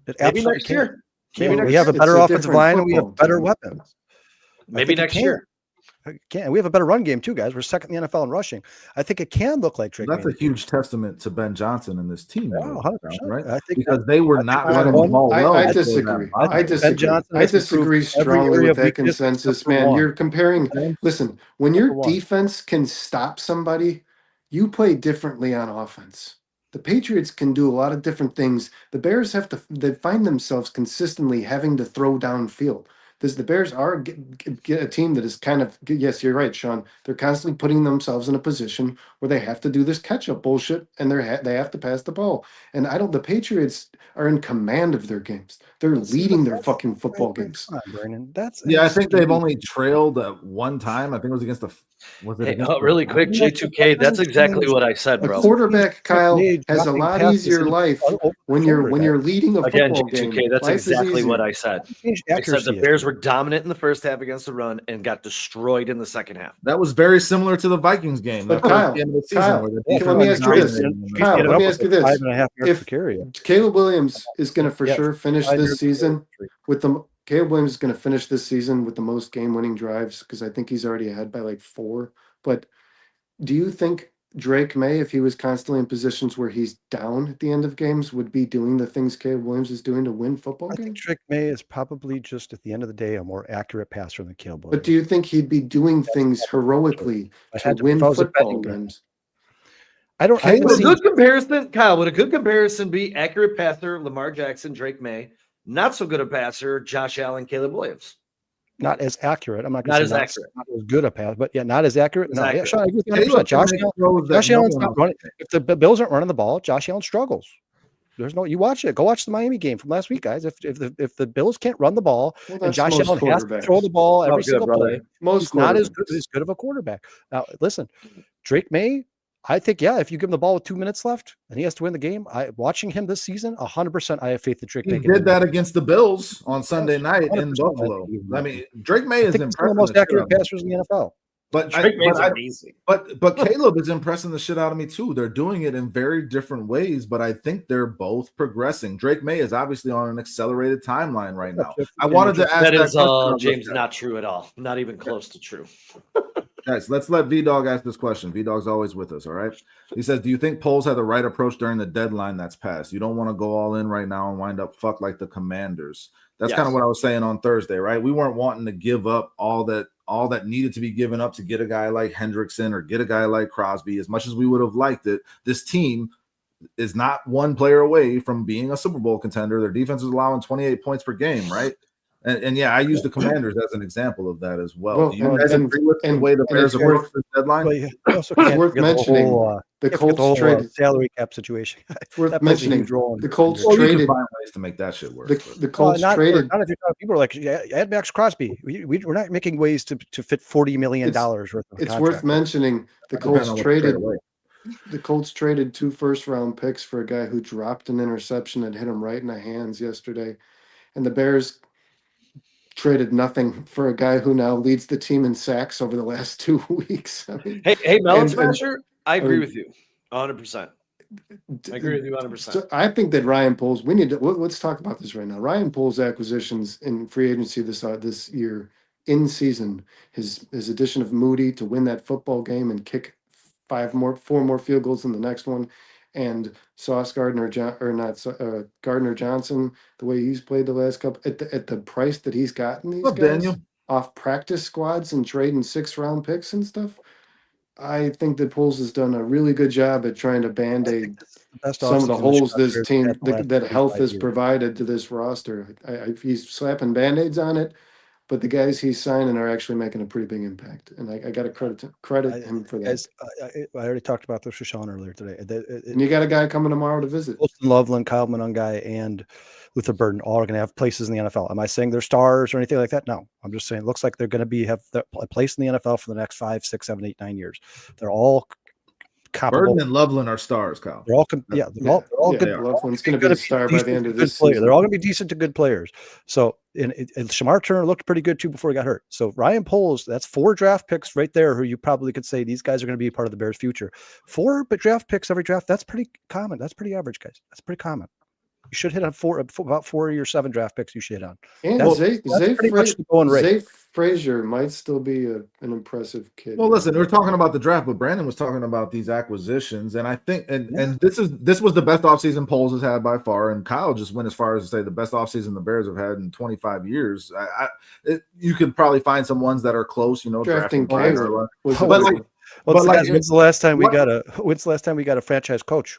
C: It absolutely can. We have a better offensive line and we have better weapons.
E: Maybe next year.
C: We have a better run game too, guys. We're second in the NFL in rushing. I think it can look like Drake.
A: That's a huge testament to Ben Johnson and this team, right?
C: I think
A: because they were not running the ball well.
D: I disagree. I disagree strongly with that consensus, man. You're comparing. Listen, when your defense can stop somebody, you play differently on offense. The Patriots can do a lot of different things. The Bears they find themselves consistently having to throw downfield. The Bears are a team that is kind of, yes, you're right, Sean. They're constantly putting themselves in a position where they have to do this catch-up bullshit, and they have to pass the ball. And the Patriots are in command of their games. They're leading their fucking football games.
C: Brandon,
A: I think they've only trailed at one time. I think it was against
E: really quick, J2K. That's exactly what I said, bro.
D: A quarterback, Kyle, has a lot easier life when you're leading a football game.
E: J2K, that's exactly what I said. I said the Bears were dominant in the first half against the run and got destroyed in the second half.
A: That was very similar to the Vikings game.
D: But Kyle, let me ask you this. Kyle, let me ask you this.
C: 5.5 yards per carry.
D: Caleb Williams is going to for sure finish this season with the Caleb Williams is going to finish this season with the most game-winning drives because I think he's already ahead by like 4. But do you think Drake May, if he was constantly in positions where he's down at the end of games, would be doing the things Caleb Williams is doing to win football games?
C: I think Drake May is probably just at the end of the day a more accurate passer than Caleb Williams.
D: But do you think he'd be doing things heroically to win football games?
E: Would a good comparison, Kyle, would a good comparison be accurate passer, Lamar Jackson, Drake May, not so good a passer, Josh Allen, Caleb Williams?
C: Not as accurate. I'm not
E: going to say not
C: as good a pass, but not as accurate. No, yeah, Sean, I agree with 100%. Josh Allen's not running. If the Bills aren't running the ball, Josh Allen struggles. You watch it. Go watch the Miami game from last week, guys. If the Bills can't run the ball and Josh Allen has to throw the ball every single play, he's not as good of a quarterback. Now, listen, Drake May, I think, if you give him the ball with 2 minutes left and he has to win the game, watching him this season, 100%, I have faith that Drake May
A: did that against the Bills on Sunday night in Buffalo. I mean, Drake May is impressive.
C: One of the most accurate passers in the NFL.
A: But Caleb is impressing the shit out of me too. They're doing it in very different ways, but I think they're both progressing. Drake May is obviously on an accelerated timeline right now. I wanted to ask
E: that is James, not true at all. Not even close to true.
A: Guys, let's let V-Dog ask this question. V-Dog's always with us, all right? He says, do you think Poles had the right approach during the deadline that's passed? You don't want to go all in right now and wind up fucked like the Commanders. That's kind of what I was saying on Thursday, right? We weren't wanting to give up all that needed to be given up to get a guy like Hendrickson or get a guy like Crosby. As much as we would have liked it, this team is not one player away from being a Super Bowl contender. Their defense is allowing 28 points per game, right? And I use the Commanders as an example of that as well. Do you guys agree with the way the Bears have worked this deadline?
D: It's worth mentioning the Colts traded
C: salary cap situation.
D: It's worth mentioning the Colts traded
A: find ways to make that shit work.
D: The Colts traded.
C: Not if you're talking, people are like, add Max Crosby. We're not making ways to fit $40 million worth of
D: It's worth mentioning the Colts traded. The Colts traded 2 first-round picks for a guy who dropped an interception that hit him right in the hands yesterday, and the Bears traded nothing for a guy who now leads the team in sacks over the last 2 weeks. I mean,
E: hey, Melon Smasher, I agree with you 100%. I agree with you 100%.
D: So I think that Ryan Poles, we need to let's talk about this right now. Ryan Poles' acquisitions in free agency this year in season. His addition of Moody to win that football game and kick 4 more field goals in the next one, and Sauce Gardner Gardner Johnson, the way he's played the last couple at the price that he's gotten these
A: What's up,
D: guys
A: Daniel?
D: off practice squads and trading 6-round picks and stuff. I think that Poles has done a really good job at trying to
C: I
D: band-aid
C: think this is the best
D: some of the
C: offseason
D: holes
C: Chicago
D: this
C: Bears
D: team
C: have had the last
D: that health
C: 25
D: has
C: years.
D: provided to this roster. He's slapping band-aids on it, but the guys he's signing are actually making a pretty big impact, and I got to credit him for that.
C: Guys, I already talked about this with Sean earlier today.
D: And you got a guy coming tomorrow to visit.
C: Wilson Loveland, Kyle Monangai, and Luther Burden all are going to have places in the NFL. Am I saying they're stars or anything like that? No, I'm just saying it looks like they're going to have a place in the NFL for the next 5, 6, 7, 8, 9 years. They're all comparable.
A: Burden and Loveland are stars, Kyle.
C: They're all they're all
D: Yeah,
C: good.
D: Loveland's going to be the star by the end of this
C: Player.
D: season.
C: They're all going to be decent to good players. So, and Shamar Turner looked pretty good too before he got hurt. So Ryan Poles, that's 4 draft picks right there, who you probably could say these guys are going to be part of the Bears' future. 4 draft picks every draft. That's pretty common. That's pretty average, guys. That's pretty common. You should hit on about 4 or 7 draft picks. You should hit on.
D: And Zay
C: going rate.
D: Zay Frazier might still be an impressive kid.
A: Well, listen, we're talking about the draft, but Brandon was talking about these acquisitions, and I think, and this was the best offseason Poles has had by far, and Kyle just went as far as to say the best offseason the Bears have had in 25 years. You could probably find some ones that are close,
D: drafting
A: Kyler.
D: was
C: when's the last time we got a franchise coach?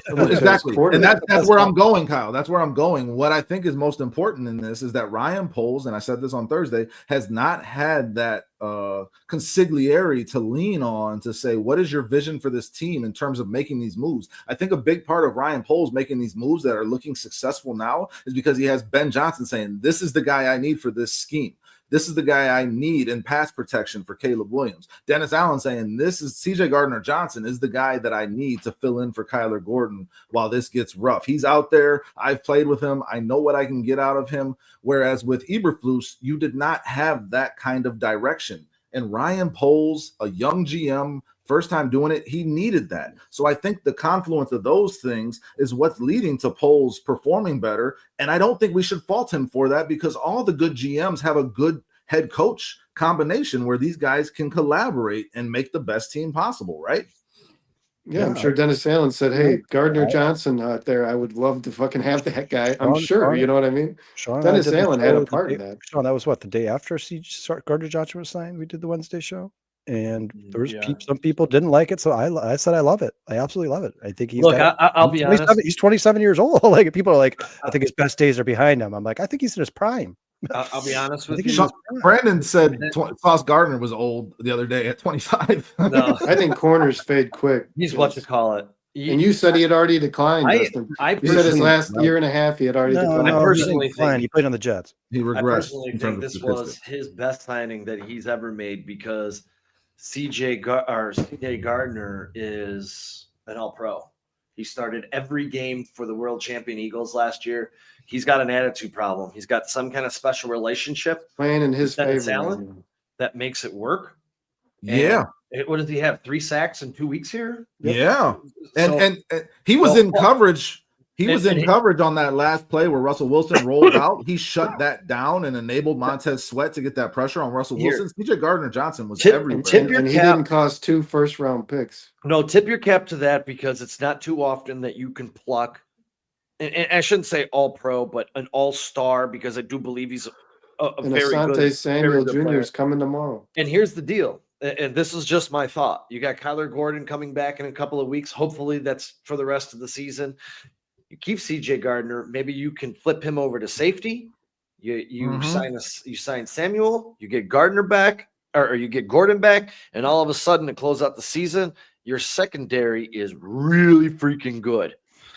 A: Exactly, and that's where I'm going, Kyle. That's where I'm going. What I think is most important in this is that Ryan Poles, and I said this on Thursday, has not had that consigliere to lean on to say, what is your vision for this team in terms of making these moves? I think a big part of Ryan Poles making these moves that are looking successful now is because he has Ben Johnson saying, this is the guy I need for this scheme. This is the guy I need in pass protection for Caleb Williams. Dennis Allen saying this is CJ Gardner-Johnson is the guy that I need to fill in for Kyler Gordon while this gets rough. He's out there. I've played with him. I know what I can get out of him. Whereas with Eberflus, you did not have that kind of direction. And Ryan Poles, a young GM, first time doing it, he needed that. So I think the confluence of those things is what's leading to Poles performing better. And I don't think we should fault him for that because all the good GMs have a good head coach combination where these guys can collaborate and make the best team possible, right?
D: Yeah, I'm sure Dennis Allen said, hey, Gardner Johnson out there, I would love to fucking have that guy. I'm sure, you know what I mean? Dennis Allen had a part in that.
C: Sean, that was what, the day after Gardner Johnson was signed? We did the Wednesday show. And there was some people didn't like it, so I said I love it. I absolutely love it. I think he's
E: I'll be honest.
C: He's 27 years old. Like people are like, I think his best days are behind him. I'm like, I think he's in his prime.
E: I'll be honest with you.
A: Brandon said Sauce Gardner was old the other day at 25.
E: No,
D: I think corners fade quick.
E: He's what you call it.
D: And you said he had already declined.
E: You
D: said his last year and a half he had already declined.
E: I personally think
C: he played on the Jets.
A: He regressed.
E: I personally think this was his best signing that he's ever made because CJ Gardner is an All-Pro. He started every game for the world champion Eagles last year. He's got an attitude problem. He's got some kind of special relationship
D: playing in his favor
E: that makes it work.
A: Yeah.
E: What does he have? 3 sacks in 2 weeks here?
A: Yeah. And he was in coverage. He was in coverage on that last play where Russell Wilson rolled out. He shut that down and enabled Montez Sweat to get that pressure on Russell Wilson. CJ Gardner-Johnson was everywhere.
D: And he didn't cost 2 first-round picks.
E: No, tip your cap to that because it's not too often that you can pluck, and I shouldn't say all-pro, but an all-star because I do believe he's a very good.
D: Asante Samuel Jr. is coming tomorrow.
E: And here's the deal, and this is just my thought. You got Kyler Gordon coming back in a couple of weeks. Hopefully that's for the rest of the season. You keep CJ Gardner. Maybe you can flip him over to safety. You sign Samuel. You get Gardner back, or you get Gordon back, and all of a sudden to close out the season, your secondary is really freaking good.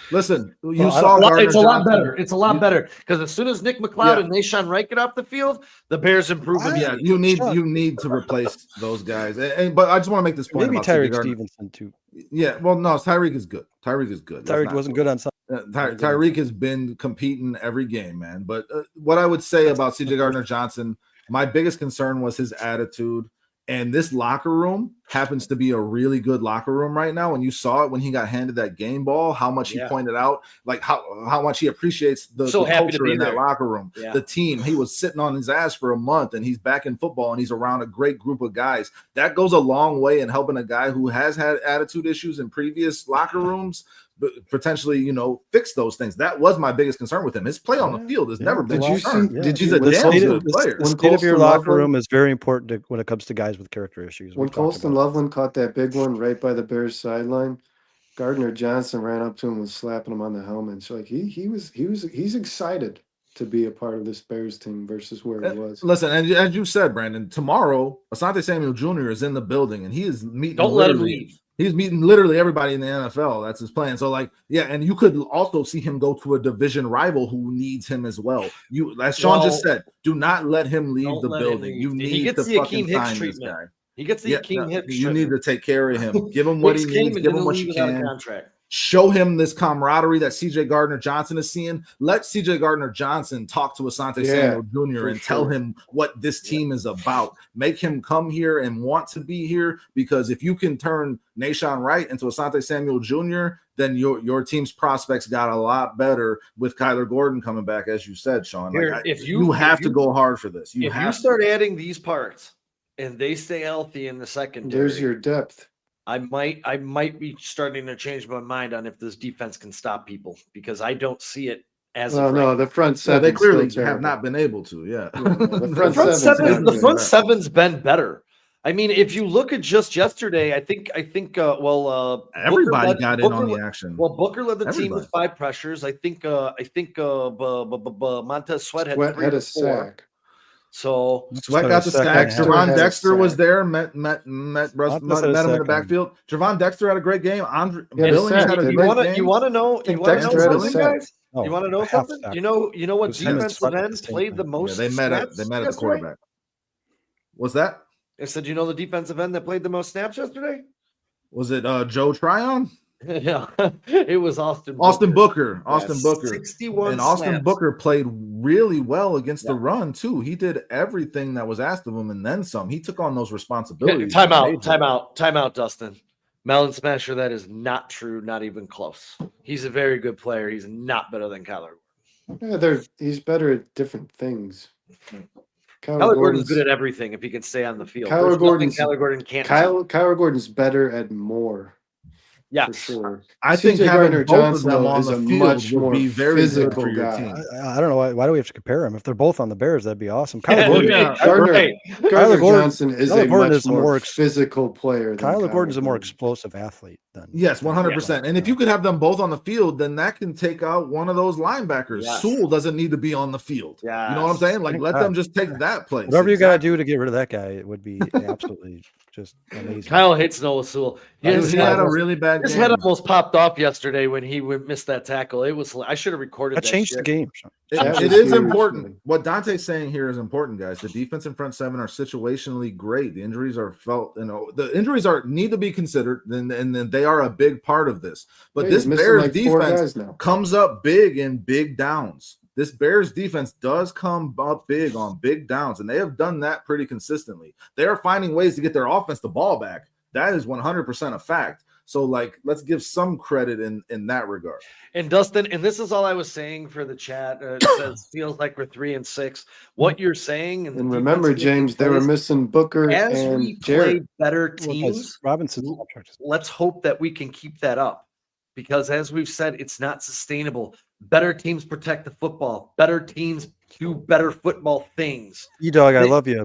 A: Listen, saw
E: it's a lot better. It's a lot better because as soon as Nick McLeod and Nashawn Wright get off the field, the Bears improve.
A: You need to replace those guys. But I just want to make this point.
C: Maybe Tyreek Stevenson too.
A: Yeah, well, no, Tyreek is good. Tyreek
C: wasn't good on Sunday.
A: Tyreek has been competing every game, man. But what I would say about CJ Gardner-Johnson, my biggest concern was his attitude. And this locker room happens to be a really good locker room right now. And you saw it when he got handed that game ball, how much he pointed out, like how much he appreciates the culture in that locker room, the team. He was sitting on his ass for a month and he's back in football and he's around a great group of guys. That goes a long way in helping a guy who has had attitude issues in previous locker rooms potentially, you know, fix those things. That was my biggest concern with him. His play on the field has never been.
D: Did you
A: he's a damn good player.
C: The state of your locker room is very important when it comes to guys with character issues.
D: When Colston Loveland caught that big one right by the Bears sideline, Gardner Johnson ran up to him and was slapping him on the helmet. So like he's excited to be a part of this Bears team versus where he was.
A: Listen, and as you said, Brandon, tomorrow Asante Samuel Jr. is in the building and he is meeting.
E: Don't let him leave.
A: He's meeting literally everybody in the NFL. That's his plan. So, like, yeah, and you could also see him go to a division rival who needs him as well. You, as Sean just said, do not let him leave the building. You need to fucking sign this guy.
E: He gets the Akeem Hicks.
A: You need to take care of him. Give him what he needs. Give him what you can. Show him this camaraderie that CJ Gardner Johnson is seeing. Let CJ Gardner Johnson talk to Asante Samuel Jr. and tell him what this team is about. Make him come here and want to be here, because if you can turn Nahshon Wright into Asante Samuel Jr., then your team's prospects got a lot better with Kyler Gordon coming back, as you said, Sean. Like, you have to go hard for this.
E: If you start adding these parts and they stay healthy in the secondary,
D: there's your depth.
E: I might be starting to change my mind on if this defense can stop people, because I don't see it as
D: no, the front seven.
A: They clearly have not been able to.
E: The front seven's been better. I mean, if you look at just yesterday, I think everybody
A: got in on the action.
E: Well, Booker led the team with 5 pressures. I think Montez Sweat had
D: a sack.
E: So
A: Sweat got the sack. Javon Dexter was there, met him in the backfield. Javon Dexter had a great game. Billings had a great game.
E: You want to know something, guys? You want to know something? You know what defensive ends played the most?
A: They met at the quarterback. What's that?
E: I said, you know the defensive end that played the most snaps yesterday?
A: Was it Joe Tryon?
E: Yeah, it was Austin
A: Booker.
E: 61
A: and Austin
E: snaps.
A: Booker played really well against the run too. He did everything that was asked of him and then some. He took on those responsibilities.
E: Time out, Dustin. Melon Smasher, that is not true, not even close. He's a very good player. He's not better than Kyler.
D: Yeah, he's better at different things.
E: Kyler Gordon's good at everything if he can stay on the field.
D: Kyler
E: Gordon can't.
D: Kyler Gordon's better at more.
E: Yeah,
D: for sure.
A: I think having both of them on the field would be very good for your team.
C: I don't know why do we have to compare them? If they're both on the Bears, that'd be awesome. Kyler
D: Gardner Johnson is a much more physical player.
C: Kyler Gordon is a more explosive athlete.
A: Yes, 100%. And if you could have them both on the field, then that can take out one of those linebackers. Sewell doesn't need to be on the field. You know what I'm saying? Like, let them just take that place.
C: Whatever you got to do to get rid of that guy, it would be absolutely just amazing.
E: Kyle hates Noah Sewell.
A: He had a really bad game.
E: His head almost popped off yesterday when he missed that tackle. I should have recorded that.
C: Changed the game.
A: It is important. What Dante's saying here is important, guys. The defense and front seven are situationally great. The injuries are felt. The injuries need to be considered, and they are a big part of this. But this Bears defense comes up big in big downs. This Bears defense does come up big on big downs, and they have done that pretty consistently. They are finding ways to get their offense the ball back. That is 100% a fact. So, let's give some credit in that regard.
E: And Dustin, and this is all I was saying for the chat. It says feels like we're 3-6. What you're saying,
D: and remember, James, they were missing Booker and Jared.
E: Better teams.
C: Robinson.
E: Let's hope that we can keep that up, because as we've said, it's not sustainable. Better teams protect the football. Better teams do better football things.
C: E-Dog, I love you.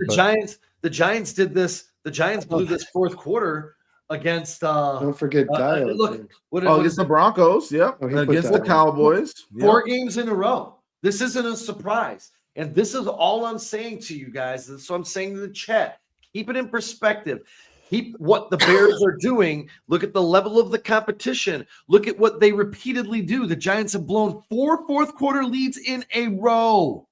E: The Giants did this. The Giants blew this fourth quarter against
D: don't forget Dial.
A: Against the Broncos, against the Cowboys.
E: 4 games in a row. This isn't a surprise. And this is all I'm saying to you guys. And so I'm saying to the chat, keep it in perspective. Keep what the Bears are doing. Look at the level of the competition. Look at what they repeatedly do. The Giants have blown 4 fourth quarter leads in a row.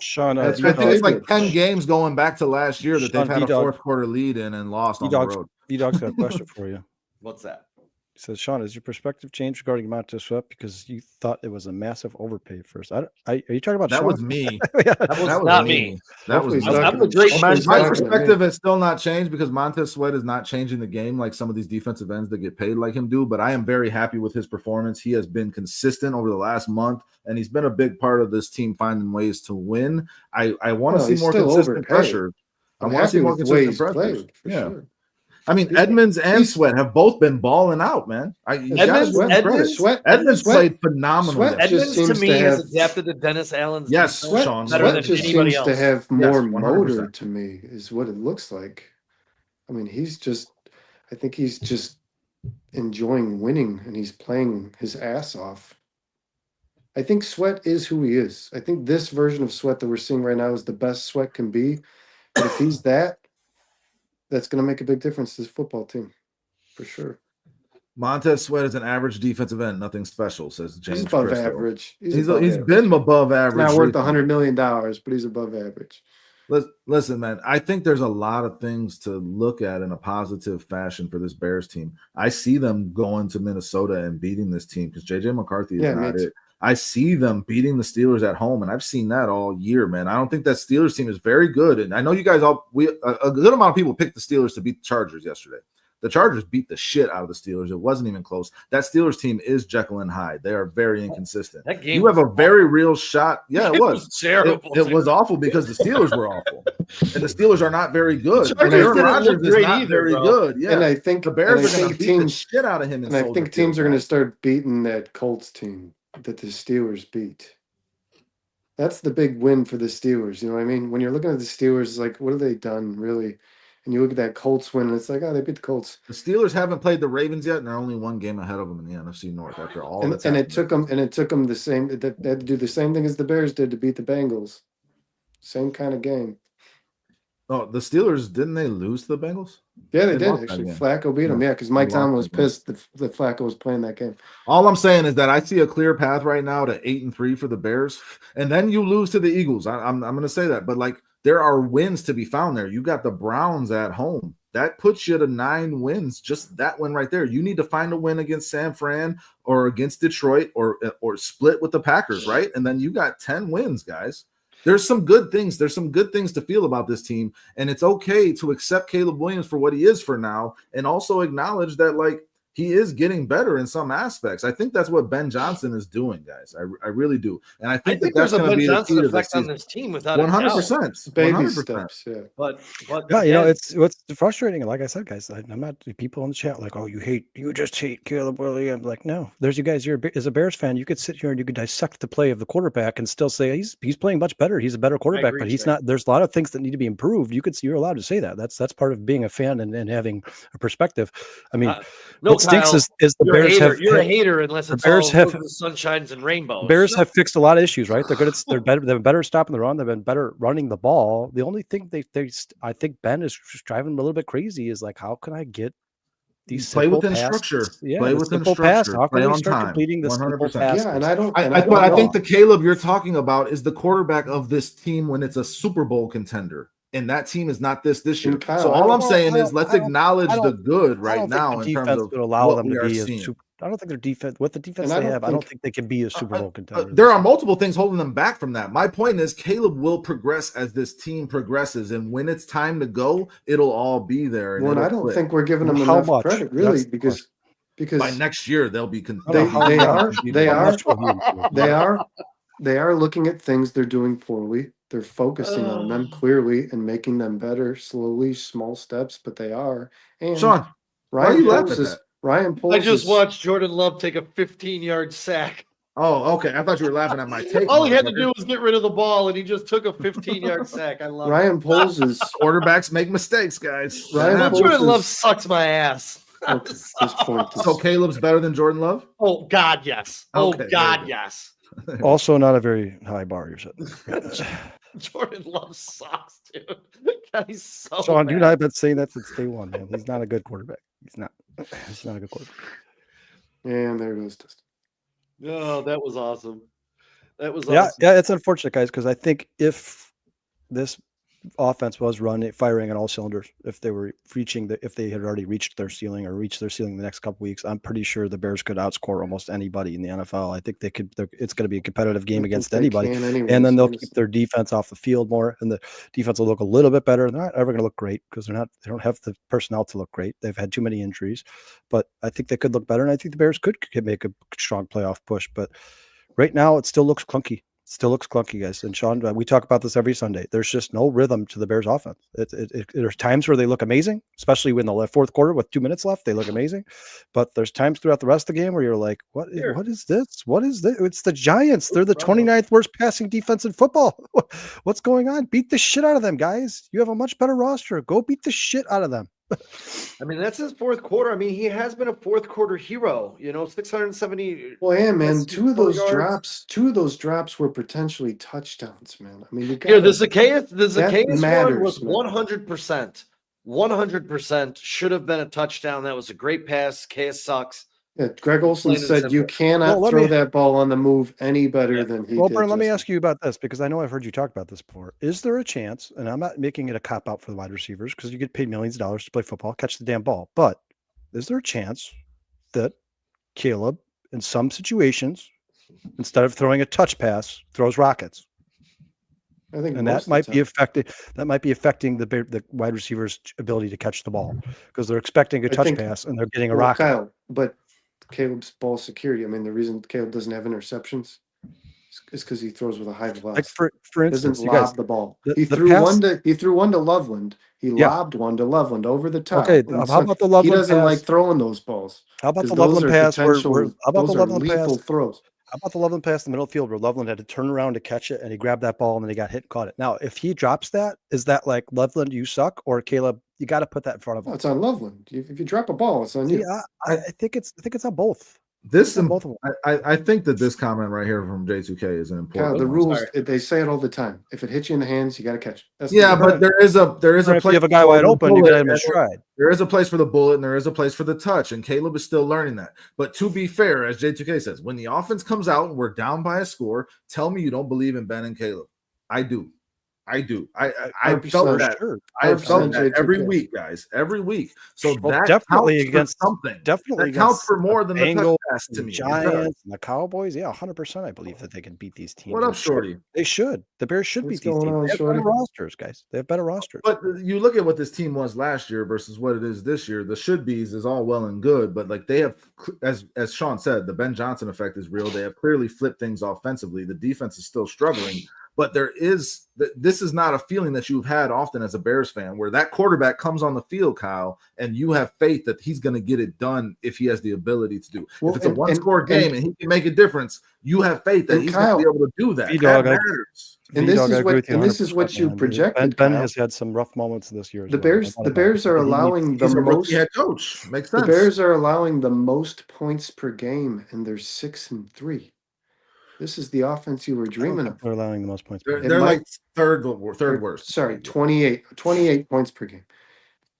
C: Sean,
A: I think it's like 10 games going back to last year that they've had a fourth quarter lead in and lost on the road.
C: E-Dog's got a question for you.
E: What's that?
C: He says, Sean, has your perspective changed regarding Montez Sweat because you thought it was a massive overpay first? Are you talking about
A: That
C: Sean?
A: was me.
C: Yeah.
E: That was not me.
A: That was
D: Hopefully he's
A: me.
E: I'm
D: talking
E: the great
D: hopefully
E: man.
D: he's
A: My
D: talking to me.
A: perspective has still not changed because Montez Sweat is not changing the game like some of these defensive ends that get paid like him do. But I am very happy with his performance. He has been consistent over the last month, and he's been a big part of this team finding ways to win. I want to see
D: He's
A: more
D: still
A: consistent
D: overpaid.
A: pressure. I
D: I'm
A: want to see
D: happy
A: more
D: with the way
A: consistent
D: he's
A: pressures.
D: played, for
A: Yeah.
D: sure.
A: I mean,
D: He's-
A: Edmonds and
D: he's-
A: Sweat have both been balling out, man. You gotta give them credit. Edmonds played phenomenally.
D: Sweat just
E: Edmonds to
D: seems
E: me
D: to
E: has
D: have
E: adapted to Dennis Allen's
A: Yes,
E: defense
A: Sean.
E: better
D: Sweat
E: than
D: just
E: anybody
D: seems
E: else.
D: to have more
A: 100%.
D: motor to me, is what it looks like. I mean, I think he's just enjoying winning and he's playing his ass off. I think Sweat is who he is. I think this version of Sweat that we're seeing right now is the best Sweat can be. But if he's that's going to make a big difference to this football team, for sure.
A: Montez Sweat is an average defensive end, nothing special, says James.
D: He's above
A: Christo.
D: average.
A: He's
D: above
A: been
D: average.
A: above
D: He's
A: average.
D: not worth
A: recently.
D: $100 million, but he's above average.
A: Listen, man, I think there's a lot of things to look at in a positive fashion for this Bears team. I see them going to Minnesota and beating this team because JJ McCarthy is not it. I see them beating the Steelers at home, and I've seen that all year, man. I don't think that Steelers team is very good. And I know you guys a good amount of people picked the Steelers to beat the Chargers yesterday. The Chargers beat the shit out of the Steelers. It wasn't even close. That Steelers team is Jekyll and Hyde. They are very inconsistent.
E: That game
A: you have a very real shot. Yeah, it was.
E: terrible.
A: It was awful because the Steelers were awful. And the Steelers are not very good.
E: The Chargers
A: Aaron
E: didn't
A: Rodgers
E: look
A: is
E: great
A: not
E: either,
A: very
E: bro.
A: good. Yeah.
D: And I think
A: the Bears
D: and
A: are going to beat the shit out of him.
D: And I think teams are going to start beating that Colts team that the Steelers beat. That's the big win for the Steelers. You know what I mean? When you're looking at the Steelers, like, what have they done, really? And you look at that Colts win, and it's like, oh, they beat the Colts.
A: The Steelers haven't played the Ravens yet, and they're only one game ahead of them in the NFC North after all that's
D: and it took them the same. They had to do the same thing as the Bears did to beat the Bengals. Same kind of game.
A: Oh, the Steelers, didn't they lose to the Bengals?
D: Yeah, they did actually. Flacco beat them. Yeah, because Mike Tomlin was pissed that Flacco was playing that game.
A: All I'm saying is that I see a clear path right now to 8-3 for the Bears, and then you lose to the Eagles. I'm going to say that, but like there are wins to be found there. You got the Browns at home. That puts you to 9 wins. Just that one right there. You need to find a win against San Fran or against Detroit or split with the Packers, right? And then you got 10 wins, guys. There's some good things. There's some good things to feel about this team, and it's okay to accept Caleb Williams for what he is for now, and also acknowledge that like he is getting better in some aspects. I think that's what Ben Johnson is doing, guys. I really do, and I think that's going to be the key to
E: effect on this team without
A: 100%.
D: Baby steps, yeah.
E: But
C: yeah, you know, it's what's frustrating. Like I said, guys, I'm not people in the chat like, oh, you just hate Caleb Williams. Like, no, there's you guys. As a Bears fan, you could sit here and you could dissect the play of the quarterback and still say he's playing much better. He's a better quarterback, but he's not. There's a lot of things that need to be improved. You're allowed to say that. That's part of being a fan and having a perspective. I mean, what stinks is the Bears have.
E: You're a hater unless it's
C: Bears
E: all sunshines and rainbows.
C: Bears have fixed a lot of issues, right? They're good. They're better. They've been better stopping the run. They've been better running the ball. The only thing I think Ben is just driving a little bit crazy is like, how can I get these
A: play within
C: passes?
A: structure?
C: Yeah,
A: play within
C: simple
A: structure.
C: Pass. How
A: play
C: can we
A: on
C: start
A: time.
C: completing the
A: 100%.
C: simple passes?
D: Yeah, and I don't.
A: But I think the Caleb you're talking about is the quarterback of this team when it's a Super Bowl contender. And that team is not this year.
D: Kyle,
A: so all I'm saying is let's acknowledge the good right now in terms of
C: would allow
A: what
C: them
A: we
C: to
A: are
C: be a
A: seeing.
C: super. I don't think their defense, with the defense
D: And
C: they have, I don't think they can be a Super Bowl contender.
A: There are multiple things holding them back from that. My point is Caleb will progress as this team progresses, and when it's time to go, it'll all be there.
D: Well, I don't think we're giving them
C: How
D: enough
C: much?
D: credit, really,
C: That's the
D: because
A: by next year they'll be.
D: They are looking at things they're doing poorly. They're focusing on them clearly and making them better slowly, small steps, but they are. And
A: Sean, why are you laughing at that?
D: Ryan Poles
E: I just watched Jordan Love take a 15-yard sack.
A: Oh, okay. I thought you were laughing at my take.
E: All he had to do was get rid of the ball, and he just took a 15-yard sack. I love
D: Ryan Poles is
A: quarterbacks make mistakes, guys.
E: Jordan Love sucks my ass.
D: Okay, this point is,
A: So Caleb's better than Jordan Love?
E: Oh God, yes. Oh
A: Okay,
E: God, yes.
C: Also, not a very high bar you're setting.
E: Jordan Love sucks, dude. God, he's so
C: Sean,
E: bad.
C: dude, I've been saying that since day one, man. He's not a good quarterback. He's not a good quarterback.
D: and there goes Dustin.
E: Oh, that was awesome. That was
C: Yeah,
E: awesome.
C: yeah, it's unfortunate, guys, because I think if this offense was firing on all cylinders, if they were if they had already reached their ceiling or reached their ceiling the next couple weeks, I'm pretty sure the Bears could outscore almost anybody in the NFL. I think they could. It's going to be a competitive game against anybody, and then they'll keep their defense off the field more, and the defense will look a little bit better. They're not ever going to look great because they don't have the personnel to look great. They've had too many injuries, but I think they could look better, and I think the Bears could make a strong playoff push. But right now, it still looks clunky. Still looks clunky, guys. And Sean, we talk about this every Sunday. There's just no rhythm to the Bears offense. There's times where they look amazing, especially when the fourth quarter with 2 minutes left, they look amazing. But there's times throughout the rest of the game where you're like, what is this? What is this? It's the Giants. They're the 29th worst passing defense in football. What's going on? Beat the shit out of them, guys. You have a much better roster. Go beat the shit out of them.
E: I mean, that's his fourth quarter. I mean, he has been a fourth quarter hero, 670.
D: Well, yeah, man, two of those drops were potentially touchdowns, man. I mean, the
E: Zacchaeus one was
D: 100%.
E: 100% should have been a touchdown. That was a great pass. Zacchaeus sucks.
D: Yeah, Greg Olsen said you cannot throw that ball on the move any better than he did.
C: Well, Brent, let me ask you about this because I know I've heard you talk about this before. Is there a chance, and I'm not making it a cop-out for the wide receivers because you get paid millions of dollars to play football, catch the damn ball, but is there a chance that Caleb, in some situations, instead of throwing a touch pass, throws rockets?
D: I think,
C: and that might be affecting the wide receivers' ability to catch the ball because they're expecting a touch pass and they're getting a rocket.
D: Kyle, but Caleb's ball security. I mean, the reason Caleb doesn't have interceptions is because he throws with a high velocity.
C: Like for instance,
D: doesn't lob the ball. He threw one to Loveland. He lobbed one to Loveland over the top.
C: Okay, how about the Loveland pass?
D: He doesn't like throwing those balls.
C: How about the Loveland pass? How about the Loveland pass?
D: Throws.
C: How about the Loveland pass in the middle of the field where Loveland had to turn around to catch it and he grabbed that ball and then he got hit and caught it? Now, if he drops that, is that like Loveland, you suck, or Caleb, you got to put that in front of him?
D: No, it's on Loveland. If you drop a ball, it's on you.
C: I think it's on both.
A: Both of them. I think that this comment right here from J2K is an important.
D: The rules, they say it all the time. If it hits you in the hands, you got to catch it.
A: But there is a place.
C: If you have a guy wide open, you got him a stride.
A: There is a place for the bullet and there is a place for the touch, and Caleb is still learning that. But to be fair, as J2K says, when the offense comes out and we're down by a score, tell me you don't believe in Ben and Caleb. I do. I felt that.
C: Sure.
A: I felt that every week, guys. Every week. So that
C: definitely
A: counts
C: against
A: for something.
C: Definitely
A: that counts for more than the
C: Bengals,
A: pass to me.
C: Giants, and the Cowboys. Yeah, 100%. I believe that they can beat these teams.
A: What up, Shorty?
C: They should. The Bears should beat these teams. They have better rosters, guys. They have better rosters.
A: But you look at what this team was last year versus what it is this year. The should be's is all well and good, but like they have, as Sean said, the Ben Johnson effect is real. They have clearly flipped things offensively. The defense is still struggling. But this is not a feeling that you've had often as a Bears fan, where that quarterback comes on the field, Kyle, and you have faith that he's going to get it done if he has the ability to do. If it's a one-score game and he can make a difference, you have faith that he's going to be able to do that. That matters.
D: And this is what you projected.
C: Ben has had some rough moments this year.
D: The Bears are allowing the most.
A: Head coach makes sense.
D: The Bears are allowing the most points per game, and they're 6-3. This is the offense you were dreaming of.
C: They're allowing the most points.
A: They're like third worst.
D: Sorry, 28 points per game,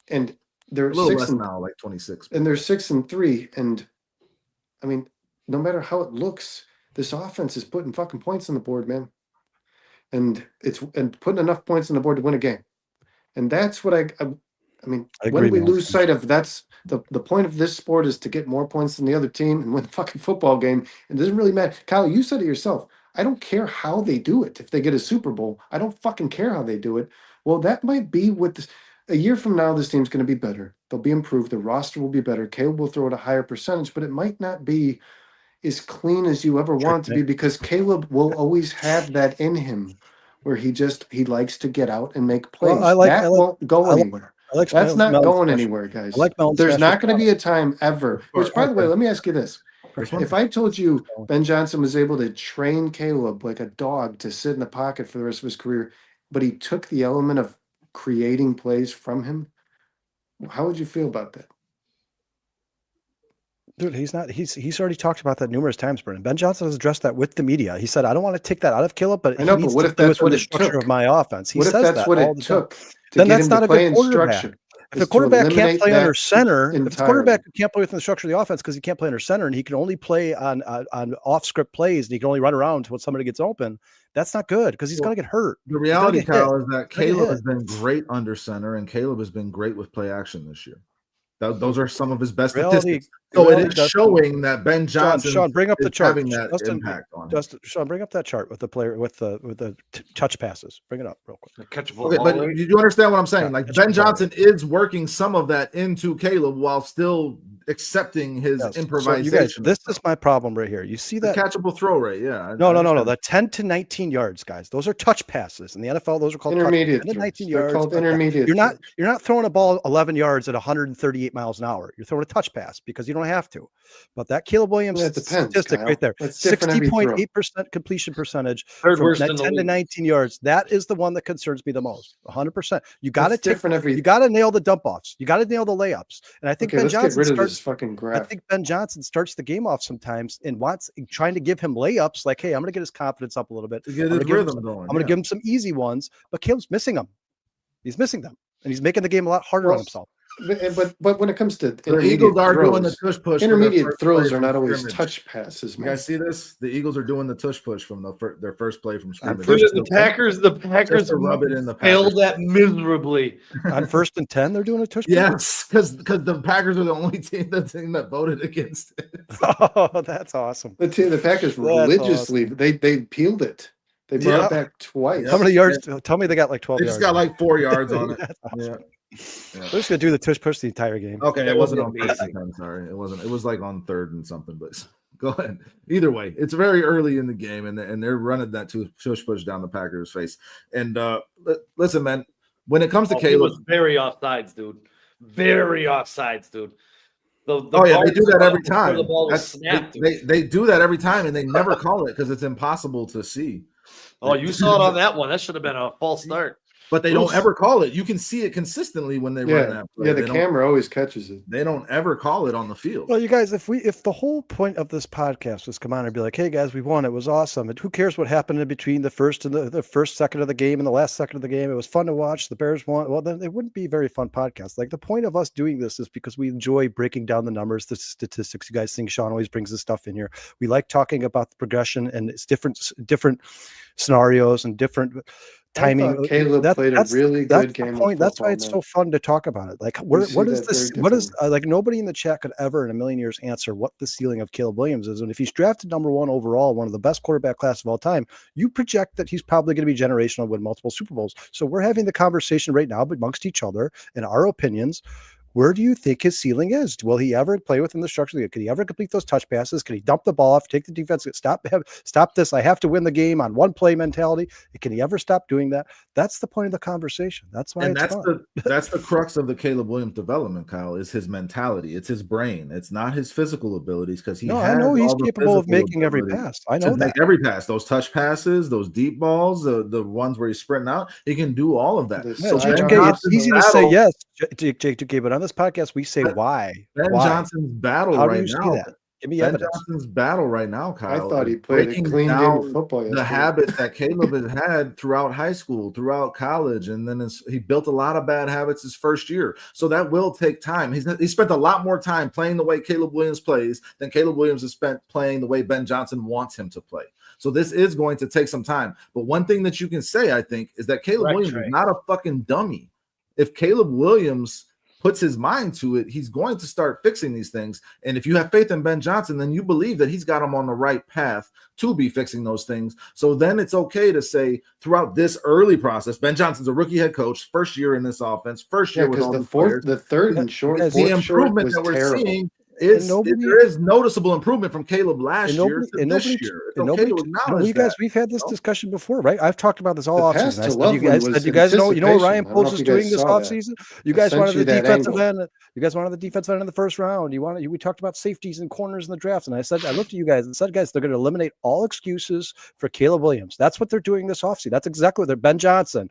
D: and they're
A: a little less now, like 26.
D: And they're 6-3. And I mean, no matter how it looks, this offense is putting fucking points on the board, man. And it's putting enough points on the board to win a game. And that's what I mean, when we lose sight of that's the point of this sport is to get more points than the other team and win the fucking football game. It doesn't really matter. Kyle, you said it yourself. I don't care how they do it. If they get a Super Bowl, I don't fucking care how they do it. Well, that might be what this. A year from now, this team's going to be better. They'll be improved. The roster will be better. Caleb will throw at a higher percentage, but it might not be as clean as you ever want it to be because Caleb will always have that in him where he likes to get out and make plays.
C: Well,
D: won't go anywhere. That's not going anywhere, guys. There's not going to be a time ever. Which, by the way, let me ask you this. If I told you Ben Johnson was able to train Caleb like a dog to sit in the pocket for the rest of his career, but he took the element of creating plays from him, how would you feel about that?
C: Dude, he's already talked about that numerous times, Brennan. Ben Johnson has addressed that with the media. He said, I don't want to take that out of Caleb, but
D: I know, but what if that's what
C: the
D: it
C: structure
D: took
C: of my offense? He
D: what if
C: says
D: that's
C: that
D: what
C: all
D: it
C: the
D: took
C: time.
D: to
C: Then
D: get
C: that's
D: him
C: not
D: to
C: a
D: play
C: good
D: in
C: quarterback.
D: structure?
C: If the
D: is to
C: quarterback can't
D: eliminate
C: play under
D: that
C: center, if the
D: entirely.
C: quarterback can't play within the structure of the offense because he can't play under center and he can only play on off script plays and he can only run around when somebody gets open, that's not good because he's going to get hurt.
A: The reality,
C: get hit.
A: Kyle, is that
C: He's gonna get
A: Caleb
C: hit.
A: has been great under center, and Caleb has been great with play action this year. Those are some of his best statistics. So it is showing that Ben Johnson
C: Sean, bring up the
A: is
C: chart.
A: having that impact on him.
C: Sean, bring up that chart with the player with the touch passes. Bring it up real quick.
E: Catchable
A: Okay,
E: ball
A: but
E: rate.
A: you understand what I'm saying? Like
C: Catchable
A: Ben
C: ball
A: Johnson is working some of that into Caleb while still accepting his
C: Yes. So
A: improvisation.
C: you guys, this is my problem right here. You see
A: the
C: that?
A: catchable throw rate, yeah.
C: No. The 10 to 19 yards, guys. Those are touch passes in the NFL. Those are called
D: intermediate
C: touch, 10 to 19
D: throws. They're
C: yards.
D: called intermediate.
C: You're
D: throws.
C: not throwing a ball 11 yards at 138 miles an hour. You're throwing a touch pass because you don't have to. But that Caleb Williams
D: That depends,
C: statistic
D: Kyle.
C: right there,
D: That's different every throw.
C: 60.8% completion percentage
E: Third
C: from
E: worst
C: that
E: in the
C: 10 to
E: league.
C: 19 yards. That is the one that concerns me the most. 100%. You got to
D: That's different every.
C: you got to nail the dump offs. You got to nail the layups. And I think
D: Okay,
C: Ben
D: let's get
C: Johnson
D: rid of
C: starts.
D: this fucking
C: I
D: graph.
C: think Ben Johnson starts the game off sometimes and trying to give him layups. Like, hey, I'm going to get his confidence up a little bit.
A: To get
C: I'm
A: his
C: gonna
A: rhythm going.
C: I'm going to give him some easy ones, but Caleb's missing them. He's missing them, and he's making the game a lot harder on himself.
D: But when it comes to
A: The Eagles are doing the
D: throws,
A: tush push.
D: intermediate throws are
A: from
D: not always
A: scrimmage.
D: touch passes,
A: You
D: man.
A: guys see this? The Eagles are doing the tush push from their first play from scrimmage.
C: first
E: Dude,
C: and
E: the Packers
A: Just to rub it in the
E: failed
A: Packers.
E: that miserably.
C: On 1st and 10, they're doing a touch.
A: Yes, because the Packers are the only team that voted against it.
C: Oh, that's awesome.
D: The Packers religiously they peeled it. They brought
A: Yeah.
D: it back twice.
C: How many yards? Tell me they got like 12
A: They
C: yards.
A: just got like 4 yards on it.
C: That's awesome.
A: Yeah.
C: They're just going to do the tush push the entire game.
A: Okay,
E: That
A: it wasn't
E: would
A: on
E: be
A: first and 10. Sorry, it wasn't. It was like on third and something. But go ahead. Either way, it's very early in the game, and they're running that tush push down the Packers' face. And listen, man, when it comes to
E: He
A: Caleb,
E: was very offsides, dude. Very offsides, dude. The
A: oh yeah,
E: ball
A: they do
E: was
A: that every
E: before
A: time.
E: The ball was
A: That's-
E: snapped, dude.
A: they do that every time, and they never call it because it's impossible to see.
E: Oh, you saw it on that one. That should have been a false start.
A: But they don't
D: Oof.
A: ever call it. You can see it consistently when they run that play.
D: Yeah, the
A: They don't-
D: camera always catches it.
A: They don't ever call it on the field.
C: Well, you guys, if the whole point of this podcast was come on and be like, hey guys, we won, it was awesome. And who cares what happened in between the first and the first second of the game and the last second of the game? It was fun to watch. The Bears won. Well, then it wouldn't be a very fun podcast. Like the point of us doing this is because we enjoy breaking down the numbers, the statistics. You guys think Sean always brings this stuff in here. We like talking about the progression and it's different scenarios and different timing.
D: I thought Caleb played a really
C: that's
D: good
C: the
D: game.
C: point.
D: Of
C: That's why
D: football,
C: it's
D: man.
C: so fun to talk about it. Like,
D: see
C: what is
D: that
C: this?
D: very
C: What is
D: differently.
C: like nobody in the chat could ever in a million years answer what the ceiling of Caleb Williams is. And if he's drafted number 1 overall, one of the best quarterback class of all time, you project that he's probably going to be generational, win multiple Super Bowls. So we're having the conversation right now amongst each other and our opinions. Where do you think his ceiling is? Will he ever play within the structure of the game? Can he ever complete those touch passes? Can he dump the ball off, take the defense, stop this? I have to win the game on one play mentality. Can he ever stop doing that? That's the point of the conversation. That's why
A: And
C: it's fun.
A: that's the crux of the Caleb Williams development, Kyle, is his mentality. It's his brain. It's not his physical abilities because he
C: I know he's
A: all the
C: capable of
A: physical
C: making every
A: ability
C: pass. I
A: to
C: know that.
A: make every pass, those touch passes, those deep balls, the ones where he's sprinting out. He can do all of that.
D: The
C: Yeah,
A: So
D: side
A: Ben
C: JJK, it's
A: Johnson's
C: easy to say
A: battle-
C: yes, JJK, but on this podcast, we say why.
A: Ben
C: Why?
A: Johnson's battle
C: How do
A: right
C: you see
A: now.
C: that? Give me
A: Ben
C: evidence.
A: Johnson's battle right now,
D: I
A: Kyle.
D: thought he
A: is
D: played a
A: breaking
D: clean game
A: down
D: of football yesterday.
A: the habits that Caleb has had throughout high school, throughout college, and then he built a lot of bad habits his first year. So that will take time. He spent a lot more time playing the way Caleb Williams plays than Caleb Williams has spent playing the way Ben Johnson wants him to play. So this is going to take some time. But one thing that you can say, I think, is that Caleb
E: Right,
A: Williams
E: Trey.
A: is not a fucking dummy. If Caleb Williams puts his mind to it, he's going to start fixing these things. And if you have faith in Ben Johnson, then you believe that he's got him on the right path to be fixing those things. So then it's okay to say throughout this early process, Ben Johnson's a rookie head coach, first year in this offense, first year with all
D: because
A: the
D: the third and short,
C: Because
A: the
D: fourth short
A: improvement
D: was
A: that we're
D: terrible.
A: seeing is
C: nobody-
A: there is noticeable improvement from Caleb last
C: And
A: year
C: nobody-
A: to
C: and
A: this
C: nobody-
A: year. It's
C: and
A: okay to
C: nobody-
A: acknowledge
C: you guys,
A: that.
C: we've had this
A: you know?
C: discussion before, right? I've talked about this all
D: The
C: offseason.
D: pass
C: I
D: to
C: said,
D: Loveland was
C: you guys know what Ryan
D: anticipation. I don't know
C: Poles
D: if
C: is
D: you
C: doing
D: guys
C: this
D: saw that.
C: offseason. You
D: I
C: guys
D: sent
C: wanted
D: you
C: the
D: that
C: defensive
D: angle.
C: end. You guys wanted the defensive end in the first round. We talked about safeties and corners in the draft. And I looked at you guys and said, guys, they're going to eliminate all excuses for Caleb Williams. That's what they're doing this offseason. That's exactly what they're Ben Johnson,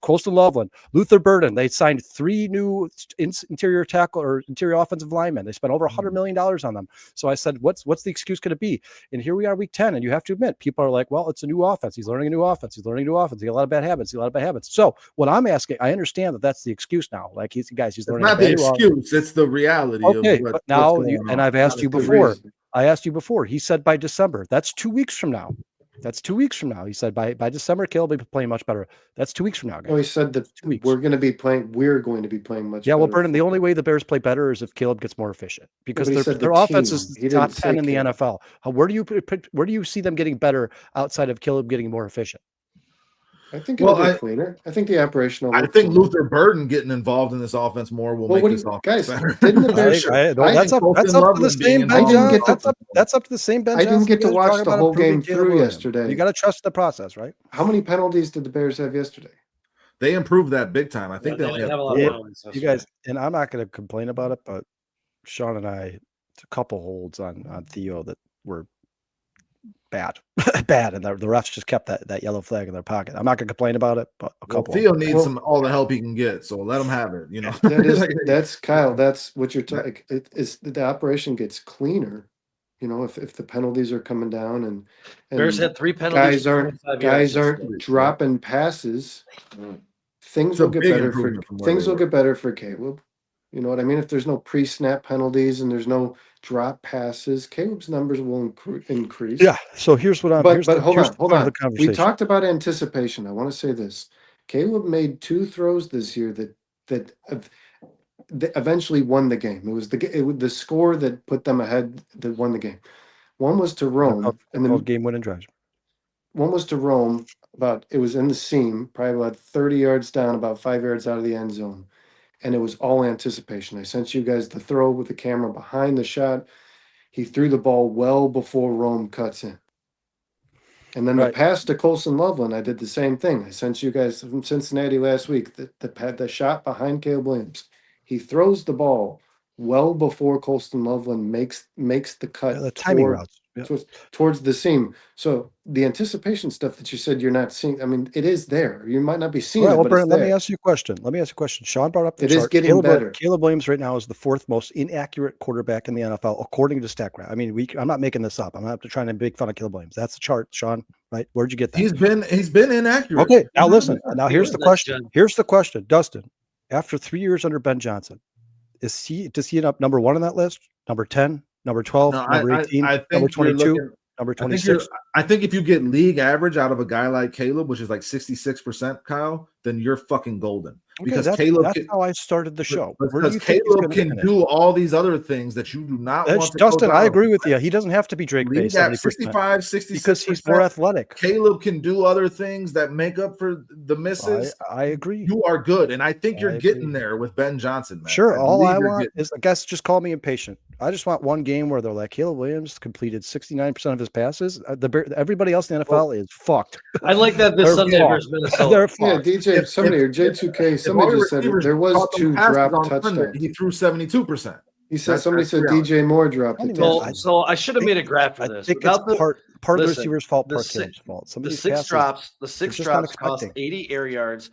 C: Colston Loveland, Luther Burden. They signed 3 new interior tackle or interior offensive linemen. linemen. They spent over $100 million on them. So I said, what's the excuse going to be? And here we are, week 10, and you have to admit, people are like, well, it's a new offense. He's learning a new offense. He's learning a new offense. He got a lot of bad habits. So what I'm asking, I understand that that's the excuse now. Like he's learning.
A: It's not the excuse. It's the reality.
C: Okay,
A: of
C: but now,
A: and
C: I've asked you before. I asked you before. He said by December. That's 2 weeks from now. He said by December, Caleb will be playing much better. That's 2 weeks from now, guys.
D: No, he said that we're going to be playing much better.
C: Well, Brendan, the only way the Bears play better is if Caleb gets more efficient, because their offense is top 10 in the NFL. Where do you see them getting better outside of Caleb getting more efficient?
D: I think it'll get cleaner. I think the operational.
A: I think Luther Burden getting involved in this offense more will make this offense better.
D: Didn't the Bears?
C: That's up to the same Ben Johnson. That's up to the same Ben Johnson.
D: I didn't get to watch the whole game through yesterday.
C: You got to trust the process, right?
D: How many penalties did the Bears have yesterday?
A: They improved that big time. I think they only have a lot of penalties.
C: You guys, and I'm not going to complain about it, but Sean and I, a couple holds on Theo that were bad, and the refs just kept that yellow flag in their pocket. I'm not going to complain about it, but a couple.
A: Theo needs all the help he can get, so let him have it. You know,
D: that's Kyle. That's what you're talking. The operation gets cleaner. You know, if the penalties are coming down and
E: Bears had 3 penalties.
D: Guys aren't dropping passes. Things will get better for Caleb. You know what I mean? If there's no pre-snap penalties and there's no drop passes, Caleb's numbers will increase.
C: Yeah. So here's what I'm.
D: But hold on. We talked about anticipation. I want to say this: Caleb made 2 throws this year that eventually won the game. It was the score that put them ahead that won the game. One was to Rome,
C: and the game-winning drives.
D: One was to Rome. It was in the seam, probably about 30 yards down, about 5 yards out of the end zone. And it was all anticipation. I sent you guys the throw with the camera behind the shot. He threw the ball well before Rome cuts in. And then the pass to Colson Loveland, I did the same thing. I sent you guys from Cincinnati last week, the shot behind Caleb Williams. He throws the ball well before Colson Loveland makes the cut.
C: The timing routes.
D: Towards the seam. So the anticipation stuff that you said you're not seeing, I mean, it is there. You might not be seeing it, but
C: Brent, let me ask you a question. Sean brought up the chart.
D: Is getting better.
C: Caleb Williams right now is the 4th most inaccurate quarterback in the NFL, according to StatGraph. I mean, I'm not making this up. I'm not trying to make fun of Caleb Williams. That's the chart, Sean. Right? Where'd you get that?
A: He's been inaccurate.
C: Okay, now listen. Now here's the question. Here's the question, Dustin. After 3 years under Ben Johnson, does he end up number 1 on that list? Number 10? Number 12, number 18, number 22, number 26.
A: I think if you get league average out of a guy like Caleb, which is like 66%, Kyle, then you're fucking golden. Because
C: that's how I started the show.
A: Because Caleb can do all these other things that you do not want to.
C: Dustin, I agree with you. He doesn't have to be Drake based.
A: 65, 66%.
C: Because he's more athletic.
A: Caleb can do other things that make up for the misses.
C: I agree.
A: You are good. And I think you're getting there with Ben Johnson, man.
C: Sure. All I want is, I guess, just call me impatient. I just want one game where they're like, Caleb Williams completed 69% of his passes. Everybody else in the NFL is fucked.
E: I like that this Sunday versus Minnesota.
D: Yeah, DJ, somebody or J2K, somebody just said there was 2 drop touchdowns.
A: He threw 72%.
D: He said somebody said DJ Moore dropped it.
E: So I should have made a graph for this.
C: I think it's part of the receiver's fault, part Caleb's fault.
E: The 6 drops cost 80 air yards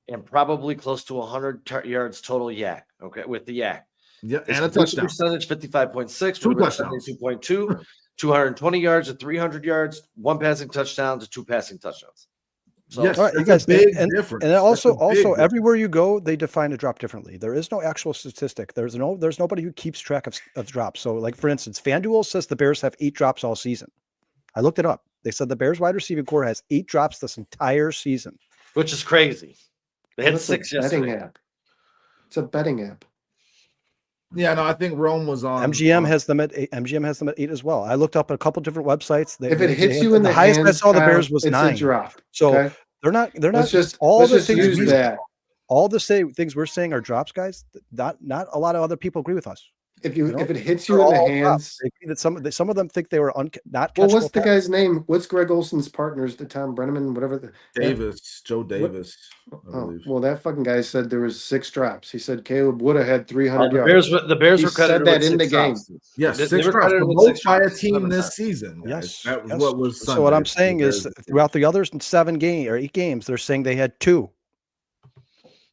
E: and probably close to 100 yards total yak. Okay, with the yak.
A: Yeah, and a touchdown.
E: Percentage 55.6,
A: 2 touchdowns,
E: 2.2, 220 yards and 300 yards, 1 passing touchdown to 2 passing touchdowns. So,
A: yes,
C: all right, you guys,
A: big difference.
C: And also everywhere you go, they define a drop differently. There is no actual statistic. There's nobody who keeps track of drops. So, like for instance, FanDuel says the Bears have 8 drops all season. I looked it up. They said the Bears wide receiving core has 8 drops this entire season,
E: which is crazy. They had 6 yesterday.
D: It's a betting app.
A: Yeah, no, I think Rome was on.
C: MGM has them at 8. MGM has them at 8 as well. I looked up a couple different websites.
D: If it hits you in the
C: highest
D: hands,
C: I saw the Bears was 9.
D: It's a drop.
C: So
D: okay?
C: they're not
D: just
C: all the things
D: use that.
C: All the things we're saying are drops, guys. Not a lot of other people agree with us.
D: If it hits you in the hands,
C: that some of them think they were not.
D: Well, what's the guy's name? What's Greg Olson's partners? The Tom Brenneman, whatever.
A: Joe Davis.
D: Well, that fucking guy said there was 6 drops. He said Caleb would have had 300 yards.
E: The Bears were
D: said that in the game.
A: Yes, 6 drops. Most by a team this season.
C: Yes,
A: that was what was.
C: So what I'm saying is, throughout the other 7 games or 8 games, they're saying they had 2,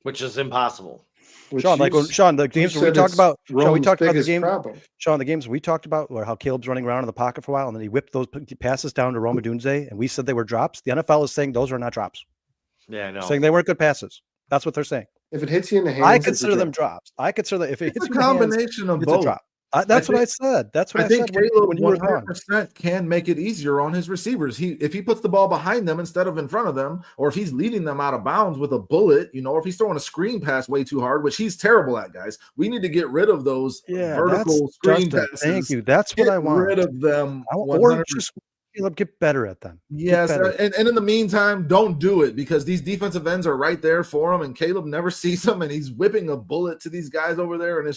E: which is impossible.
D: which
C: Sean, like
D: you
C: when Sean, the games where we
D: said
C: talked
D: it's
C: about, Sean, we
D: Rome's
C: talked about the
D: biggest
C: game.
D: problem.
C: Sean, the games we talked about were how Caleb's running around in the pocket for a while, and then he whipped those passes down to Roma Dunze, and we said they were drops. The NFL is saying those are not drops.
E: Yeah, I know.
C: Saying they weren't good passes. That's what they're saying.
D: If it hits you in the hands,
C: I
D: it's a
C: consider them
D: drop.
C: drops. I consider that if it
A: It's
C: hits
A: a
C: you in the hands,
A: combination of
C: it's a
A: both.
C: drop. That's what I said. That's what I
A: think
C: said
A: Caleb
C: when you were gone.
A: 100% can make it easier on his receivers. If he puts the ball behind them instead of in front of them, or if he's leading them out of bounds with a bullet, or if he's throwing a screen pass way too hard, which he's terrible at, guys. We need to get rid of those vertical screen
C: Justin,
A: passes.
C: thank you. That's what I want.
A: Get rid of them.
C: Or just Caleb, get better at them.
A: Yes, and in the meantime, don't do it because these defensive ends are right there for him, and Caleb never sees them, and he's whipping a bullet to these guys over there, and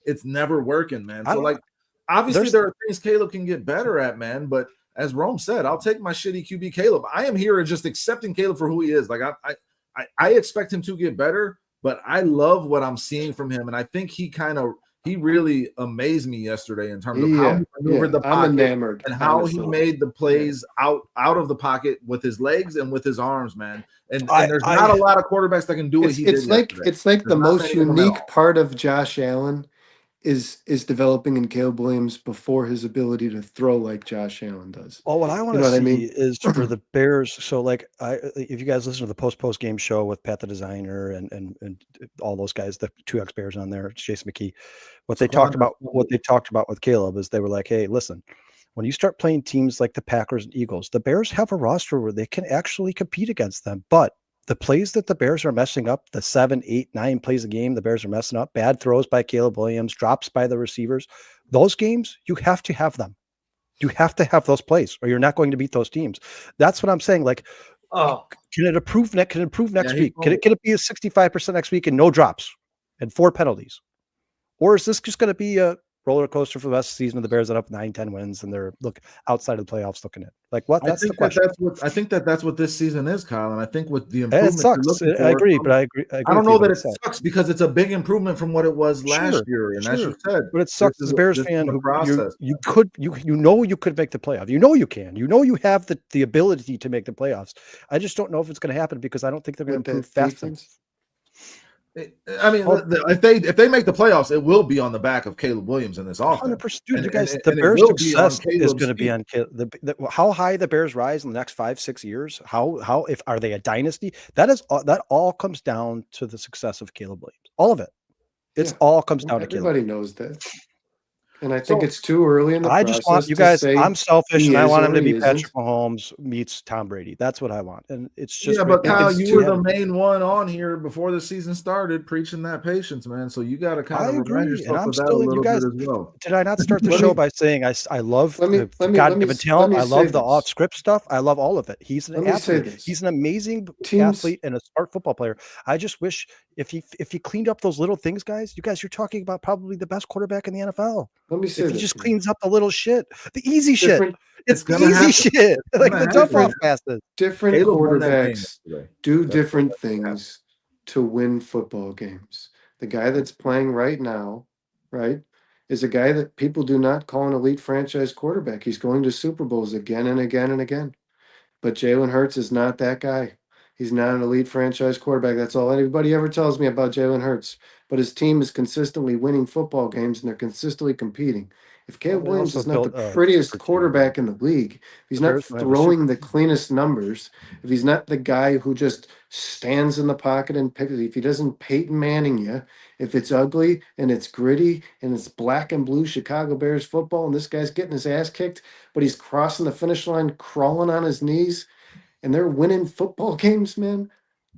A: it's never working, man. So obviously there are things Caleb can get better at, man, but as Rome said, I'll take my shitty QB Caleb. I am here just accepting Caleb for who he is. Like I expect him to get better, but I love what I'm seeing from him, and I think he really amazed me yesterday in terms of how he maneuvered the pocket
D: enamored,
A: and how he made the plays out of the pocket with his legs and with his arms, man. And there's not a lot of quarterbacks that can do what he did.
D: It's like the most unique part of Josh Allen is developing in Caleb Williams before his ability to throw like Josh Allen does.
C: Well, what I want to see is for the Bears. So, if you guys listen to the post game show with Pat the Designer and all those guys, the 2X Bears on there, Jason McKee, what they talked about with Caleb is they were like, hey, listen, when you start playing teams like the Packers and Eagles, the Bears have a roster where they can actually compete against them, but the plays that the Bears are messing up, the 7, 8, 9 plays a game, the Bears are messing up, bad throws by Caleb Williams, drops by the receivers. Those games, you have to have them. You have to have those plays or you're not going to beat those teams. That's what I'm saying. Like, can it improve next week? Can it be a 65% next week and no drops and 4 penalties? Or is this just going to be a roller coaster for the rest of the season of the Bears that up 9-10 wins and they're outside of the playoffs looking at like what? That's the question.
A: I think that's what this season is, Kyle. And I think with the improvement,
C: it sucks. I agree. I
A: don't know that it sucks because it's a big improvement from what it was last year. And as you said,
C: but it sucks as a Bears fan who you could make the playoff. You can. You have the ability to make the playoffs. I just don't know if it's going to happen because I don't think they're going to improve fast enough.
A: I mean, if they make the playoffs, it will be on the back of Caleb Williams in this offense.
C: 100%, dude. You guys, the Bears' success is going to be on how high the Bears rise in the next 5-6 years. How if are they a dynasty? That all comes down to the success of Caleb Williams. All of it. All comes down to Caleb.
D: Everybody knows that. And I think it's too early in the process.
C: I just want you guys. I'm selfish, and I want him to be Patrick Mahomes meets Tom Brady. That's what I want, and it's just.
A: But Kyle, you were the main one on here before the season started, preaching that patience, man. So you got to kind of remind yourself of that a little bit as well.
C: Did I not start the show by saying I love God-given talent? I love the off-script stuff. I love all of it. He's an athlete. He's an amazing athlete and a smart football player. I just wish if he cleaned up those little things, guys. You're talking about probably the best quarterback in the NFL.
D: Let me say
C: if he just cleans up the little shit, the easy shit.
A: It's
C: the easy shit, like the dump off passes.
D: Different quarterbacks do different things to win football games. The guy that's playing right now, right, is a guy that people do not call an elite franchise quarterback. He's going to Super Bowls again and again and again. But Jalen Hurts is not that guy. He's not an elite franchise quarterback. That's all anybody ever tells me about Jalen Hurts. But his team is consistently winning football games and they're consistently competing. If Caleb Williams is not the prettiest quarterback in the league, if he's not throwing the cleanest numbers, if he's not the guy who just stands in the pocket and picks, if he doesn't Peyton Manning you, if it's ugly and it's gritty and it's black and blue Chicago Bears football and this guy's getting his ass kicked, but he's crossing the finish line crawling on his knees and they're winning football games, man,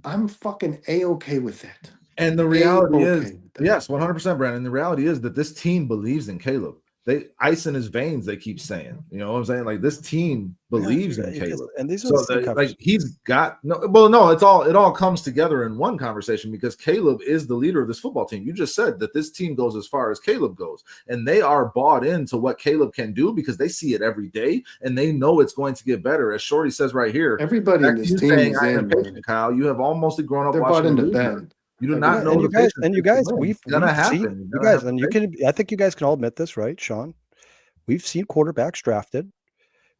D: I'm fucking A-okay with that.
A: And the reality is, yes, 100%, Brandon. The reality is that this team believes in Caleb. They ice in his veins, they keep saying. You know what I'm saying? Like this team believes in Caleb.
C: And these
A: are he's got it all comes together in one conversation because Caleb is the leader of this football team. You just said that this team goes as far as Caleb goes, and they are bought into what Caleb can do because they see it every day and they know it's going to get better. As Shorty says right here,
D: everybody in this team is in.
A: Kyle, you have all mostly grown up.
D: They're bought into that.
A: You do not know.
C: And you guys, we've seen you guys, and I think you guys can all admit this, right, Sean? We've seen quarterbacks drafted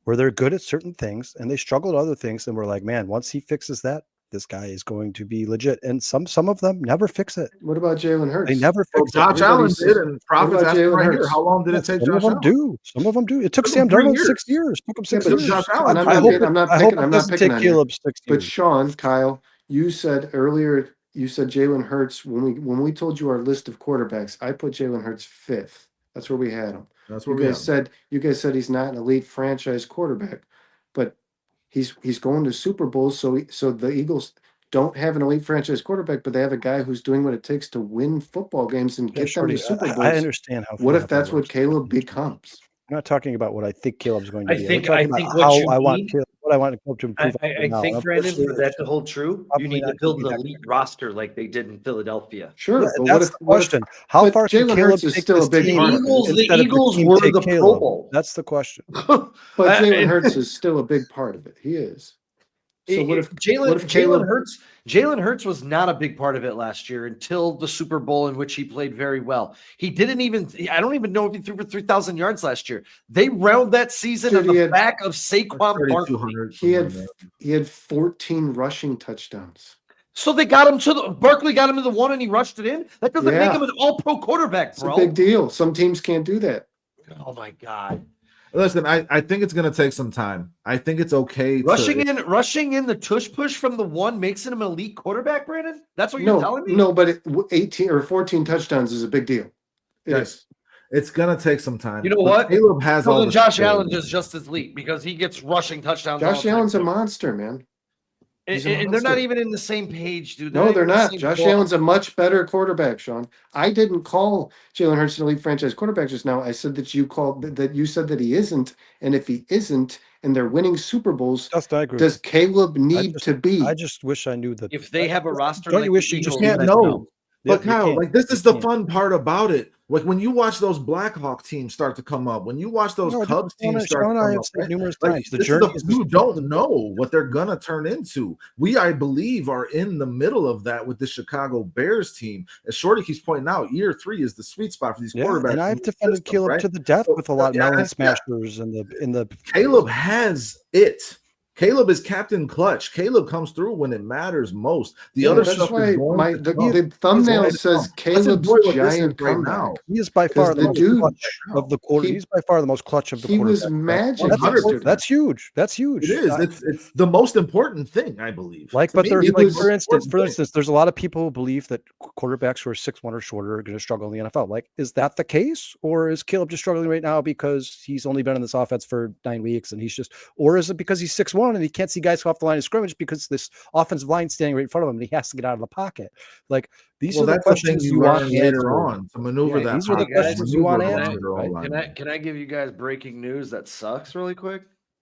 C: where they're good at certain things and they struggle at other things, and we're like, man, once he fixes that, this guy is going to be legit. And some of them never fix it.
D: What about Jalen Hurts?
C: They never
A: Well,
C: fix it.
A: Josh Allen did, and Prophets
D: about
A: asking
D: Jalen
A: right here.
D: Hurts?
A: How long did it take
C: Some
A: Josh
C: of them
A: Allen?
C: do. Some of them do. It took
A: Took him
C: Sam
A: 3
C: Darnold
A: years.
C: 6 years. Took him 6
D: but
C: years.
A: Josh Allen,
D: and I'm
C: I
D: not
C: hope
D: picking,
C: it,
D: I'm not
C: I hope
D: picking,
C: it
D: I'm not
C: doesn't
D: picking
C: take
D: on you.
C: Caleb 6
D: But
C: years.
D: Sean, Kyle, you said earlier, you said Jalen Hurts when we told you our list of quarterbacks. I put Jalen Hurts 5th. That's where we had him.
A: That's
D: You
A: where we
D: guys said he's not an elite franchise quarterback, but he's going to Super Bowls. So the Eagles don't have an elite franchise quarterback, but they have a guy who's doing what it takes to win football games and
C: Yeah,
D: get them to
C: Shorty,
D: Super
C: I
D: Bowls.
C: understand how
D: What if
C: NFL
D: that's what
C: works.
D: Caleb becomes?
C: I'm not talking about what I think Caleb's going to
E: I
C: be.
E: think-
C: I'm
E: I
C: talking
E: think
C: about
E: what
C: how
E: you
C: I want
E: need-
C: Caleb, what I want Caleb to improve.
E: I
C: now.
E: think,
C: And
E: Brandon, for
C: unfortunately,
E: that to hold true, you
C: probably
E: need
C: not
E: to
C: gonna
E: build
C: be
E: an
C: that
E: elite roster like they did in Philadelphia.
D: Sure,
C: Yeah,
D: but
C: that's the question. How
D: but
C: far can
D: Jalen
C: Caleb
D: Hurts is
C: take
D: still
C: this
D: a big
C: team
D: part of it.
E: The
C: instead of
E: Eagles
C: team
E: were
C: take
E: the Pro
C: Caleb?
E: Bowl.
C: That's the question.
D: But Jalen Hurts is still a big part of it. He is. So what if
E: Jalen
D: Caleb?
E: Hurts was not a big part of it last year until the Super Bowl, in which he played very well. He didn't even, I don't even know if he threw for 3,000 yards last year. They round that season
D: Dude,
E: on
D: he
E: the
D: had-
E: back of Saquon Barkley.
A: 3,200.
D: He had 14 rushing touchdowns.
E: So they got him to the Barkley got him to the one and he rushed it in. That doesn't make
D: Yeah.
E: him an all-pro quarterback,
D: It's
E: bro.
D: a big deal. Some teams can't do that.
E: Oh my God.
A: Listen, I think it's going to take some time. I think it's okay.
E: Rushing in the tush push from the one makes him an elite quarterback, Brandon? That's what you're telling me?
D: No, but 18 or 14 touchdowns is a big deal. It
A: Guys,
D: is.
A: it's going to take some time.
E: You know
A: But
E: what?
A: Caleb has all
E: Then
A: the
E: Josh
A: skills.
E: Allen is just as elite because he gets rushing touchdowns. all
D: Josh
E: the time,
D: Allen's a
E: too.
D: monster, man. He's a
E: And they're not
D: monster.
E: even in the same page, dude.
D: No, they're
E: even in the
D: not.
E: same
D: Josh
E: ball.
D: Allen's a much better quarterback, Sean. I didn't call Jalen Hurts an elite franchise quarterback just now. I said that you said that he isn't, and if he isn't, and they're winning Super Bowls,
C: Just I agree.
D: does Caleb need
C: just-
D: to be?
C: I just wish I knew that.
E: If they have a roster
C: Don't
E: like
C: you wish
E: the
C: you just
E: Eagles,
A: can't
E: then
A: know.
E: no.
A: But
C: Yeah, you
A: Kyle,
C: can't.
A: like this
C: You
A: is the
C: can't.
A: fun part about it. Like when you watch those Blackhawk teams start to come up, when you watch those
C: No,
A: Cubs teams start
C: Sean
A: to
C: and I
A: come
C: have
A: up,
C: said
A: right?
C: numerous
A: Like,
C: times, the
A: this is
C: journey is
A: you don't know what they're gonna turn into. We, I believe, are in the middle of that with the Chicago Bears team. As Shorty keeps pointing out, year 3 is the sweet spot for these quarterbacks.
C: and
A: in
C: I've
A: the
C: defended
A: system,
C: Caleb
A: right?
C: to the death
A: So,
C: with a lot of melon
A: yeah.
C: smashers in the.
A: Caleb has it. Caleb is Captain Clutch. Caleb comes through when it matters most. The other
D: That's
A: stuff
D: why
A: is going to come.
D: the thumbnail
A: It's going to
D: says
A: come. Let's
D: Caleb's
A: enjoy what this is
D: giant
A: right
D: comeback.
A: now.
C: He is by far the
D: the
C: most
D: dude-
C: clutch of the quarter.
D: he-
C: He's by far the most clutch of the
D: He was
C: quarterbacks.
D: magic
C: That's,
D: yesterday.
C: that's huge. That's huge.
A: It is. It's the most important thing, I believe.
C: Like,
A: To
C: but
A: me,
C: there's
A: it's
C: like,
A: the
C: for
A: most important
C: instance, there's a lot of people who believe that quarterbacks who are 6'1" or shorter are going to struggle in the NFL. Like, is that the case, or is Caleb just struggling right now because he's only been in this offense for 9 weeks and he's just, or is it because he's 6'1" and he can't see guys off the line of scrimmage because this offensive line standing right in front of him and he has to get out of the pocket? Like, these are the
A: that's
C: questions
A: thing
C: you want
A: learn later
C: answered.
A: on to maneuver
C: Yeah,
A: that.
C: these are the
A: pocket,
C: questions you want
A: maneuver around
C: answered,
A: your
C: right?
A: O-line.
E: Can I give you guys breaking news that sucks really quick?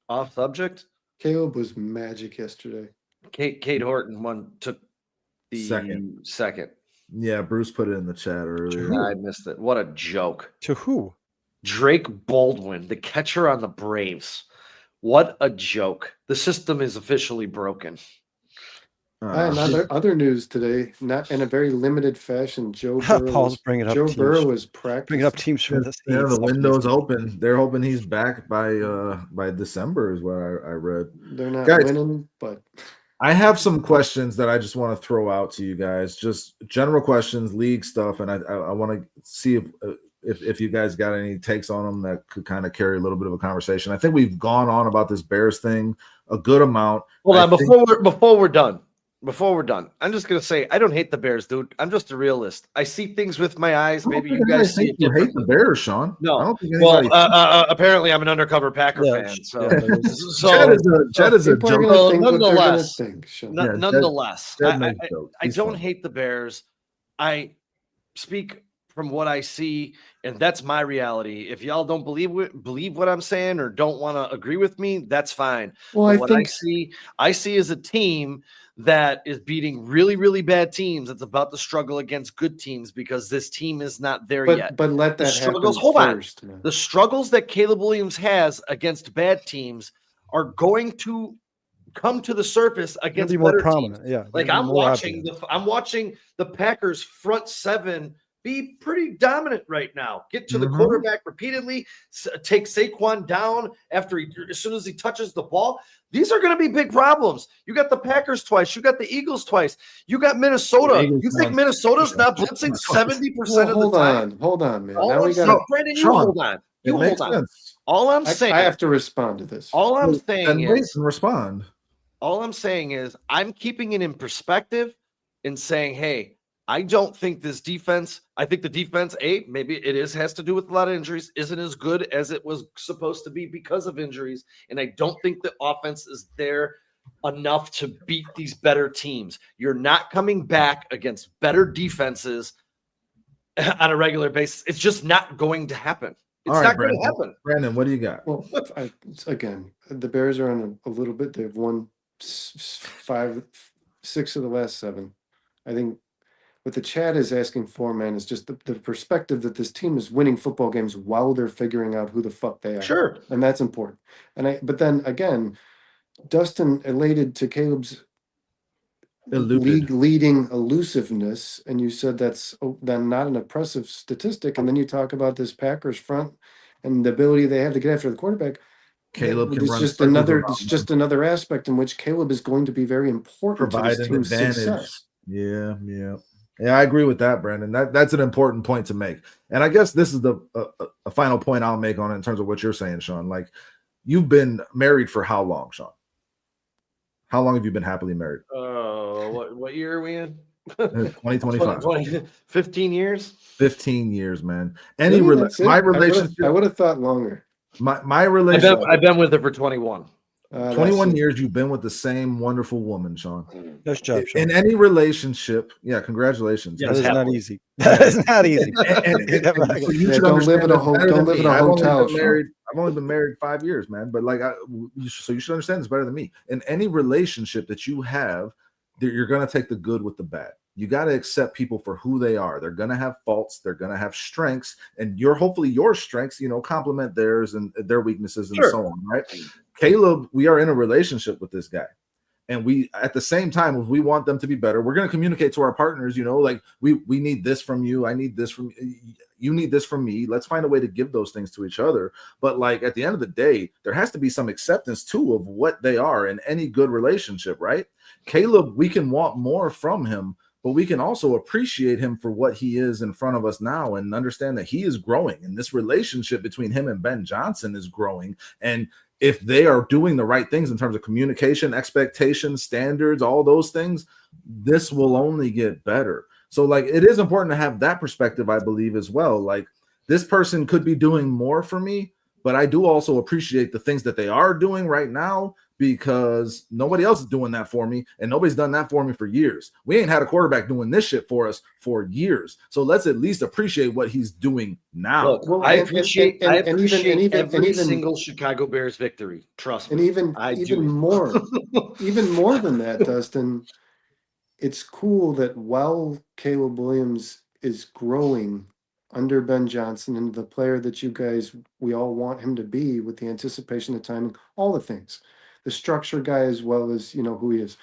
E: Off subject.
D: Caleb was magic yesterday.
E: Kate Horton took the second.
A: Yeah, Bruce put it in the chat earlier.
E: I missed it. What a joke.
C: To who?
E: Drake Baldwin, the catcher on the Braves. What a joke. The system is officially broken.
D: And other news today, not in a very limited fashion. Joe Burrow
C: Paul's bringing up
D: Joe
C: teams.
D: Burrow was practicing.
C: Bringing up teams for the
A: Yeah, the window's open. They're hoping he's back by December, is what I read.
D: They're not
A: Guys,
D: winning, but
A: I have some questions that I just want to throw out to you guys, just general questions, league stuff, and I want to see if you guys got any takes on them that could kind of carry a little bit of a conversation. I think we've gone on about this Bears thing a good amount.
E: Hold on, before we're done. Before we're done, I'm just gonna say I don't hate the Bears, dude. I'm just a realist. I see things with my eyes. Maybe you guys see it
A: you hate
E: differently.
A: the Bears, Sean.
E: No.
A: I don't think
E: Well,
A: anybody.
E: apparently I'm an undercover Packer
C: Yeah,
E: fan. So,
A: Jed is a
D: people are
A: joke.
D: going to think what they're going to
E: nonetheless,
D: think. Sean.
A: Yeah,
E: nonetheless,
A: Jed makes jokes.
E: I
A: He's
E: don't
A: fun.
E: hate the Bears. I speak from what I see, and that's my reality. If y'all don't believe what I'm saying or don't want to agree with me, that's fine.
D: Well,
E: But
D: I
E: what
D: think
E: I see is a team that is beating really, really bad teams. It's about to struggle against good teams because this team is not there yet.
D: but let
E: The
D: that
E: struggles-
D: happen
E: hold on.
D: first. Man.
E: The struggles that Caleb Williams has against bad teams are going to come to the surface
C: It'll
E: against
C: be more
E: better
C: prominent.
E: teams.
C: Yeah.
E: Like
C: it'll be
E: I'm
C: more
E: watching
C: obvious.
E: I'm watching the Packers front seven be pretty dominant right now. Get to the
A: Mhm.
E: quarterback repeatedly, take Saquon down as soon as he touches the ball. These are going to be big problems. You got the Packers twice. You got the Eagles twice. You got Minnesota.
A: Eagles
E: You think
A: once.
E: Minnesota's not blitzing 70% of
D: Hold
E: the time?
D: hold on, man.
E: All
D: Now
E: I'm
D: we
E: saying,
D: got.
E: Brandon, you
A: Sean,
E: hold on. You
A: It
E: hold
A: makes
E: on.
A: sense.
E: All I'm saying,
D: I have to respond to this.
E: all I'm saying
A: Then wait
E: is,
A: and respond.
E: all I'm saying is, I'm keeping it in perspective and saying, hey, I don't think this defense, I think the defense, maybe it has to do with a lot of injuries, isn't as good as it was supposed to be because of injuries. And I don't think the offense is there enough to beat these better teams. You're not coming back against better defenses on a regular basis. It's just not going to happen. It's
A: All right,
E: not going to
A: Brandon.
E: happen.
A: Brandon, what do you got?
D: Well, again, the Bears are on a little bit. They've won 6 of the last 7. I think what the chat is asking for, man, is just the perspective that this team is winning football games while they're figuring out who the fuck they are.
E: Sure.
D: And that's important. But then again, Dustin elated to Caleb's league leading elusiveness, and you said that's then not an impressive statistic. And then you talk about this Packers front and the ability they have to get after the quarterback.
A: Caleb can
D: It's
A: run
D: just
A: circles
D: another.
A: around
D: It's
A: them,
D: just another aspect in which Caleb is going to be very important to
A: provide
D: this
A: an
D: team's
A: advantage.
D: success.
A: Yeah. I agree with that, Brandon. That's an important point to make. And I guess this is a final point I'll make on it in terms of what you're saying, Sean. Like, you've been married for how long, Sean? How long have you been happily married?
E: What year are we in?
A: 2025.
E: 15 years.
A: 15 years, man.
D: Really? That's it?
A: My relationship,
D: I would have thought longer.
A: my relationship.
E: I've been with her for 21.
A: 21 years you've been with the same wonderful woman, Sean.
C: Nice job, Sean.
A: In any relationship, congratulations.
C: That is
E: happily.
C: not easy. That is not easy.
A: So you should
D: don't live in
A: understand
D: a
A: this better
D: don't
A: than
D: live in
A: me.
D: a hotel.
A: I've only been married 5 years, man. But so you should understand this better than me. In any relationship that you have, you're gonna take the good with the bad. You got to accept people for who they are. They're gonna have faults. They're gonna have strengths, and hopefully your strengths, complement theirs and their weaknesses and so on, right? Caleb, we are in a relationship with this guy. And we, at the same time, if we want them to be better, we're going to communicate to our partners, like we need this from you. I need this from you. Need this from me. Let's find a way to give those things to each other. But like at the end of the day, there has to be some acceptance too of what they are in any good relationship, right? Caleb, we can want more from him, but we can also appreciate him for what he is in front of us now and understand that he is growing. And this relationship between him and Ben Johnson is growing. And if they are doing the right things in terms of communication, expectations, standards, all those things, this will only get better. So like, it is important to have that perspective, I believe, as well. Like, this person could be doing more for me, but I do also appreciate the things that they are doing right now, because nobody else is doing that for me, and nobody's done that for me for years. We ain't had a quarterback doing this shit for us for years. So let's at least appreciate what he's doing now.
E: Look, I appreciate every single Chicago Bears victory. Trust me.
D: And even more than that, Dustin, it's cool that while Caleb Williams is growing under Ben Johnson into the player that we all want him to be, with the anticipation, the timing, all the things, the structure guy, as well as who he is.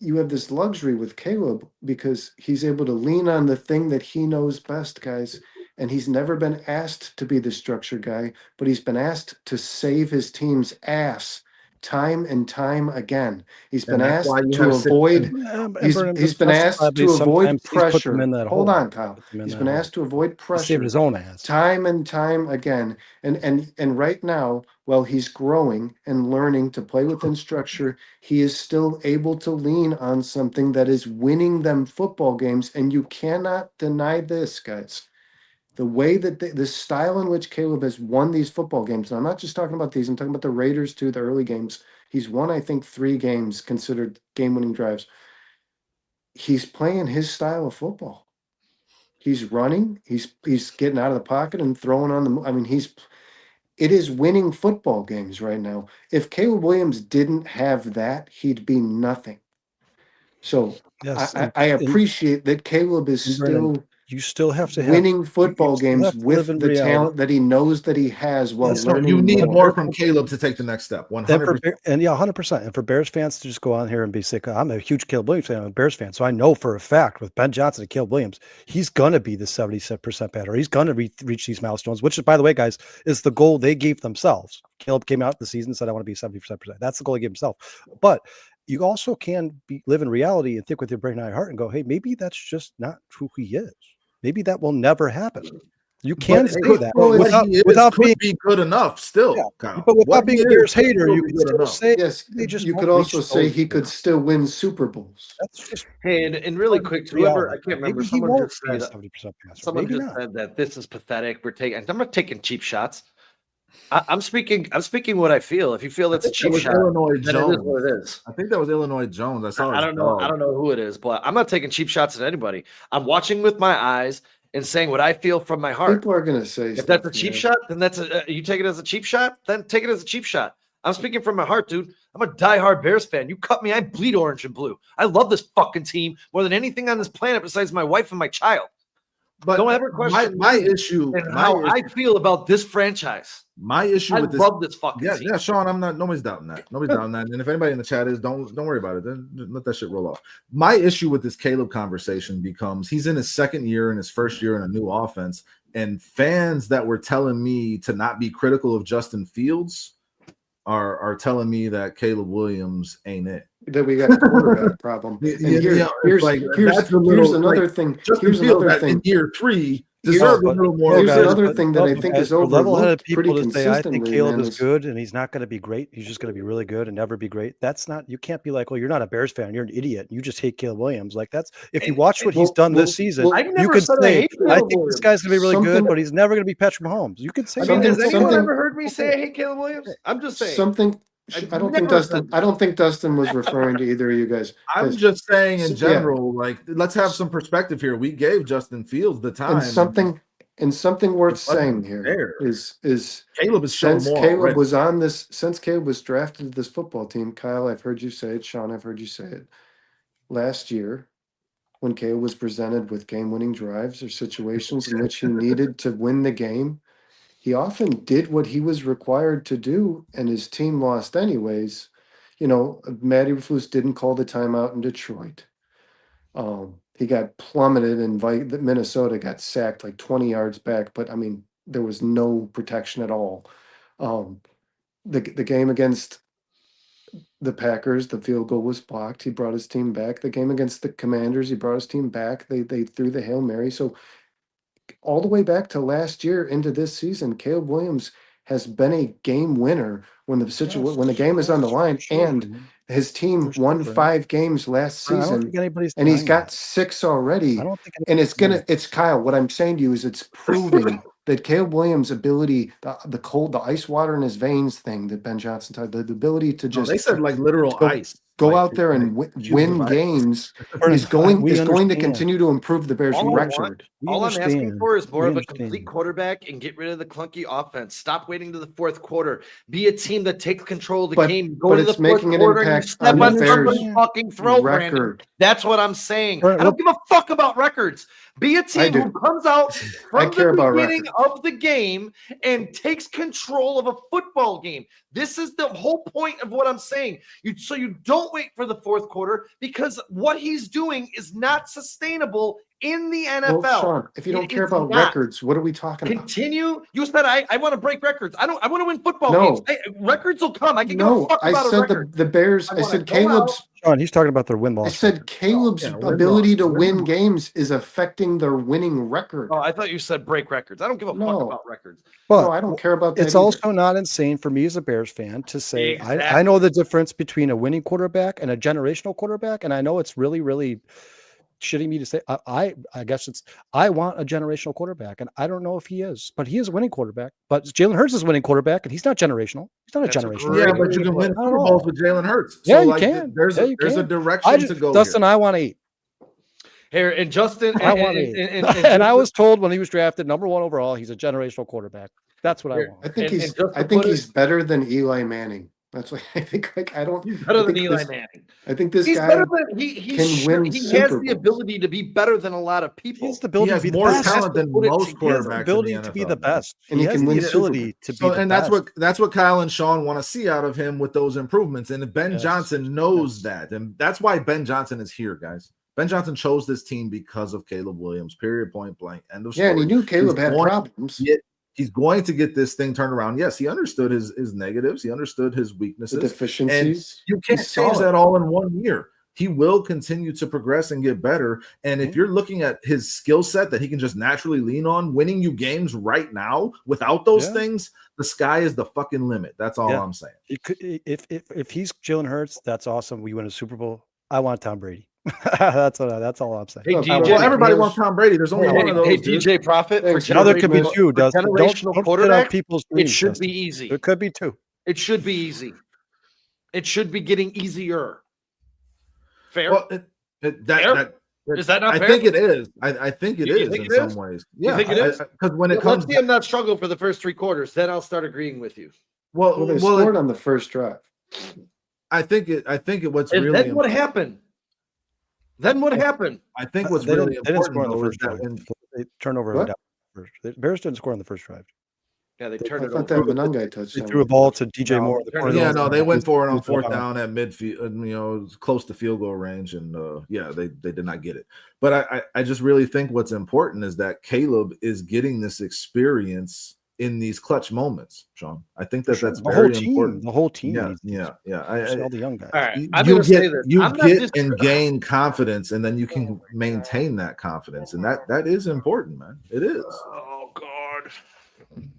D: You have this luxury with Caleb because he's able to lean on the thing that he knows best, guys. And he's never been asked to be the structure guy, but he's been asked to save his team's ass time and time again. He's been asked to avoid. He's been asked to avoid pressure. Hold on, Kyle. He's been asked to avoid pressure.
C: Saved his own ass
D: time and time again. And right now, while he's growing and learning to play within structure, he is still able to lean on something that is winning them football games. And you cannot deny this, guys. The way that the style in which Caleb has won these football games, and I'm not just talking about these, I'm talking about the Raiders too, the early games. He's won, I think, 3 games considered game-winning drives. He's playing his style of football. He's running. He's getting out of the pocket and throwing on the. I mean, it is winning football games right now. If Caleb Williams didn't have that, he'd be nothing. So
C: yes,
D: I appreciate that Caleb is still
C: You still have to have
D: winning football
C: still
D: games
C: have to live
D: with
C: in
D: the
C: reality.
D: talent that he knows that he has while
C: Yes, no,
D: learning
A: You need
D: more.
A: more from Caleb to take the next step.
C: And
A: 100%.
C: and yeah, 100%. And for Bears fans to just go on here and be sick, I'm a huge Caleb Williams fan. I'm a Bears fan, so I know for a fact with Ben Johnson and Caleb Williams, he's gonna be the 70% batter. He's gonna reach these milestones, which, by the way, guys, is the goal they gave themselves. Caleb came out the season and said, "I want to be 70%." That's the goal he gave himself. But you also can live in reality and think with your brain and heart and go, "Hey, maybe that's just not who he is. Maybe that will never happen." You can
A: But
C: say
A: could-
C: that
A: what
C: without
A: he is
C: without
A: could
C: being
A: be good enough still,
C: yeah,
A: Kyle.
C: but
A: What
C: without being
A: he
C: a
A: is
C: Bears
A: could
C: hater,
A: still
C: you
A: be
C: can
A: good
C: still
A: enough.
C: say
D: Yes,
C: they just
D: you
C: won't
D: could also
C: reach
D: say
C: those
D: he could
C: goals.
D: still win Super Bowls.
C: That's just
E: And really quick,
C: reality.
E: whoever I can't remember,
C: Maybe he
E: someone
C: won't
E: just
C: be a
E: said
C: 70% passer.
E: someone
C: Maybe
E: just
C: not.
E: said that this is pathetic. I'm not taking cheap shots. I'm speaking what I feel. If you feel that's a
A: That
E: cheap
A: was
E: shot,
A: Illinois
E: then it is
A: Jones.
E: what it is.
A: I think that was Illinois Jones. I saw
E: I
A: his
E: don't know.
A: dog.
E: I don't know who it is, but I'm not taking cheap shots at anybody. I'm watching with my eyes and saying what I feel from my heart.
D: People are going to say
E: If
D: stuff,
E: that's a cheap
D: man.
E: shot, then that's you take it as a cheap shot, then take it as a cheap shot. I'm speaking from my heart, dude. I'm a diehard Bears fan. You cut me, I bleed orange and blue. I love this fucking team more than anything on this planet besides my wife and my child.
A: But
E: Don't ever question
A: my
E: me
A: issue
E: and
A: my
E: how
A: issue,
E: I feel about this franchise.
A: my issue
E: I
A: with this.
E: love this fucking
A: Yeah,
E: team.
A: yeah, Sean. I'm not. Nobody's doubting that. Nobody's doubting that. And if anybody in the chat is, don't worry about it. Then let that shit roll off. My issue with this Caleb conversation becomes he's in his second year and his first year in a new offense, and fans that were telling me to not be critical of Justin Fields are telling me that Caleb Williams ain't it.
D: That we got a quarterback problem. And here's another thing.
A: Justin
D: Here's
A: Fields
D: another
A: in
D: thing.
A: year 3
D: Here's-
A: deserved a little more.
D: Here's
C: guys,
D: another
C: but-
D: thing that I
C: but
D: think
C: guys,
D: is
C: for level-headed
D: overlooked pretty
C: people to say, I think
D: consistently,
C: Caleb
D: man,
C: is good and he's not going to be great. He's just going to be really good and never be great. That's not, you can't be like, well, you're not a Bears fan. You're an idiot. You just hate Caleb Williams. Like that's, if you watch what he's done this season,
E: I've
C: you
E: never
C: could
E: said I
C: say,
E: hate
C: I
E: Caleb
C: think this guy's going to be really good,
D: Something-
C: but he's never going to be Patrick Mahomes. You could say
E: I mean,
C: that.
E: has anyone
D: something-
E: ever heard me say I hate Caleb Williams? I'm just saying.
D: something.
E: I've
D: I don't think
E: never
D: Dustin.
E: said
D: I don't think Dustin was referring to either of you guys.
A: I'm
D: 'cause-
A: just saying in
D: yeah.
A: general, like let's have some perspective here. We gave Justin Fields the time.
D: And something worth
A: It wasn't
D: saying here
A: fair.
D: is
A: Caleb has shown
D: since
A: more
D: Caleb
A: already.
D: was on this, since Caleb was drafted to this football team, Kyle, I've heard you say it. Sean, I've heard you say it. Last year, when Caleb was presented with game-winning drives or situations in which he needed to win the game, he often did what he was required to do, and his team lost anyways. You know, Matty Rufus didn't call the timeout in Detroit. He got plummeted and Minnesota got sacked like 20 yards back, but I mean, there was no protection at all. The game against the Packers, the field goal was blocked. He brought his team back. The game against the Commanders, he brought his team back. They threw the Hail Mary. So all the way back to last year into this season, Caleb Williams has been a game winner when the game is on the line, and his team won 5 games last
C: I don't
D: season,
C: think anybody's
D: and he's
C: denying
D: got
C: that.
D: 6 already.
C: I don't think
D: And
C: anybody's
D: it's Kyle. What I'm saying to you is it's proving that Caleb Williams' ability, the ice water in his veins thing that Ben Johnson talked, the ability to
A: No,
D: just
A: they said like literal ice.
D: go
A: Like,
D: out there and
A: cubes
D: win
A: of ice.
D: games
C: Curtis,
D: is going
C: we
D: to
C: understand.
D: continue to improve the Bears'
E: All I want-
D: record.
C: We
E: All I'm asking
C: understand.
E: for is more
C: We
E: of a
C: understand.
E: complete quarterback and get rid of the clunky offense. Stop waiting to the fourth quarter. Be a team that takes control of the
D: But-
E: game. Go
D: but
E: to the
D: it's
E: fourth
D: making an
E: quarter and you
D: impact
E: step
D: on
E: on
C: the
E: somebody's
C: Bears'
E: fucking throat, Brandon.
D: record.
E: That's what I'm saying.
C: Right,
E: I don't give a fuck about records. Be a team
D: do.
E: who comes out
D: I
E: from
D: care
E: the
D: about
E: beginning of the game and takes control of a football game. This is the whole point of what I'm saying. So you don't wait for the fourth quarter because what he's doing is not sustainable in the NFL.
D: Well, Sean, if you don't
E: It
D: care
E: is
D: about
E: not.
D: records, what are we talking about?
E: Continue. You said I want to break records. I want to win football
D: No.
E: games. Hey, records will come. I can give
D: No,
E: a fuck
D: I
E: about a
D: said
E: record.
D: the Bears.
E: I
D: I
E: wanna
D: said
E: go
D: Caleb's.
C: Sean, he's talking about their win-loss.
D: I said
C: record.
D: Caleb's
A: yeah, win-loss.
D: ability to win
A: Win-loss.
D: games is affecting their winning record.
E: Oh, I thought you said break records. I don't give a fuck
D: No.
E: about records.
C: But
D: No, I don't care about that.
C: it's
D: either.
C: also not insane for me as a Bears fan to say I
E: Exactly.
C: know the difference between a winning quarterback and a generational quarterback, and I know it's really, really shitty me to say. I guess it's I want a generational quarterback, and I don't know if he is, but he is a winning quarterback. But Jalen Hurts is a winning quarterback, and he's not generational. He's not a
E: That's a
C: generational.
E: great
A: Yeah,
C: quarterback.
A: but you can win
C: Not at
A: Super
C: all.
A: Bowls with Jalen Hurts.
C: Yeah,
A: So
C: you
A: like
C: can.
A: there's
C: Yeah,
A: a
C: you
A: there's a
C: can.
A: direction to go
C: Dustin,
A: here.
C: I want 8.
E: Here and Justin
C: I want 8. And I was told when he was drafted number 1 overall, he's a generational quarterback. That's what I
E: Here,
C: want.
D: I think
E: and
D: he's.
E: just to
D: I think
E: put it-
D: he's better than Eli Manning. That's why I think. Like I don't.
E: He's better
D: I
E: than
D: think
E: Eli
D: this,
E: Manning.
D: I think this
E: He's
D: guy
E: better than
D: can win
E: he has
D: Super
E: the
D: Bowls.
E: ability to be better than a lot of
C: He
E: people.
C: has the
A: He
C: ability to
A: has
C: be the
A: more
C: best.
A: talent than
E: Put it
A: most
E: together.
C: He has the
A: quarterbacks in
C: ability
A: the
C: to be
A: NFL,
C: the
A: man.
C: best.
D: And he
C: has
D: can
C: the
D: win Super
C: ability
D: Bowls.
C: to be
A: So,
C: the
A: and
C: best.
A: that's what Kyle and Sean want to see out of him with those improvements. And Ben
C: Yes,
A: Johnson knows
C: yes.
A: that, and that's why Ben Johnson is here, guys. Ben Johnson chose this team because of Caleb Williams. Period. Point blank. End of story.
D: Yeah, and he knew Caleb
A: He's
D: had
A: going
D: problems.
A: to get- He's going to get this thing turned around. Yes, he understood his negatives. He understood his
D: The
A: weaknesses.
D: deficiencies.
A: You can't change that all in 1 year. He will continue to progress and get better. And if you're looking at his skill set that he can just naturally lean on, winning you games right now without those things, the sky is the fucking limit. That's all I'm saying.
C: It could, if he's Jalen Hurts, that's awesome. We win a Super Bowl. I want Tom Brady. that's all I'm saying.
E: Hey,
D: Well,
E: DJ,
A: Well, everybody wants Tom Brady. There's only one of those.
E: Hey,
A: dude.
E: DJ Profit.
D: Thanks,
E: For
C: Now there could be
D: Mitch.
C: two. Don't
E: generational
C: shit on
E: quarterback,
C: people's
E: it
C: dreams.
E: should
C: Dustin.
E: be easy.
C: There could be two.
E: It should be easy. It should be getting easier. Fair?
A: Well,
E: Fair? Is that not
A: I
E: fair?
A: think it is. I think it
E: You
A: is
E: think
A: in
E: it
A: some
E: is?
A: ways.
E: You
A: Yeah,
E: think it is?
A: because when it
E: Let's
A: comes,
E: see him not struggle for the first 3 quarters. Then I'll start agreeing with you.
D: Well, they scored on the first drive.
A: I think it. What's
E: And
A: really
E: then what happened? Then what happened?
A: I think what's
C: They
A: really
C: didn't score
A: important
C: on the
A: though, is
C: first
A: that
C: drive.
A: when
C: They turnover
D: What?
C: down first. The Bears didn't score on the first drive.
E: Yeah, they
D: I
E: turned it
D: thought
E: over.
D: that Monangai
C: They
D: touchdown.
C: threw a ball to DJ
E: No,
C: Moore.
E: turn it
A: yeah,
E: over.
A: no, they went for it on
C: He's
A: fourth
C: out.
A: down at midfield, close to field goal range, and they did not get it. But I just really think what's important is that Caleb is getting this experience in these clutch moments, Sean. I think that's
C: the
A: very
C: whole team.
A: important.
C: The whole team.
A: Yeah,
C: needs
A: yeah.
C: all the young guys.
E: All right,
A: You
E: I'm going to say this.
A: You
E: I'm not
A: get and gain confidence, and then you can maintain that confidence, and that is important, man. It is.
E: Oh God.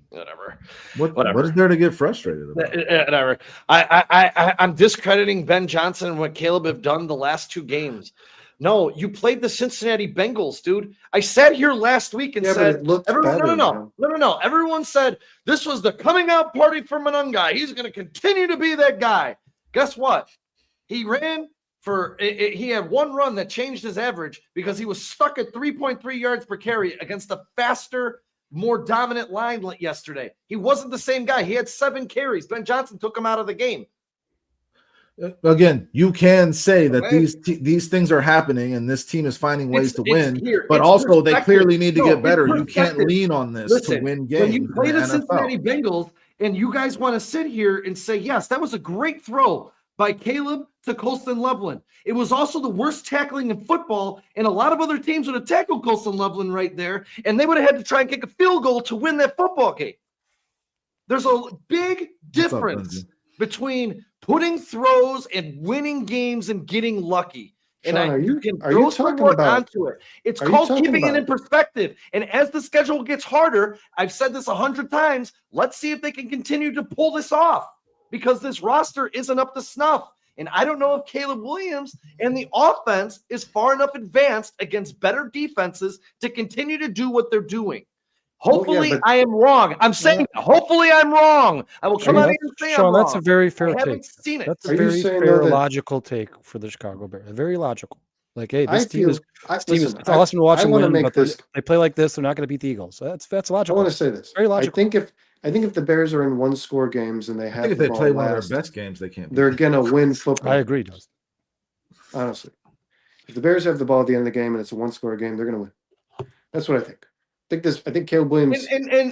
E: Whatever.
A: What is there to get frustrated about?
E: Whatever. I'm discrediting Ben Johnson and what Caleb have done the last 2 games. No, you played the Cincinnati Bengals, dude. I sat here last week and
D: Yeah, but
E: said,
D: it looked
E: everyone,
D: better,
E: no. Everyone said this was the coming out party for Monangai. He's going to continue to be that guy. Guess what? He ran for he had 1 run that changed his average because he was stuck at 3.3 yards per carry against a faster, more dominant line yesterday. He wasn't the same guy. He had 7 carries. Ben Johnson took him out of the game.
A: Again, you can say that these things are happening and this team is finding ways to win, but also they clearly need to get better. You can't lean on this to win games.
E: When you play
A: in
E: the
A: NFL.
E: Cincinnati Bengals and you guys want to sit here and say, yes, that was a great throw by Caleb to Colston Loveland. It was also the worst tackling in football, and a lot of other teams would have tackled Colston Loveland right there, and they would have had to try and kick a field goal to win that football game. There's a big difference between putting throws and winning games and getting lucky.
D: Sean,
E: And
D: you
E: can
D: are
E: throw
D: you
E: some
D: talking
E: work
D: about?
E: onto it. It's
D: are you
E: called
D: talking
E: keeping it in
D: about-
E: perspective. And as the schedule gets harder, I've said this 100 times, let's see if they can continue to pull this off because this roster isn't up to snuff. And I don't know if Caleb Williams and the offense is far enough advanced against better defenses to continue to do what they're doing. Hopefully, I am wrong. I'm saying, hopefully, I'm wrong. I will come out here and say
C: Sean,
E: I'm wrong.
C: that's a very fair
E: I
C: take.
E: haven't seen it.
C: That's a
D: Are you
C: very
D: saying,
C: fair,
D: though, that-
C: logical take for the Chicago Bears. Very logical. Like, hey,
D: I
C: this team
D: feel.
C: is
D: Listen,
C: it's awesome to watch
D: I
C: them
D: want to
C: win,
D: make
C: but
D: this.
C: they play like this, they're not going to beat the Eagles. That's
D: I
C: logical.
D: want to say this.
C: Very logical.
D: I think if the Bears are in 1-score games and they
A: I
D: have
A: think if
D: the
A: they
D: ball
A: play one of
D: last,
A: their best games, they can't.
D: they're gonna win football.
C: I agree, Dustin.
D: Honestly, if the Bears have the ball at the end of the game and it's a 1-score game, they're gonna win. That's what I think. I think Caleb Williams is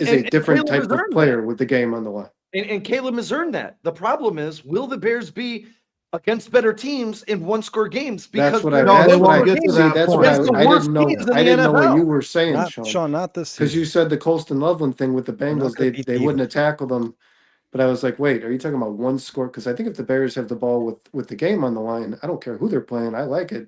D: a different
E: Caleb
D: type
E: has
D: of
E: earned
D: player with the game on the line.
E: And Caleb has earned that. The problem is, will the Bears be against better teams in 1-score games? Because
D: That's what I.
A: No,
D: that's
A: they
D: what
A: won't
D: I-
A: get to
D: see,
A: that
D: That's
A: point.
D: what
E: Against the
D: I
E: worst
D: didn't know.
E: teams in
D: I
E: the
D: didn't know what
E: NFL.
D: you were saying,
C: Not,
D: Sean.
C: Sean, not this
D: Because
C: season.
D: you said the Colston Loveland thing with the
C: not
D: Bengals,
C: gonna beat
D: they
C: the
D: wouldn't have
C: Eagles.
D: tackled them. But I was like, wait, are you talking about 1-score? Because I think if the Bears have the ball with the game on the line, I don't care who they're playing. I like it.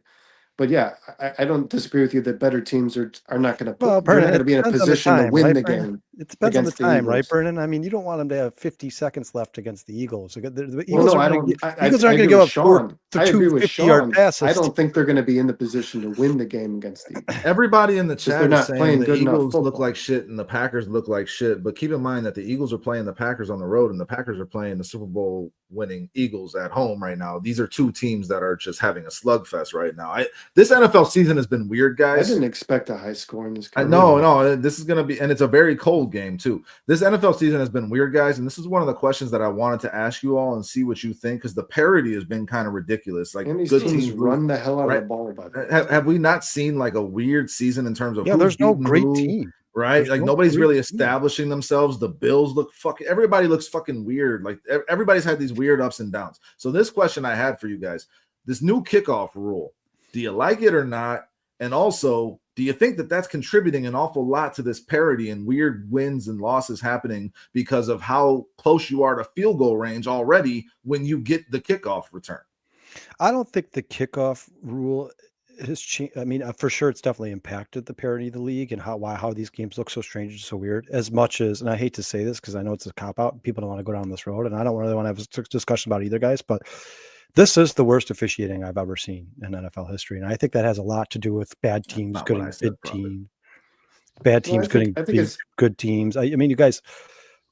D: But yeah, I don't disagree with you that better teams are not going to
C: Well,
D: they're
C: Brennan,
D: not going to
C: it
D: be in a
C: depends on the
D: position to
C: time,
D: win
C: right,
D: the
C: Brennan?
D: game.
C: It depends on the
D: against the
C: time, right,
D: Eagles.
C: Brennan? I mean, you don't want them to have 50 seconds left against the Eagles. The
D: Well,
C: Eagles
D: no, I
C: aren't
D: don't.
C: going
D: I
C: to
D: agree
C: give
D: with
C: up
D: Sean. I agree with
C: 50-yard
D: Sean.
C: passes.
D: I don't think they're going to be in the position to win the game against the Eagles.
A: Everybody in the
D: they're
A: chat is
D: not
A: saying
D: playing
A: the
D: good enough
A: Eagles look
D: football.
A: like shit and the Packers look like shit. But keep in mind that the Eagles are playing the Packers on the road and the Packers are playing the Super Bowl winning Eagles at home right now. These are 2 teams that are just having a slugfest right now. This NFL season has been weird,
D: I
A: guys.
D: didn't expect a high score in this game.
A: No, this is going to be, and it's a very cold game too. This NFL season has been weird, guys, and this is one of the questions that I wanted to ask you all and see what you think, because the parity has been kind of ridiculous. Like,
D: And these
A: good
D: teams
A: teams
D: run the hell out
A: right?
D: of the ball. By the way,
A: Have we not seen like a weird season in terms of
C: Yeah,
A: who's
C: there's no
A: beating
C: great
A: who,
C: team.
A: right?
C: There's
A: Like
C: no
A: nobody's
C: great
A: really
C: team.
A: establishing themselves. The Bills look fucking. Everybody looks fucking weird. Like everybody's had these weird ups and downs. So this question I had for you guys: this new kickoff rule, do you like it or not? And also, do you think that that's contributing an awful lot to this parity and weird wins and losses happening because of how close you are to field goal range already when you get the kickoff return?
C: I don't think the kickoff rule has changed. I mean, for sure, it's definitely impacted the parity of the league and how these games look so strange and so weird. As much as, and I hate to say this because I know it's a cop out, people don't want to go down this road, and I don't really want to have a discussion about either, guys. But this is the worst officiating I've ever seen in NFL history, and I think that has a lot to do with bad teams
A: not
C: getting
A: what I said,
C: good
A: probably.
C: teams, bad
D: Well,
C: teams getting
D: I think it's
C: good teams. I mean, you guys.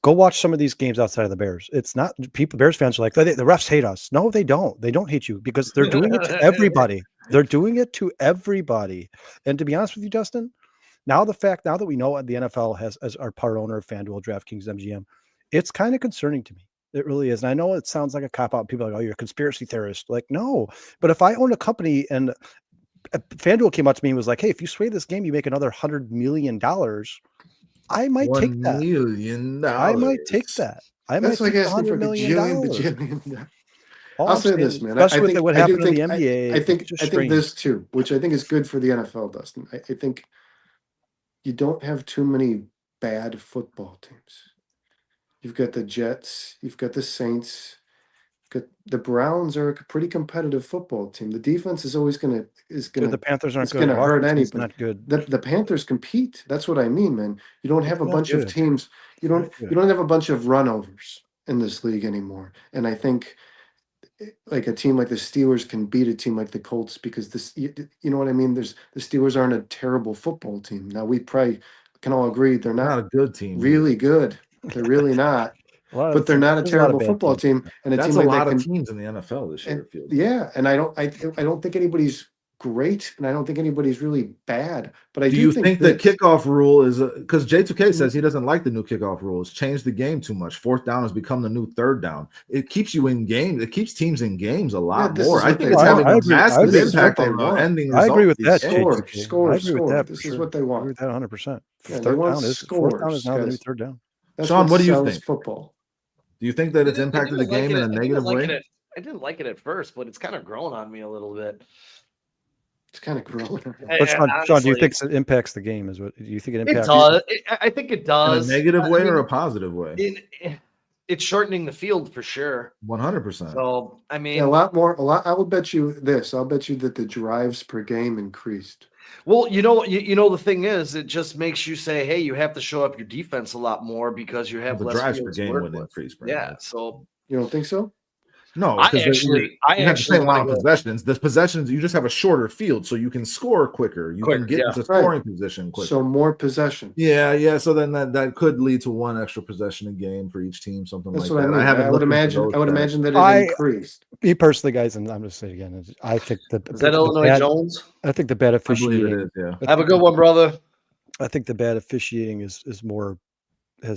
C: Go watch some of these games outside of the Bears. It's not people. Bears fans are like, the refs hate us. No, they don't. They don't hate you because they're doing it to everybody. They're doing it to everybody. And to be honest with you, Dustin, now that we know the NFL has as our part owner of FanDuel, DraftKings, MGM, it's kind of concerning to me. It really is. And I know it sounds like a cop out. People are like, oh, you're a conspiracy theorist. Like, no. But if I own a company and FanDuel came out to me and was like, hey, if you sway this game, you make another $100 million. I might take
A: $1
C: that.
A: million.
C: I might take that. I might
D: that's like
C: take
D: asking for
C: $100
D: a
C: million.
D: bajillion.
C: All
D: I'll
C: I'm
D: say
C: saying
D: this,
C: is,
D: man.
C: especially
D: I
C: with
D: think
C: what
D: I do
C: happened in the
D: think
C: NBA.
D: I think
C: it's just
D: I think
C: strange.
D: this too, which I think is good for the NFL, Dustin. I think you don't have too many bad football teams. You've got the Jets, you've got the Saints, you've got the Browns are a pretty competitive football team. The defense is always
C: Dude, the Panthers aren't
D: it's
C: good.
D: gonna hurt
C: Washington's
D: anybody.
C: not good.
D: The Panthers compete. That's what I mean, man. You don't have a
C: Not
D: bunch of
C: good.
D: teams. You
C: Not
D: don't
C: good.
D: you don't have a bunch of runovers in this league anymore. And I think like a team like the Steelers can beat a team like the Colts because you know what I mean? The Steelers aren't a terrible football team. Now we probably can all agree they're
A: Not
D: not
A: a good team.
D: really good. They're really not.
C: Well,
D: But they're not a
C: there's lot of
D: terrible
C: bad
D: football
C: teams.
D: team, and a
A: That's
D: team
A: a
D: like that
A: lot of
D: can.
A: teams in the NFL this year.
D: And
A: It feels.
D: yeah, and I don't think anybody's great, and I don't think anybody's really bad. But I
A: Do
D: do
A: you
D: think
A: think the
D: this.
A: kickoff rule is because J2K says he doesn't like the new kickoff rule? It's changed the game too much. Fourth down has become the new third down. It keeps you in games. It keeps teams in games a lot
D: this
A: more.
D: is
A: I
D: what
A: think
D: they
A: it's
D: want.
A: having a massive
D: This is what
A: impact
D: they
A: on the
D: want.
A: ending
C: I
A: result.
C: agree with
A: of
C: that,
A: these games.
D: Score.
C: I agree with that.
D: This
C: For
D: is
C: sure.
D: what they
C: I agree
D: want.
C: with that 100%.
D: Yeah, they
C: Third
D: want
C: down is now the new
D: scores,
C: third down.
D: That's
A: Sean, what do you
D: sells
A: think?
D: football.
A: Do you think that it's impacted the game in a negative way?
E: I didn't like it at first, but it's kind of grown on me a little bit.
D: It's kind of growing.
C: But Sean, do you
E: Honestly.
C: think it impacts the game? Do you think it
E: It
C: impacts?
E: does. I think it
A: In a
E: does.
A: negative way
E: I mean,
A: or a positive way?
E: it's shortening the field for sure.
A: 100%.
E: So I mean,
D: Yeah, a lot. I will bet you this. I'll bet you that the drives per game increased.
E: well, you know the thing is, it just makes you say, hey, you have to show up your defense a lot more because you have
A: The
E: less
A: drives per
E: field to
A: game
E: work
A: would
E: with.
A: increase.
E: Yeah. So
D: You don't think so?
A: No,
E: I
A: because
E: actually
A: you have the same
E: wanna
A: amount of possessions. The possessions, you just have a shorter field, so you can score quicker. You
E: Quicker,
A: can get
E: yeah.
A: into scoring position quicker.
D: So more possession.
A: Yeah. So then that could lead to one extra possession a game for each team, something
D: That's
A: like
D: what
A: that.
D: I mean.
A: haven't
D: I would
A: looked into
D: imagine.
A: those
D: I would
A: stats.
D: imagine that it increased.
C: Me personally, guys, and I'm just saying again, I think
E: is that Illinois
C: bad,
E: Jones?
C: I think the bad
A: I believe it
C: officiating.
A: is. Yeah.
E: Have a good one, brother.
C: I think the bad officiating has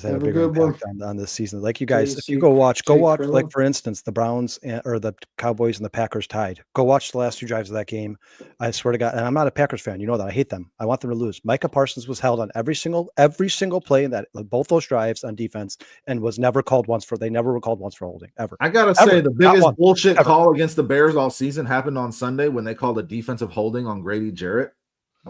C: had
D: Have
C: a
D: a
C: bigger
D: good one.
C: impact on this season. Like you guys, if you
D: JC
C: go watch,
D: Jake
C: like
D: Furlow.
C: for instance, the Browns or the Cowboys and the Packers tied. Go watch the last two drives of that game. I swear to God, and I'm not a Packers fan. You know that I hate them. I want them to lose. Micah Parsons was held on every single play in that both those drives on defense, and was never called once for. They never were called once for holding ever.
A: I gotta
C: Ever.
A: say, the
C: Not
A: biggest
C: one.
A: bullshit
C: Ever.
A: call against the Bears all season happened on Sunday when they called a defensive holding on Grady Jarrett.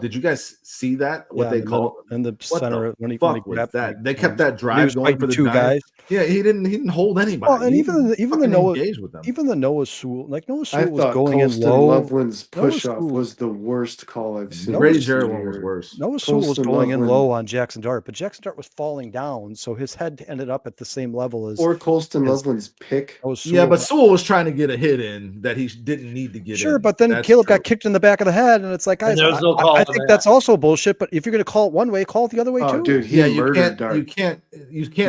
A: Did you guys see that? What they called
C: in the
A: what
C: center
A: the
C: when he
A: fuck was
C: grabbed,
A: that? They kept that
C: he
A: drive
C: was
A: going
C: fighting
A: for the
C: two
A: Giants.
C: guys.
A: Yeah, he didn't hold anybody.
C: Oh, and
A: He
C: even the
A: fucking
C: Noah
A: engaged with them.
C: Even the Noah Sewell, Noah
D: I
C: Sewell was
D: thought
C: going in
D: Colston
C: low.
D: Loveland's
C: Noah
D: push off
C: Sewell-
D: was the worst call I've seen.
A: The Grady
D: this
A: Jarrett one was
D: year.
A: worse.
C: Noah Sewell was
D: Colston
C: going in
D: Loveland.
C: low on Jackson Dart, but Jackson Dart was falling down, so his head ended up at the same level as
D: Or Colston
C: his-
D: Loveland's pick.
C: Noah
A: Yeah,
C: Sewell.
A: but Sewell was trying to get a hit in that he didn't need to get in.
C: Sure, but then
A: That's
C: Caleb
A: true.
C: got kicked in the back of the head, and it's like, guys,
E: And there was no
C: I
E: call
C: I think that's also bullshit. But if you're going to call it one way, call it the other way
D: Oh,
C: too.
D: dude, he
A: Yeah, you
D: murdered
A: can't
D: Dart.
A: you can't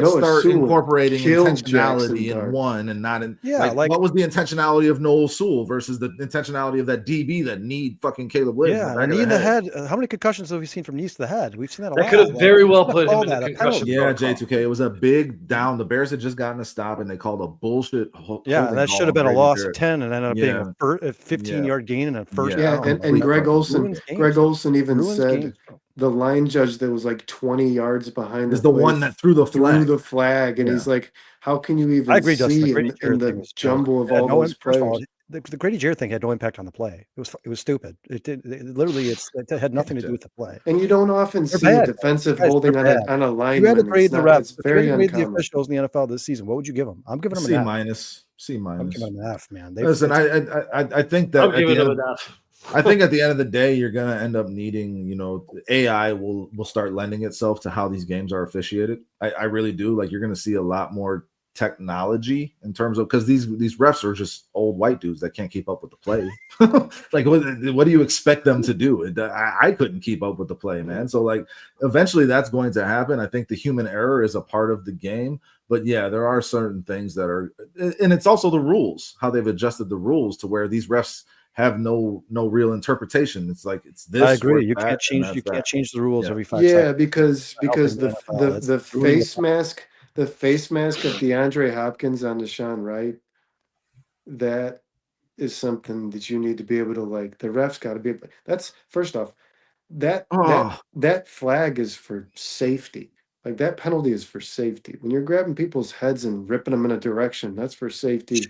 D: Noah
A: start
D: Sewell
A: incorporating
D: killed Jackson
A: intentionality in
D: Dart.
A: one and not in
C: Yeah, like
A: what was the intentionality of Noel Sewell versus the intentionality of that DB that need fucking Caleb Williams in
C: yeah,
A: the
C: a
A: back
C: knee
A: of
C: in
A: the
C: the
A: head.
C: head. How many concussions have we seen from knees to the head? We've seen that a
E: That
C: lot.
E: could have
C: Like,
E: very well
C: you
E: put him
C: call
E: in the
C: that a
E: concussion
C: penalty.
A: Yeah,
E: protocol.
A: J2K. It was a big down. The Bears had just gotten a stop and they called a bullshit
C: Yeah,
A: holding
C: that
A: call
C: should have
A: on
C: been a
A: Grady
C: loss of
A: Jarrett.
C: 10 and ended up being
A: Yeah,
C: a 15-yard gain and a first
A: yeah,
D: Yeah,
C: down. Like,
D: and
A: complete
D: Greg
A: fucking
D: Olson,
C: ruins games.
D: Greg Olson even
C: Ruins
D: said
C: games.
D: the line judge that was like 20 yards behind
A: is
D: the
A: the
D: play
A: one that threw the
D: threw
A: flag.
D: the flag, and
A: Yeah.
D: he's like, "How can you
C: I
D: even
C: agree, Dustin. The
D: see
C: Grady
D: in
C: Jarrett thing
D: the
C: was a joke.
D: jumble of
C: It had
D: all
C: no
D: those
C: first of all,
D: players?"
C: the Grady Jarrett thing had no impact on the play. It was stupid. Literally it had nothing to do with the play.
D: And you don't often
C: They're
D: see a
C: bad.
D: defensive
C: Guys, they're
D: holding on
C: bad.
D: a
C: If you had to
D: lineman. It's
C: grade the
D: not. It's
C: refs, if you had
D: very
C: to grade the
D: uncommon.
C: officials in the NFL this season, what would you give them? I'm giving them
A: C
C: an F.
A: minus. C
C: I'm
A: minus.
C: giving them an F, man.
A: Listen, I think that
E: I'm
A: at
E: giving
A: the
E: him
A: end,
E: enough.
A: I think at the end of the day, you're gonna end up needing, AI will start lending itself to how these games are officiated. I really do. Like you're gonna see a lot more technology in terms of because these refs are just old white dudes that can't keep up with the play. Like what do you expect them to do? I couldn't keep up with the play, man. So like eventually that's going to happen. I think the human error is a part of the game. But yeah, there are certain things that are, and it's also the rules, how they've adjusted the rules to where these refs have no real interpretation. It's like it's this.
C: I agree.
A: Or
C: You
A: that,
C: can't change. You can't change the rules
A: Yeah.
C: every 5
D: Yeah,
C: seconds.
D: because
C: I don't think
D: the
C: the NFL,
D: the
C: that's
D: the
C: ruining
D: face mask, the face mask of DeAndre Hopkins on Deshaun Wright, that is something that you need to be able to like. The refs got to be. That's first off. That flag is for safety. Like that penalty is for safety. When you're grabbing people's heads and ripping them in a direction, that's for safety.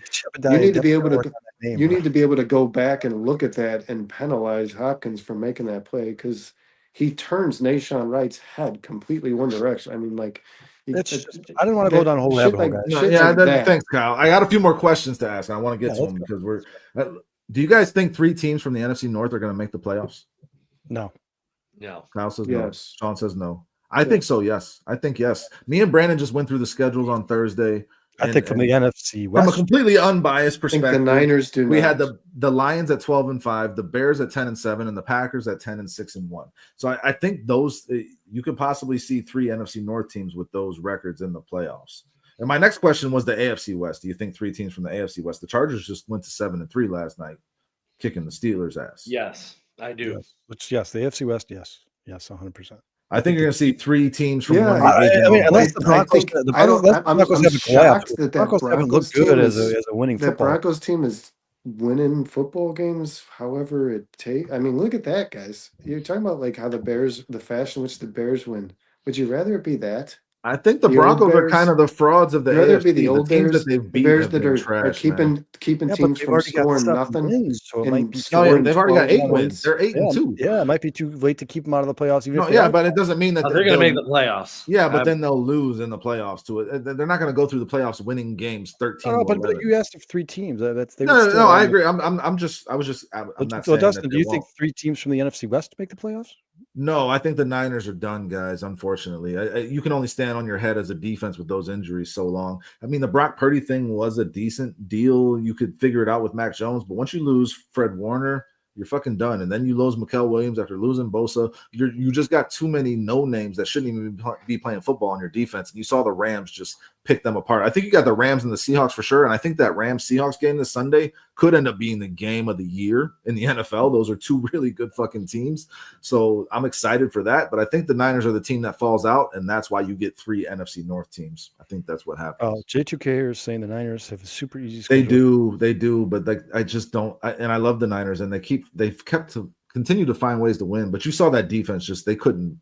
D: You need to be able to. You need to be able to go back and look at that and penalize Hopkins for making that play because he turns Nashawn Wright's head completely one direction. I mean, like,
C: It's just, I didn't want to go down a whole rabbit hole, guys.
A: No, yeah, thanks, Kyle. I got a few more questions to ask. I want to get to them because we're. Do you guys think 3 teams from the NFC North are going to make the playoffs?
C: No.
E: No.
A: Kyle says
D: yes.
A: No. Sean says no. I think so. Yes. I think yes. Me and Brandon just went through the schedules on Thursday.
C: I think from the NFC West,
A: from a completely unbiased perspective,
D: the Niners do.
A: We had the Lions at 12-5, the Bears at 10-7, and the Packers at 10-6-1. So I think those you could possibly see 3 NFC North teams with those records in the playoffs. And my next question was the AFC West. Do you think 3 teams from the AFC West? The Chargers just went to 7-3 last night, kicking the Steelers' ass.
E: Yes, I do.
C: Yes, the AFC West. Yes, 100%.
A: I think you're going to see 3 teams from one
C: division. I mean, unless the Broncos,
D: I'm shocked that
C: Broncos haven't looked good as a winning
D: that
C: football.
D: Broncos team is winning football games however it takes. I mean, look at that, guys. You're talking about like how the fashion which the Bears win. Would you rather it be that?
A: I think the Broncos are kind of the frauds of the
D: AFC.
A: Be
D: the old
A: teams
D: Bears,
A: that they've beat
D: the Bears
A: have
D: that
A: been
D: are
A: trash,
D: keeping teams from scoring nothing.
C: Wins, so it might be
A: they've already got 8 wins. They're 8-2.
C: Yeah, it might be too late to keep them out of the playoffs. Even
A: but it doesn't mean that
E: they're going to make the playoffs.
A: Yeah, but then they'll lose in the playoffs to it. They're not going to go through the playoffs winning games 13.
C: Oh, but you asked if 3 teams.
A: No, I agree. I'm not saying
C: Dustin, do you think 3 teams from the NFC West make the playoffs?
A: No, I think the Niners are done, guys. Unfortunately, you can only stand on your head as a defense with those injuries so long. I mean, the Brock Purdy thing was a decent deal. You could figure it out with Mac Jones, but once you lose Fred Warner, you're fucking done. And then you lose Mikael Williams after losing Bosa. You just got too many no names that shouldn't even be playing football on your defense. And you saw the Rams just pick them apart. I think you got the Rams and the Seahawks for sure. And I think that Rams-Seahawks game this Sunday could end up being the game of the year in the NFL. Those are 2 really good fucking teams. So I'm excited for that. But I think the Niners are the team that falls out, and that's why you get 3 NFC North teams. I think that's what happens.
C: J2K is saying the Niners have a super easy schedule.
A: They do. But I just don't. And I love the Niners, and they've kept to continue to find ways to win. But you saw that defense just they couldn't.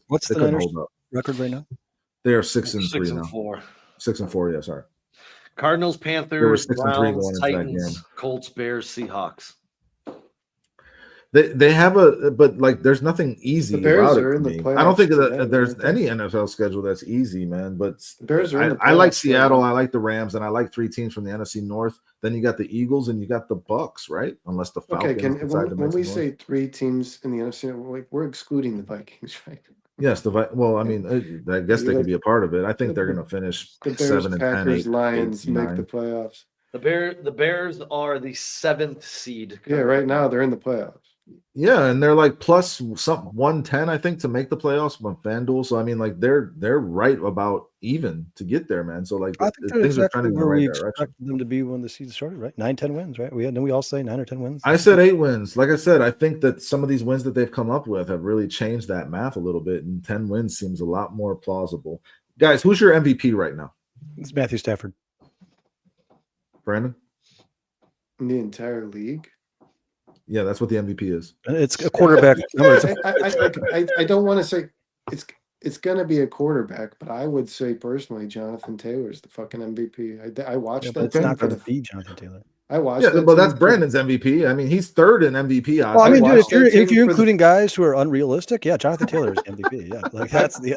C: What's the Niners record right now?
A: They are 6-3 now.
E: 6-4.
A: 6-4. Yeah, sorry.
E: Cardinals, Panthers,
A: 6-3
E: Browns, Titans, Colts, Bears, Seahawks.
A: They have but like there's nothing easy
D: the Bears
A: about
D: are
A: it.
D: in the playoffs
A: I don't think
D: today,
A: that there's any NFL schedule that's easy, man. But
D: the Bears are in the
A: I like
D: playoffs
A: Seattle,
D: today.
A: I like the Rams, and I like 3 teams from the NFC North. Then you got the Eagles and you got the Bucks, right? Unless the Falcons.
D: Okay, when we say 3 teams in the NFC, we're excluding the Vikings, right?
A: Yes, well, I mean, I guess they could be a part of it. I think they're going to finish
D: the Bears,
A: 7-10,
D: Packers,
A: 8,
D: Lions
A: 8,
D: make the playoffs.
E: The Bears are the 7th seed.
D: Yeah, right now they're in the playoffs.
A: Yeah, and they're like plus some 110, I think, to make the playoffs on FanDuel. So I mean, like they're right about even to get there, man. So like
C: I think they're
A: things are
C: exactly
A: trending in the
C: where
A: right
C: we
A: direction.
C: expected them to be when the season started, right? 9-10 wins, right? Didn't we all say 9 or 10 wins?
A: I said 8 wins. Like I said, I think that some of these wins that they've come up with have really changed that math a little bit, and 10 wins seems a lot more plausible. Guys, who's your MVP right now?
C: It's Matthew Stafford.
A: Brandon?
D: In the entire league.
A: Yeah, that's what the MVP is.
C: It's a quarterback.
D: I don't want to say it's gonna be a quarterback, but I would say personally, Jonathan Taylor is the fucking MVP. I watched that
C: It's
D: team
C: not
D: for
C: going to
D: the.
C: be Jonathan Taylor.
D: I watched.
A: Yeah,
D: that
A: but
D: team
A: that's
D: for-
A: Brandon's MVP. I mean, he's third in MVP odds.
C: Well, I mean, dude,
D: watched that
C: if
D: team
C: you're
D: for the-
C: including guys who are unrealistic, yeah, Jonathan Taylor is MVP. Yeah, like that's the.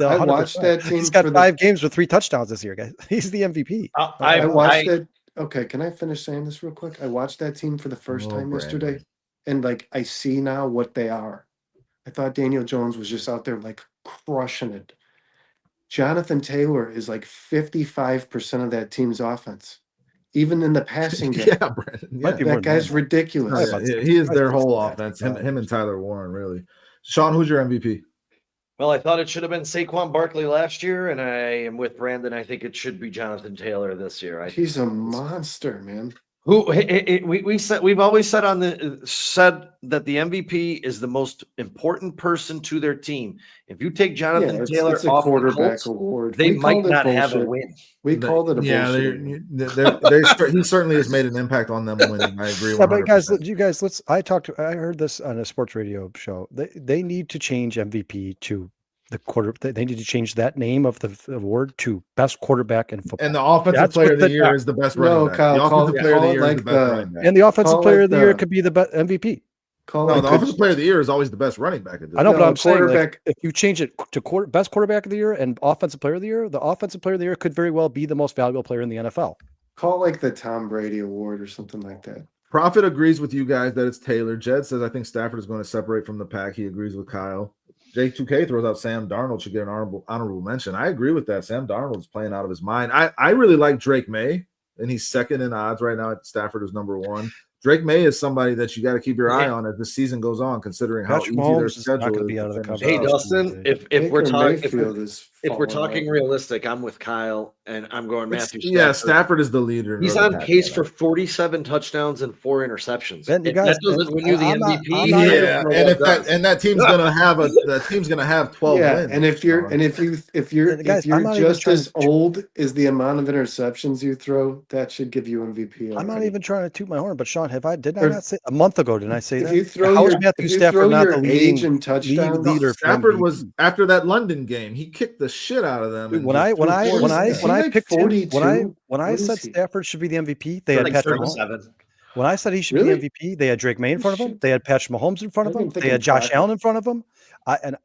D: I watched
C: 100%.
D: that team
C: He's got
D: for the-
C: 5 games with 3 touchdowns this year, guys. He's the MVP.
D: I watched that. Okay, can I finish saying this real quick? I watched that team for the first time yesterday,
A: Brandon.
D: and like I see now what they are. I thought Daniel Jones was just out there like crushing it. Jonathan Taylor is like 55% of that team's offense, even in the passing game.
A: Yeah, Brandon.
C: Might be
A: Yeah.
C: more
D: That
C: than
D: guy's
C: that.
D: ridiculous.
C: Probably about
A: Yeah, he is their
C: 65,
A: whole
C: 65.
A: offense. Him and Tyler Warren, really. Sean, who's your MVP?
E: Well, I thought it should have been Saquon Barkley last year, and I am with Brandon. I think it should be Jonathan Taylor this year.
D: He's a monster, man.
E: We've always said that the MVP is the most important person to their team. If you take Jonathan Taylor
D: it's a
E: off the
D: quarterback
E: Colts,
D: award.
E: they
D: We
E: might
D: called it
E: not have a
D: bullshit.
E: win.
D: We called it a bullshit.
A: He certainly has made an impact on them winning. I agree.
C: Yeah, but
A: 100%.
C: you guys, I heard this on a sports radio show. They need to change MVP to the quarter. They need to change that name of the award to best quarterback in football.
A: And the offensive player of the year is the best running back.
D: Kyle,
A: The offensive player of the year is the best running back.
C: And the offensive
D: Call
C: player
D: it
C: of the year
D: the-
C: could be the MVP.
A: No, the offensive player of the year is always the best running back.
C: I know, but
D: No,
C: I'm saying like,
D: quarterback-
C: if you change it to best quarterback of the year and offensive player of the year, the offensive player of the year could very well be the most valuable player in the NFL.
D: Call like the Tom Brady award or something like that.
A: Prophet agrees with you guys that it's Taylor. Jed says, I think Stafford is going to separate from the pack. He agrees with Kyle. J2K throws out Sam Darnold should get an honorable mention. I agree with that. Sam Darnold's playing out of his mind. I really like Drake May, and he's second in odds right now. Stafford is number 1. Drake May is somebody that you got to keep your eye on as the season goes on, considering how
C: Patrick
A: easy
C: Mahomes
A: their
C: is not
A: schedule
C: gonna
A: is.
C: be out of the
A: finish
C: conversation.
E: Hey,
A: out.
E: Dustin, if
D: Baker
E: we're talking
D: Mayfield is
E: if we're
D: falling
E: talking
D: off.
E: realistic, I'm with Kyle, and I'm going Matthew Stafford.
A: Yeah, Stafford is the leader.
E: He's
A: of the
E: on
A: pack
E: pace
A: right
E: for
A: now.
E: 47 touchdowns and 4 interceptions.
C: Ben, you
E: If
C: guys-
E: that doesn't win you the
C: I'm not-
E: MVP.
C: I'm not-
A: Yeah, and that team's gonna have 12
D: Yeah,
A: wins.
D: and if you're
C: Guys, I'm not even
D: just
C: trying
D: as old as the amount of interceptions you throw, that should give you MVP.
C: I'm not
D: already.
C: even trying to toot my horn, but Sean, did I
D: Or-
C: not say a month ago? Didn't I say
D: If
C: that?
D: you throw
C: How is
D: your
C: Matthew
D: if you
C: Stafford
D: throw
C: not
D: your
C: the leading
D: age and touchdowns,
C: leader for
A: Stafford
C: MVP?
A: was after that London game. He kicked the shit out of them.
C: Dude,
A: and
C: when
A: just
C: I
A: threw 40.
C: picked him, when
D: What
C: I
D: is
C: said
D: he?
C: Stafford should be the MVP, they had
E: like
C: Patrick Mahomes.
E: 37.
C: When I said he should
D: Really?
C: be MVP, they had Drake May in front of him.
D: Shit.
C: They had Patrick Mahomes in front of
D: I
C: him.
D: didn't think
C: They had
D: of
C: Josh
D: Patrick.
C: Allen in front of him.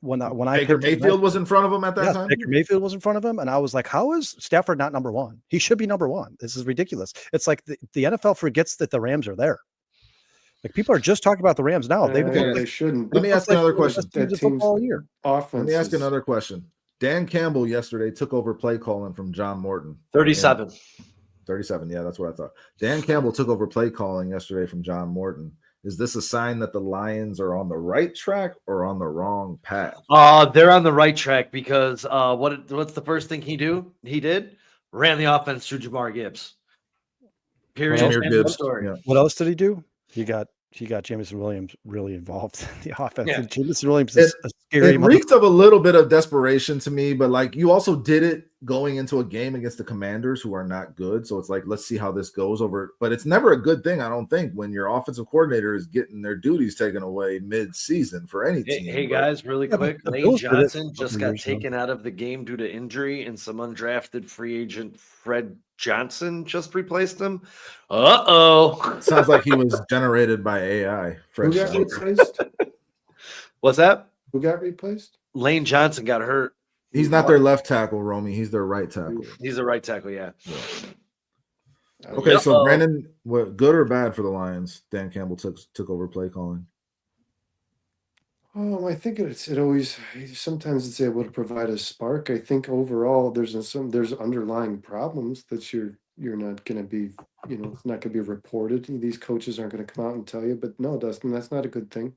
C: When I
A: Baker
C: picked him,
A: Mayfield was in front of him at that
C: yes,
A: time.
C: Baker Mayfield was in front of him, and I was like, "How is Stafford not number 1? He should be number 1. This is ridiculous." It's like the NFL forgets that the Rams are there. Like people are just talking about the Rams now. They've
A: Okay.
D: They shouldn't.
A: Let me ask another question.
C: Best teams in football all year.
D: Offense.
A: Let me ask another question. Dan Campbell yesterday took over play calling from John Morton.
E: 37.
A: 37. Yeah, that's what I thought. Dan Campbell took over play calling yesterday from John Morton. Is this a sign that the Lions are on the right track or on the wrong path?
E: They're on the right track because what's the first thing he did? Ran the offense through Jamar Gibbs. Period.
A: Jahmyr
E: End of
A: Gibbs.
E: story.
A: Yeah.
C: What else did he do? He got Jamison Williams really involved in the offense.
E: Yeah.
C: And Jamison Williams is a scary
A: It reeks of a little bit of desperation to me, but like you also did it going into a game against the Commanders, who are not good. So it's like, let's see how this goes over. But it's never a good thing, I don't think, when your offensive coordinator is getting their duties taken away mid-season for any team.
E: Hey
A: But
E: guys, really
C: Yeah, but
E: quick.
C: the
E: Lane
C: Bills did it
E: Johnson
C: a
E: just
C: couple
E: got
C: years ago.
E: taken out of the game due to injury, and some undrafted free agent Fred Johnson just replaced him.
A: sounds like he was generated by AI.
D: Who
A: Fred
D: got
A: Johnson.
D: replaced?
E: What's that?
D: Who got replaced?
E: Lane Johnson got hurt.
A: He's not their left tackle, Romy. He's their right tackle.
E: He's a right tackle, yeah.
A: Okay,
E: Yeah.
A: so Brandon, what good or bad for the Lions? Dan Campbell took over play calling.
D: I think it always sometimes it's able to provide a spark. I think overall there's underlying problems that you're you're not going to be, it's not going to be reported. These coaches aren't going to come out and tell you. But no, Dustin, that's not a good thing.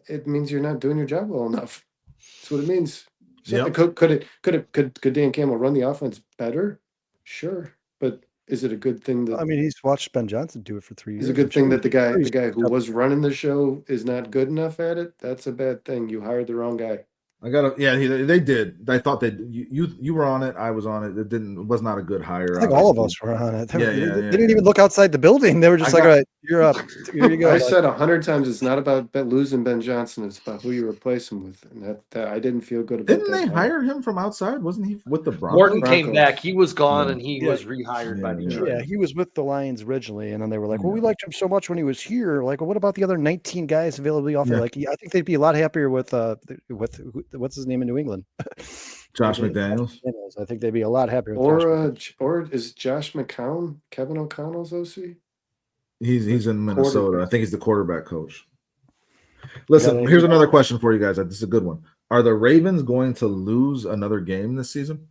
D: It means you're not doing your job well enough. That's what it means. So
A: Yep.
D: could Dan Campbell run the offense better? Sure, but is it a good thing that?
C: I mean, he's watched Ben Johnson do it for 3 years.
D: Is it a good thing that the guy
C: Sure.
D: who was running the show is not good enough at it? That's a bad thing. You hired the wrong guy.
A: They did. I thought that you were on it. I was on it. It was not a good hire.
C: I think all of us were on it. They
A: Yeah.
C: didn't even look outside the building. They were just all right, you're up. Here you go.
D: I said 100 times it's not about losing Ben Johnson. It's about who you replace him with, and that I didn't feel good about.
A: Didn't they hire him from outside? Wasn't he with the Broncos?
E: Morton came back. He was gone,
A: Yeah.
E: and he was rehired by Detroit.
C: Yeah, he was with the Lions originally, and then they were like, "Well, we liked him so much when he was here. Like, well, what about the other 19 guys availably offered?
A: Yeah.
C: Like, I think they'd be a lot happier with what's his name in New England,
A: Josh McDaniels.
C: I think they'd be a lot happier. With
D: Or is Josh McCown Kevin O'Connell's OC?
A: He's in Minnesota. I think he's the quarterback coach. Listen, here's another question for you guys. This is a good one. Are the Ravens going to lose another game this season?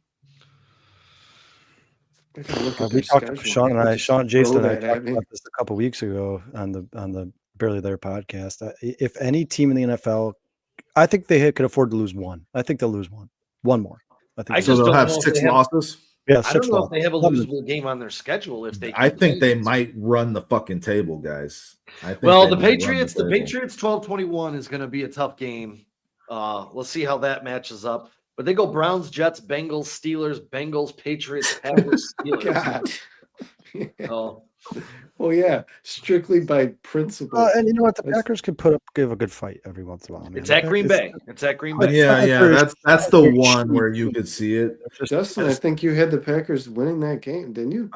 C: We talked to Sean and Jason and I talked about this a couple weeks ago on the Barely There podcast. If any team in the NFL, I think they could afford to lose one. I think they'll lose one more. I think
A: they'll have 6 losses.
C: Yeah,
E: I don't know if they have a losable game on their schedule.
A: I think they might run the fucking table, guys.
E: The Patriots 12-21 is going to be a tough game. Let's see how that matches up. But they go Browns, Jets, Bengals, Steelers, Bengals, Patriots, Packers, Steelers.
D: God. Well, yeah, strictly by principle.
C: And you know what? The Packers can give a good fight every once in a while. Man.
E: It's at Green Bay.
A: Yeah. That's the one where you could see it.
D: Justin, I think you had the Packers winning that game, didn't you?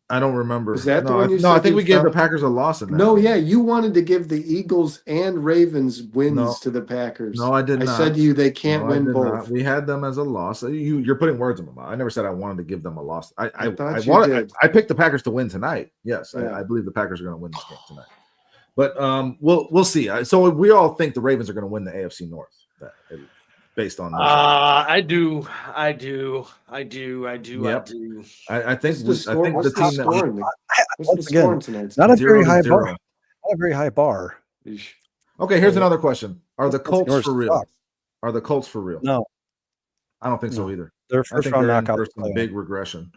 A: I don't remember.
D: Is that the one you said?
A: No, I think we gave the Packers a loss in that.
D: No, yeah, you wanted to give the Eagles and Ravens wins to the Packers.
A: No, I did not.
D: I said to you they can't win both.
A: Not. We had them as a loss. You're putting words in my mouth. I never said I wanted to give them a loss. I picked the Packers to win tonight. Yes, yeah. I believe the Packers are going to win this game tonight. But we'll see. So we all think the Ravens are going to win the AFC North. Based on
E: I do.
A: Yep.
E: I do.
A: I think the team
D: what's the score tonight?
C: Not a very high bar. Not a very high bar.
A: Okay, here's another question. Are the Colts for real?
C: Sucks.
A: Are the Colts for real?
C: No.
A: I don't think so either.
C: Their first round knockout.
A: Big regression.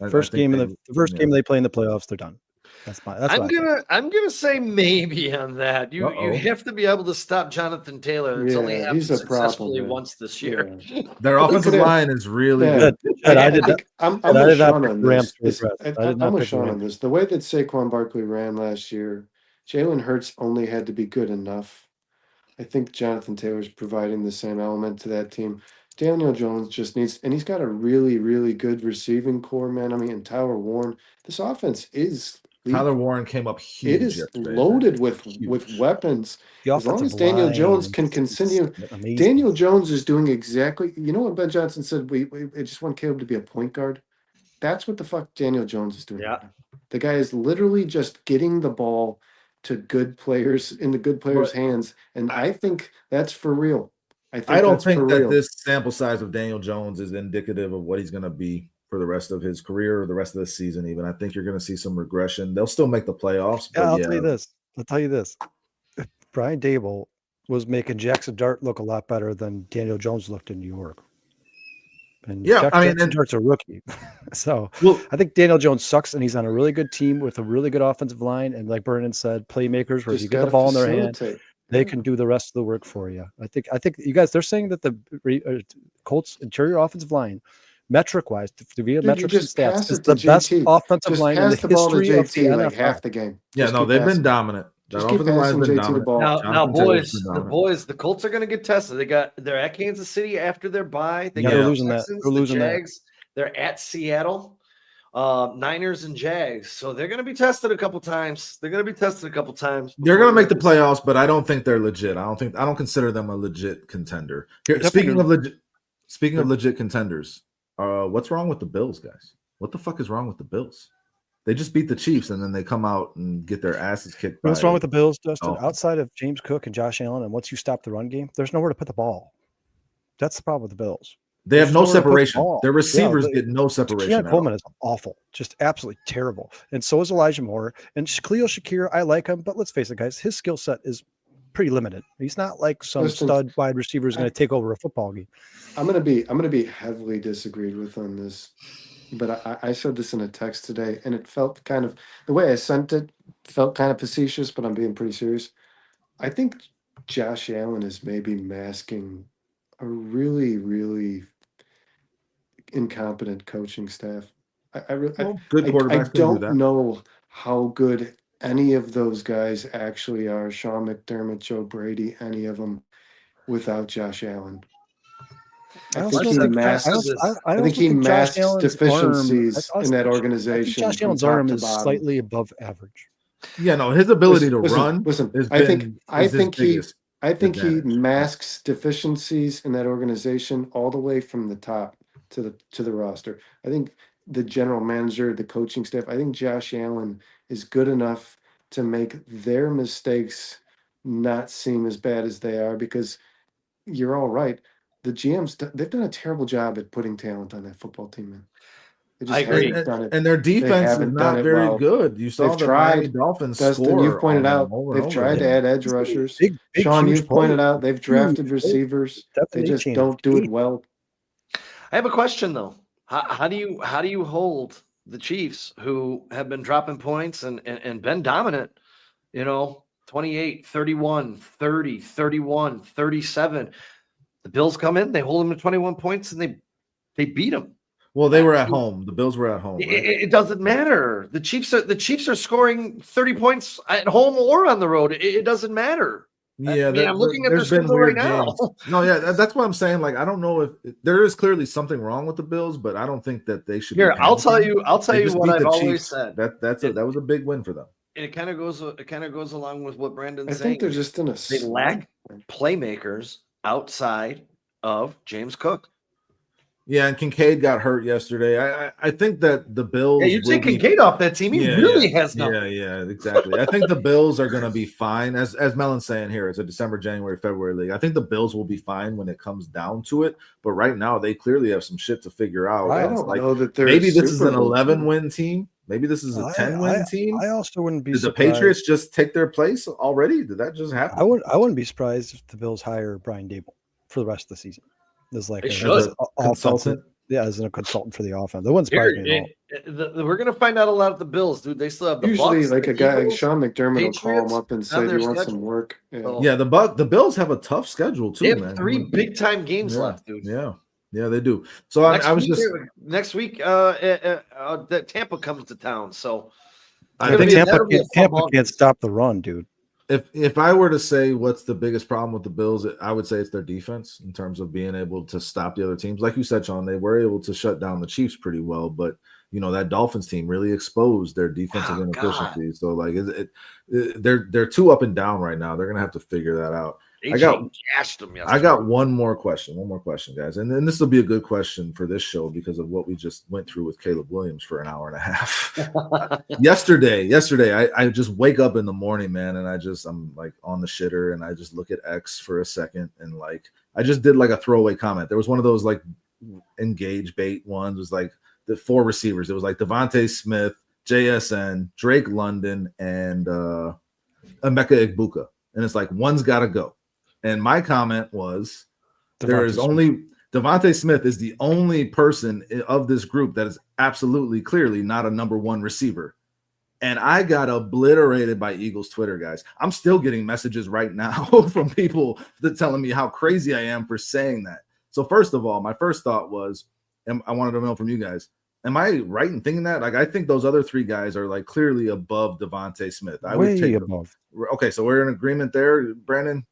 C: First game they play in the playoffs, they're done.
E: I'm gonna say maybe on that. You have to be able to stop Jonathan Taylor. It's only happened successfully once this year.
D: Yeah.
A: Their offensive line is really good.
D: I'm with Sean on this. I'm with Sean on this. The way that Saquon Barkley ran last year, Jalen Hurts only had to be good enough. I think Jonathan Taylor's providing the same element to that team. Daniel Jones just needs, and he's got a really, really good receiving core, man. I mean, and Tyler Warren. This offense is.
A: Tyler Warren came up huge.
D: It is loaded with weapons. As long as Daniel Jones can continue, Daniel Jones is doing exactly. You know what Ben Johnson said? We just want Caleb to be a point guard. That's what the fuck Daniel Jones is doing.
E: Yeah,
D: the guy is literally just getting the ball to good players in the good players' hands, and I think that's for real.
A: I don't think that this sample size of Daniel Jones is indicative of what he's going to be for the rest of his career or the rest of the season. Even I think you're going to see some regression. They'll still make the playoffs. But
C: I'll tell you this. Brian Dable was making Jackson Dart look a lot better than Daniel Jones looked in New York. And Jackson Dart's a rookie. So I think Daniel Jones sucks, and he's on a really good team with a really good offensive line. And like Brennan said, playmakers where you get the ball in their hand, they can do the rest of the work for you. I think you guys, they're saying that the Colts interior offensive line, metric-wise, to be a metrics and stats, is the best offensive line in the history of the NFL.
D: Half the game.
A: They've been dominant. That offensive line's been dominant.
E: Now, boys, the Colts are going to get tested. They're at Kansas City after their bye. They're losing that. They're losing the Jags. They're at Seattle, Niners and Jags. So they're going to be tested a couple times. They're going to
A: They're going to make the playoffs, but I don't think they're legit. I don't consider them a legit contender. Here, speaking of legit contenders. What's wrong with the Bills, guys? What the fuck is wrong with the Bills? They just beat the Chiefs, and then they come out and get their asses kicked.
C: What's wrong with the Bills, Dustin? Outside of James Cook and Josh Allen, and once you stop the run game, there's nowhere to put the ball. That's the problem with the Bills.
A: They have
C: There's
A: no
C: nowhere to put the
A: separation.
C: ball.
A: Their receivers
C: Yeah,
A: get no separation.
C: Keon
A: At
C: Coleman
A: all.
C: is awful, just absolutely terrible. And so is Elijah Moore. And Khalil Shakir, I like him, but let's face it, guys, his skill set is pretty limited. He's not like some
D: Listen,
C: stud wide receiver who's going to take over a football game.
D: I'm gonna be heavily disagreed with on this, but I said this in a text today, and it felt kind of the way I sent it felt kind of facetious, but I'm being pretty serious. I think Josh Allen is maybe masking a really, really incompetent coaching staff.
A: Well, good
D: I
A: quarterbacks can do
D: don't
A: that.
D: know how good any of those guys actually are. Sean McDermott, Joe Brady, any of them without Josh Allen. I think he masks.
C: I
D: think
C: also
D: he
C: think Josh
D: masks
C: Allen's
D: deficiencies
C: arm,
D: in that
C: I think
D: organization
C: Josh
D: from
C: Allen's
D: top
C: arm
D: to
C: is
D: bottom.
C: slightly above average.
A: Yeah, no, his ability to run.
D: Listen.
A: Has
D: I
A: been
D: think
A: his biggest
D: I think he
A: advantage.
D: masks deficiencies in that organization all the way from the top to the roster. I think the general manager, the coaching staff, I think Josh Allen is good enough to make their mistakes not seem as bad as they are, because you're all right. The GMs, they've done a terrible job at putting talent on that football team, man. They just
E: I agree.
D: haven't done it.
A: And their
D: They
A: defense is
D: haven't done
A: not
D: it
A: very
D: well.
A: good. You saw
D: They've
A: the Miami
D: tried.
A: Dolphins
D: Dustin, you've
A: score
D: pointed
A: on
D: out
A: them over
D: they've
A: and over
D: tried to
A: again.
D: add edge rushers.
C: Big,
D: Sean,
C: huge
D: you've pointed
C: plays.
D: out they've drafted
C: Huge plays.
D: receivers. They just
C: 7-8
D: don't do it
C: eight.
D: well.
E: I have a question though. How do you hold the Chiefs, who have been dropping points and been dominant, 28, 31, 30, 31, 37. The Bills come in, they hold them to 21 points, and they beat them.
A: Well, they were at home. The Bills were at home. Right?
E: It doesn't matter. The Chiefs are scoring 30 points at home or on the road. It doesn't matter.
A: Yeah,
E: I'm looking at their
A: there's been
E: schedule right
A: weird
E: now.
A: games. No, yeah, that's what I'm saying. Like, I don't know if there is clearly something wrong with the Bills, but I don't think that they should.
E: Here, I'll tell
A: They
E: you
A: just
E: what
A: beat
E: I've
A: the
E: always
A: Chiefs.
E: said.
A: That was a big win for them.
E: And it kind of goes along with what Brandon's
D: I
E: saying.
D: think they're just in a
E: They lack playmakers outside of James Cook.
A: Yeah, and Kincaid got hurt yesterday. I think that the Bills.
E: Yeah, you take Kincaid off that team. He really has nothing.
A: Yeah, exactly. I think the Bills are going to be fine. As Melon's saying here, it's a December, January, February league. I think the Bills will be fine when it comes down to it. But right now, they clearly have some shit to figure out.
D: I don't know that they're
A: maybe this is an 11-win team. Maybe this is a 10-win team.
C: I also wouldn't be
A: Did
C: surprised.
A: the Patriots just take their place already? Did that just happen?
C: I wouldn't be surprised if the Bills hire Brian Dable for the rest of the season. As like
E: They
C: a
E: should.
A: Consultant.
C: Yeah, as a consultant for the offense. That wouldn't surprise me at all.
E: We're going to find out a lot of the Bills, dude. They still have the
D: usually
E: Bucks,
D: like
E: the
D: a guy like
E: Eagles,
D: Sean McDermott will call him
E: Patriots
D: up and
E: on
D: say, "Do
E: their
D: you want
E: schedule."
D: some work?" Yeah.
E: So-
A: Yeah, the Bills have a tough schedule too,
E: They have
A: man.
E: 3 big time games left, dude.
A: Yeah, they do. So I was just
E: next week. Tampa comes to town, so
A: I think
C: Tampa can't stop the run, dude.
A: If I were to say what's the biggest problem with the Bills, I would say it's their defense in terms of being able to stop the other teams. Like you said, Sean, they were able to shut down the Chiefs pretty well, but that Dolphins team really exposed their defensive inefficiency. So like they're too up and down right now. They're gonna have to figure that out.
E: I
A: got one more question, guys. And then this will be a good question for this show because of what we just went through with Caleb Williams for an hour and a half. Yesterday, I just wake up in the morning, man, and I'm like on the shitter and I just look at X for a second and like I just did like a throwaway comment. There was one of those like engage bait ones. It was like the 4 receivers. It was like Devontae Smith, JSN, Drake London, and Emeka Egbuka. And it's like one's gotta go. And my comment was Devontae Smith is the only person of this group that is absolutely clearly not a number 1 receiver. And I got obliterated by Eagles Twitter, guys. I'm still getting messages right now from people that telling me how crazy I am for saying that. So first of all, my first thought was, I wanted to know from you guys, am I right in thinking that? Like, I think those other 3 guys are like clearly above Devontae Smith. I would take
C: above.
A: Okay, so we're in agreement there, Brandon.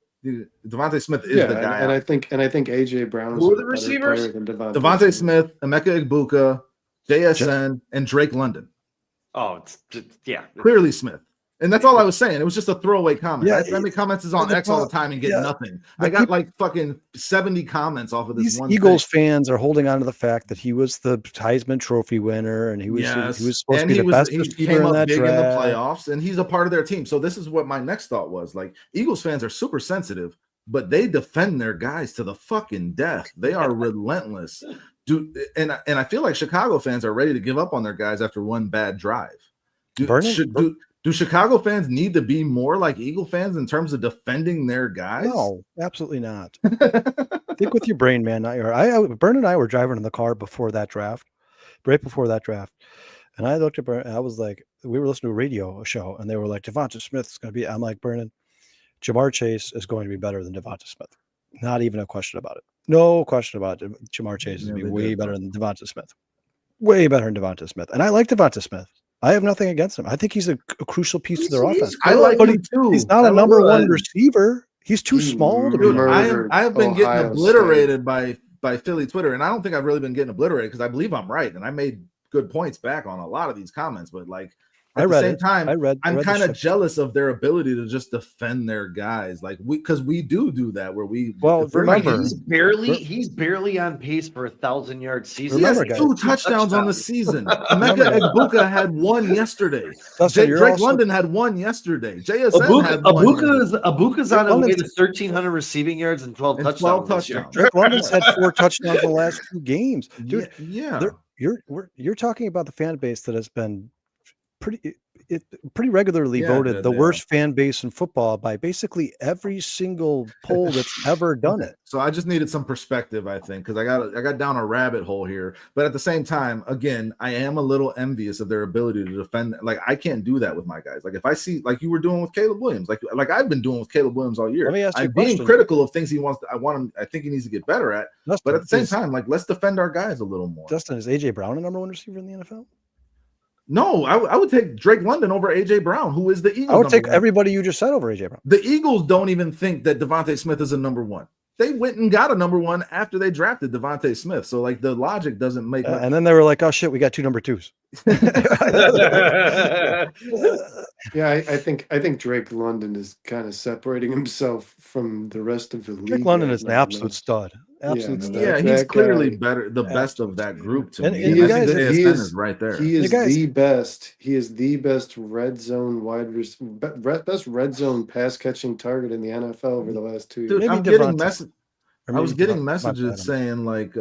A: Devontae Smith is the guy,
D: and I think AJ Brown is
E: Who are
D: a
E: the
D: better
E: receivers?
D: player than
A: Devontae Smith, Emeka Egbuka, JSN, and Drake London.
E: Oh, it's just, yeah,
A: Clearly Smith. And that's all I was saying. It was just a throwaway comment.
C: Yeah,
A: I make comments on X all the time and get nothing. I got like fucking 70 comments off of this
C: These
A: one.
C: Eagles fans are holding on to the fact that he was the Heisman Trophy winner and he was supposed to be the best receiver in that
A: big
C: draft.
A: in the playoffs, and he's a part of their team. So this is what my next thought was. Like, Eagles fans are super sensitive but they defend their guys to the fucking death. They are relentless. And I feel like Chicago fans are ready to give up on their guys after one bad drive. Do Chicago fans need to be more like Eagle fans in terms of defending their guys?
C: No, absolutely not. Think with your brain, man, not your. Bern and I were driving in the car before that draft, right before that draft, and I looked at Bern. I was like, we were listening to a radio show, and they were like, Devonta Smith's going to be. I'm like, Brennan, Jamar Chase is going to be better than Devonta Smith. Not even a question about it. No question about it. Jamar Chase is going to be way better than Devonta Smith. Way better than Devonta Smith, and I like Devonta Smith. I have nothing against him. I think he's a crucial piece to their offense.
A: I like him too.
C: He's not a number one receiver. He's too small to be.
A: Dude, I have been getting obliterated by Philly Twitter, and I don't think I've really been getting obliterated because I believe I'm right, and I made good points back on a lot of these comments. But like at the same time, I'm kind of jealous of their ability to just defend their guys, like because we do that where we.
C: Well, remember
E: he's barely on pace for 1,000-yard season.
A: He has 2 touchdowns on the season. Emeka Egbuka had 1 yesterday. Drake London had 1 yesterday. JSN had 1.
E: Abuka's on his way to 1,300 receiving yards and 12 touchdowns.
C: Drake London's had 4 touchdowns in the last 2 games. Dude,
A: yeah.
C: You're talking about the fan base that has been pretty regularly voted the worst fan base in football by basically every single poll that's ever done it.
A: So I just needed some perspective, I think, because I got down a rabbit hole here. But at the same time, again, I am a little envious of their ability to defend. Like I can't do that with my guys. Like if I see, like you were doing with Caleb Williams, like I've been doing with Caleb Williams all year.
C: Let me ask you
A: I'm being critical of things he wants. I think he needs to get better at. But at the same time, like let's defend our guys a little more.
C: Justin, is AJ Brown a number 1 receiver in the NFL?
A: No, I would take Drake London over AJ Brown, who is the Eagles.
C: I would take everybody you just said over AJ Brown.
A: The Eagles don't even think that Devontae Smith is a number 1. They went and got a number 1 after they drafted Devontae Smith. So like the logic doesn't make.
C: And then they were like, "Oh shit, we got 2 number 2s."
D: Yeah, I think Drake London is kind of separating himself from the rest of the league.
C: Drake London is an absolute stud. Stud.
A: Yeah, he's clearly the best of that group to me.
D: He is
A: right there.
D: He is the best. He is the best red zone best red zone pass catching target in the NFL over the last 2 years.
A: Dude, I was getting messages saying like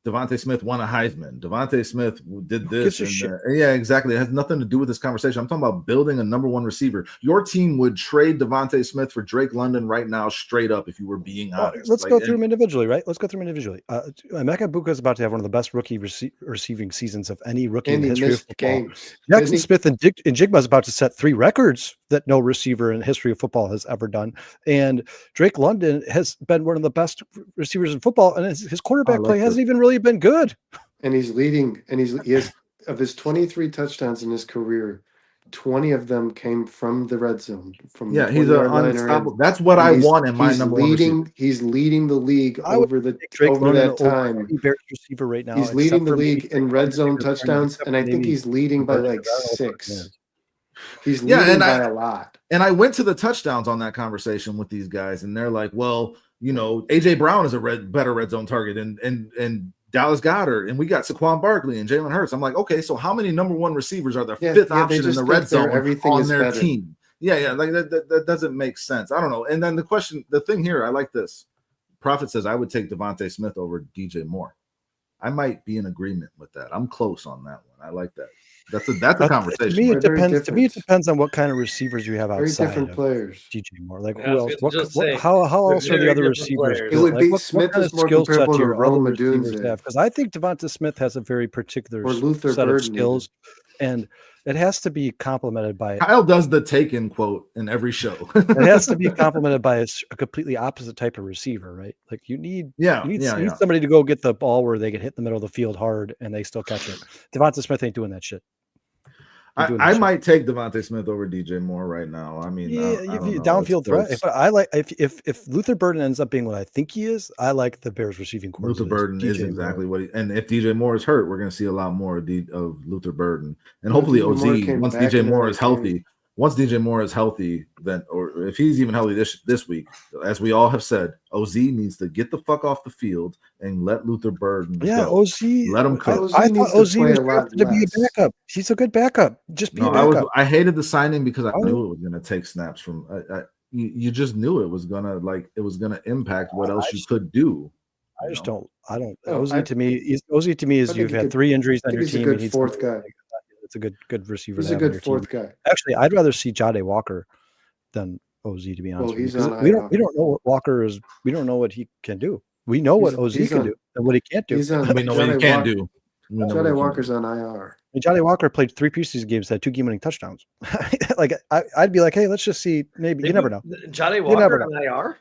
A: Devontae Smith won a Heisman. Devontae Smith did this. Yeah, exactly. It has nothing to do with this conversation. I'm talking about building a number 1 receiver. Your team would trade Devontae Smith for Drake London right now, straight up, if you were being honest.
C: Let's go through them individually, right? Let's go through them individually. Emeka Egbuka is about to have one of the best rookie receiving seasons of any rookie in the history of football. Jackson Smith and Njigba is about to set 3 records that no receiver in the history of football has ever done. And Drake London has been one of the best receivers in football, and his quarterback play hasn't even really been good.
D: And he has of his 23 touchdowns in his career, 20 of them came from the red zone.
A: He's unstoppable. That's what I want in my number 1 receiver.
D: He's leading the league over that time.
C: Receiver right now.
D: He's leading the league in red zone touchdowns, and I think he's leading by like 6. He's leading by a lot.
A: And I went to the touchdowns on that conversation with these guys, and they're like, "Well, AJ Brown is a better red zone target, and Dallas Goedert, and we got Saquon Barkley and Jalen Hurts." I'm like, okay, so how many number 1 receivers are the 5th option in the red zone on their team? Yeah, like that doesn't make sense. I don't know. And then the thing here, I like this. Prophet says I would take Devontae Smith over DJ Moore. I might be in agreement with that. I'm close on that one. I like that. That's a conversation.
C: To me, it depends. To me, it depends on what kind of receivers you have outside.
D: Very different players.
C: DJ Moore, like who else? How else are the other receivers?
D: It would be Smith is more comparable to Rome Odunze.
C: Because I think Devonta Smith has a very particular set of skills, and it has to be complemented by.
A: Kyle does the Taken quote in every show.
C: It has to be complemented by a completely opposite type of receiver, right? Like you need somebody to go get the ball where they can hit the middle of the field hard and they still catch it. Devonta Smith ain't doing that shit.
A: I might take Devontae Smith over DJ Moore right now. I mean,
C: downfield threat. If Luther Burden ends up being what I think he is, I like the Bears receiving core.
A: Luther Burden is exactly what and if DJ Moore is hurt, we're going to see a lot more of Luther Burden, and hopefully OZ once DJ Moore is healthy. Once DJ Moore is healthy, then or if he's even healthy this week, as we all have said, OZ needs to get the fuck off the field and let Luther Burden go.
C: OZ.
A: Let him cook.
C: I thought OZ was drafted to be a backup. He's a good backup. Just be a backup.
A: I hated the signing because I knew it was going to take snaps from. you just knew it was gonna impact what else you could do.
C: I just don't. I don't.
D: Oh,
C: Ozzy to me is
D: I think
C: you've
D: he
C: had
D: could-
C: 3 injuries
D: I
C: on
D: think
C: your
D: he's a
C: team.
D: good
C: and he's
D: fourth guy.
C: It's a good receiver.
D: He's
C: to
D: a
C: have on
D: good
C: your
D: fourth
C: team.
D: guy.
C: Actually, I'd rather see Jade Walker than OZ, to be honest
D: Well,
C: with you.
D: he's
C: 'Cause
D: on
C: we
D: IR.
C: don't know what Walker is. We don't know what he can do. We know what OZ
D: he's
C: can
D: on-
C: do and what he can't do.
D: He's on.
A: We know what you
D: Jade
A: can't
D: Walker-
A: do. We know what
D: Jade
A: you
D: Walker's
A: can't
D: on IR.
C: And Johnny Walker played 3 preseason games, had 2 game-winning touchdowns. Like I'd be like, hey, let's just see. Maybe you never know.
E: Johnny
C: You never
E: Walker on IR.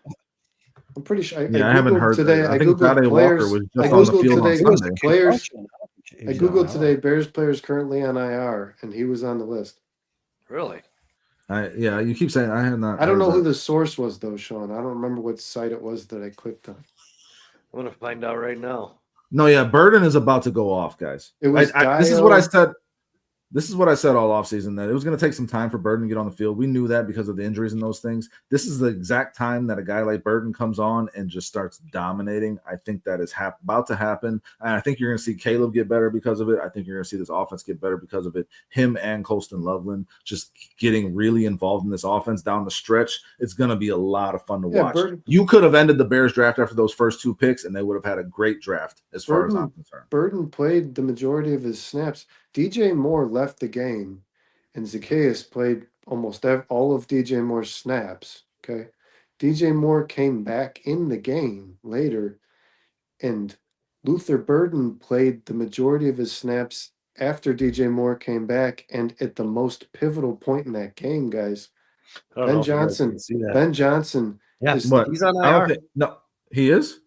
D: I'm pretty sure.
A: do. Yeah, I haven't
D: Googled
A: heard
D: today.
A: that.
D: I
A: think
D: googled
A: Jade
D: players.
A: Walker was
D: I
A: just on the
D: googled
A: field on
D: today
A: Sunday.
D: players. I
C: He's
D: googled
C: on
D: today Bears players currently on IR, and he was on the list.
E: Really?
A: Yeah, you keep saying I had not.
D: I don't
A: heard
D: know who
A: that.
D: the source was though, Sean. I don't remember what site it was that I clicked on.
E: I'm gonna find out right now.
A: No, yeah, Burden is about to go off, guys.
D: It was
A: this is what I
D: Dio-
A: said. This is what I said all offseason, that it was going to take some time for Burden to get on the field. We knew that because of the injuries and those things. This is the exact time that a guy like Burden comes on and just starts dominating. I think that is about to happen. And I think you're going to see Caleb get better because of it. I think you're going to see this offense get better because of it. Him and Colston Loveland just getting really involved in this offense down the stretch. It's going to be a lot of fun to watch. You could have ended the Bears draft after those first 2 picks, and they would have had a great draft as far as I'm concerned.
D: Burden played the majority of his snaps. DJ Moore left the game, and Zacchaeus played almost all of DJ Moore's snaps. Okay. DJ Moore came back in the game later, and Luther Burden played the majority of his snaps after DJ Moore came back, and at the most pivotal point in that game, guys.
E: I don't know
D: Ben
E: if you guys
D: Johnson.
E: can see that.
D: Ben Johnson.
E: Yeah,
D: is-
A: What?
E: he's on
A: I don't
E: IR.
A: think, no, he is.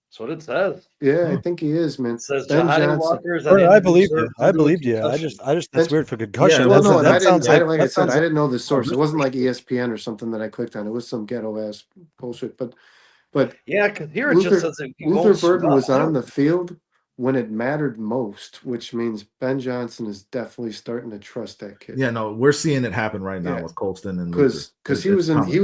E: That's what it says.
D: Yeah, I think he is, man.
E: It says
D: Ben
E: Johnny
D: Johnson.
E: Walker's on
C: I
E: injured
C: believed you.
E: reserve
C: I
E: due to a
C: believed you.
E: concussion.
C: I just that's weird for concussion.
A: Yeah,
D: Well,
A: that's
D: no,
A: a-
D: and
A: that
D: I
A: sounds
D: didn't.
A: like-
D: Like I
C: that
D: said,
C: sounds
D: I didn't know the source. It
C: like-
D: wasn't like ESPN or something that I clicked on. It was some ghetto ass bullshit. But
E: Yeah, because here it
D: Luther-
E: just says it
D: Luther
E: goes
D: Burden
E: up.
D: was on the field when it mattered most, which means Ben Johnson is definitely starting to trust that kid.
A: Yeah, no, we're seeing it happen right now
D: Yeah.
A: with Colston and Luther.
D: Because
A: It's coming.
D: he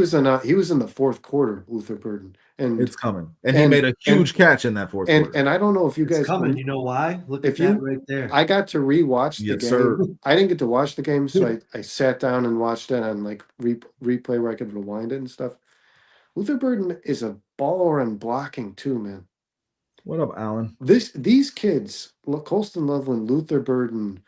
D: was in the fourth quarter, Luther Burden, and
A: It's coming, and he
D: and-
A: made a huge catch in that fourth quarter.
D: and I don't know if you
G: It's
D: guys
G: coming. You know why? Look
D: if
G: at that
D: you-
G: right there.
D: I got to rewatch the
A: Yes,
D: game.
A: sir.
D: I didn't get to watch the game, so I sat down and watched it on like replay where I could rewind it and stuff. Luther Burden is a baller on blocking too, man.
A: What up, Alan?
D: These kids, Colston Loveland, Luther Burden,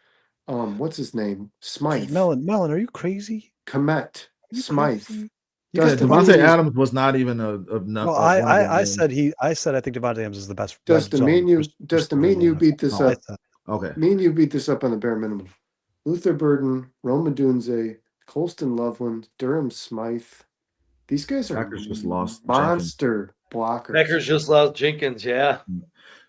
D: what's his name? Smythe,
C: Melon, are you crazy?
D: Komet,
C: Are you
D: Smythe.
C: crazy?
A: Yeah,
D: Dustin
A: Devontae
D: Means-
A: Adams was not even a
C: Well, I said I think Devontae Adams is the best.
D: Dustin, me and you beat this
C: No, I
D: up.
C: said-
A: okay.
D: Me and you beat this up on the bare minimum. Luther Burden, Roma Dunze, Colston Loveland, Durham Smythe. These guys are
A: Packers just lost
D: monster blockers.
E: Packers just lost Jenkins. Yeah.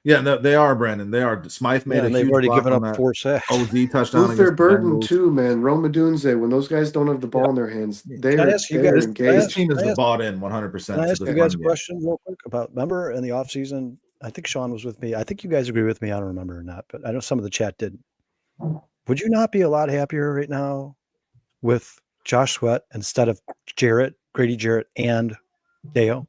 A: Yeah, they are, Brandon. They are. Smythe made
C: Yeah,
A: a
C: and they've
A: huge
C: already
A: block
C: given
A: on
C: up
A: that
C: 4 sacks.
A: OD touchdown.
D: Luther
A: against the
D: Burden
A: Bengals.
D: too, man. Roma Dunze. When those guys don't have the ball in their hands, they
C: Can I
D: are
C: ask you
D: they're
C: guys-
A: This
D: engaged.
A: team is
C: Can I ask-
A: bought in 100%.
C: Can I
A: to
C: ask
A: this
C: you guys a
A: run game.
C: question real quick about, remember in the offseason, I think Sean was with me. I think you guys agree with me. I don't remember or not, but I know some of the chat did. Would you not be a lot happier right now with Josh Sweat instead of Grady Jarrett, and Deo?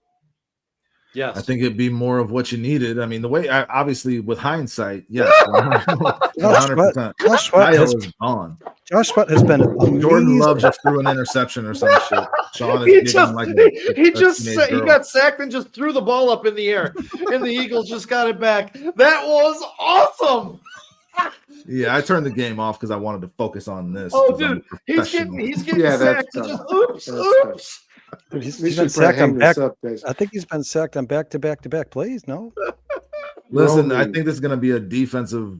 E: Yes.
A: I think it'd be more of what you needed. I mean, the way, obviously, with hindsight, yes, 100%.
C: Josh Sweat
A: Io
C: has,
A: is gone.
C: Josh Sweat has been amazing.
A: Jordan Love just threw an interception or some shit. Sean is
E: He
A: giving
E: just,
A: him like
E: he just
A: teenage
E: he
A: girl.
E: got sacked and just threw the ball up in the air, and the Eagles just got it back. That was awesome.
A: Yeah, I turned the game off because I wanted to focus on this.
E: Oh,
A: 'cause I'm a
E: dude, he's getting
D: Yeah, that's
E: sacked. And
D: tough.
E: just oops,
D: That's tough.
E: oops.
C: Dude, he's
D: We
C: been
D: should probably
C: sacked on
D: hang
C: back.
D: this up, guys.
C: I think he's been sacked on back-to-back plays. No,
A: Listen, I
D: Roman.
A: think this is going to be a defensive,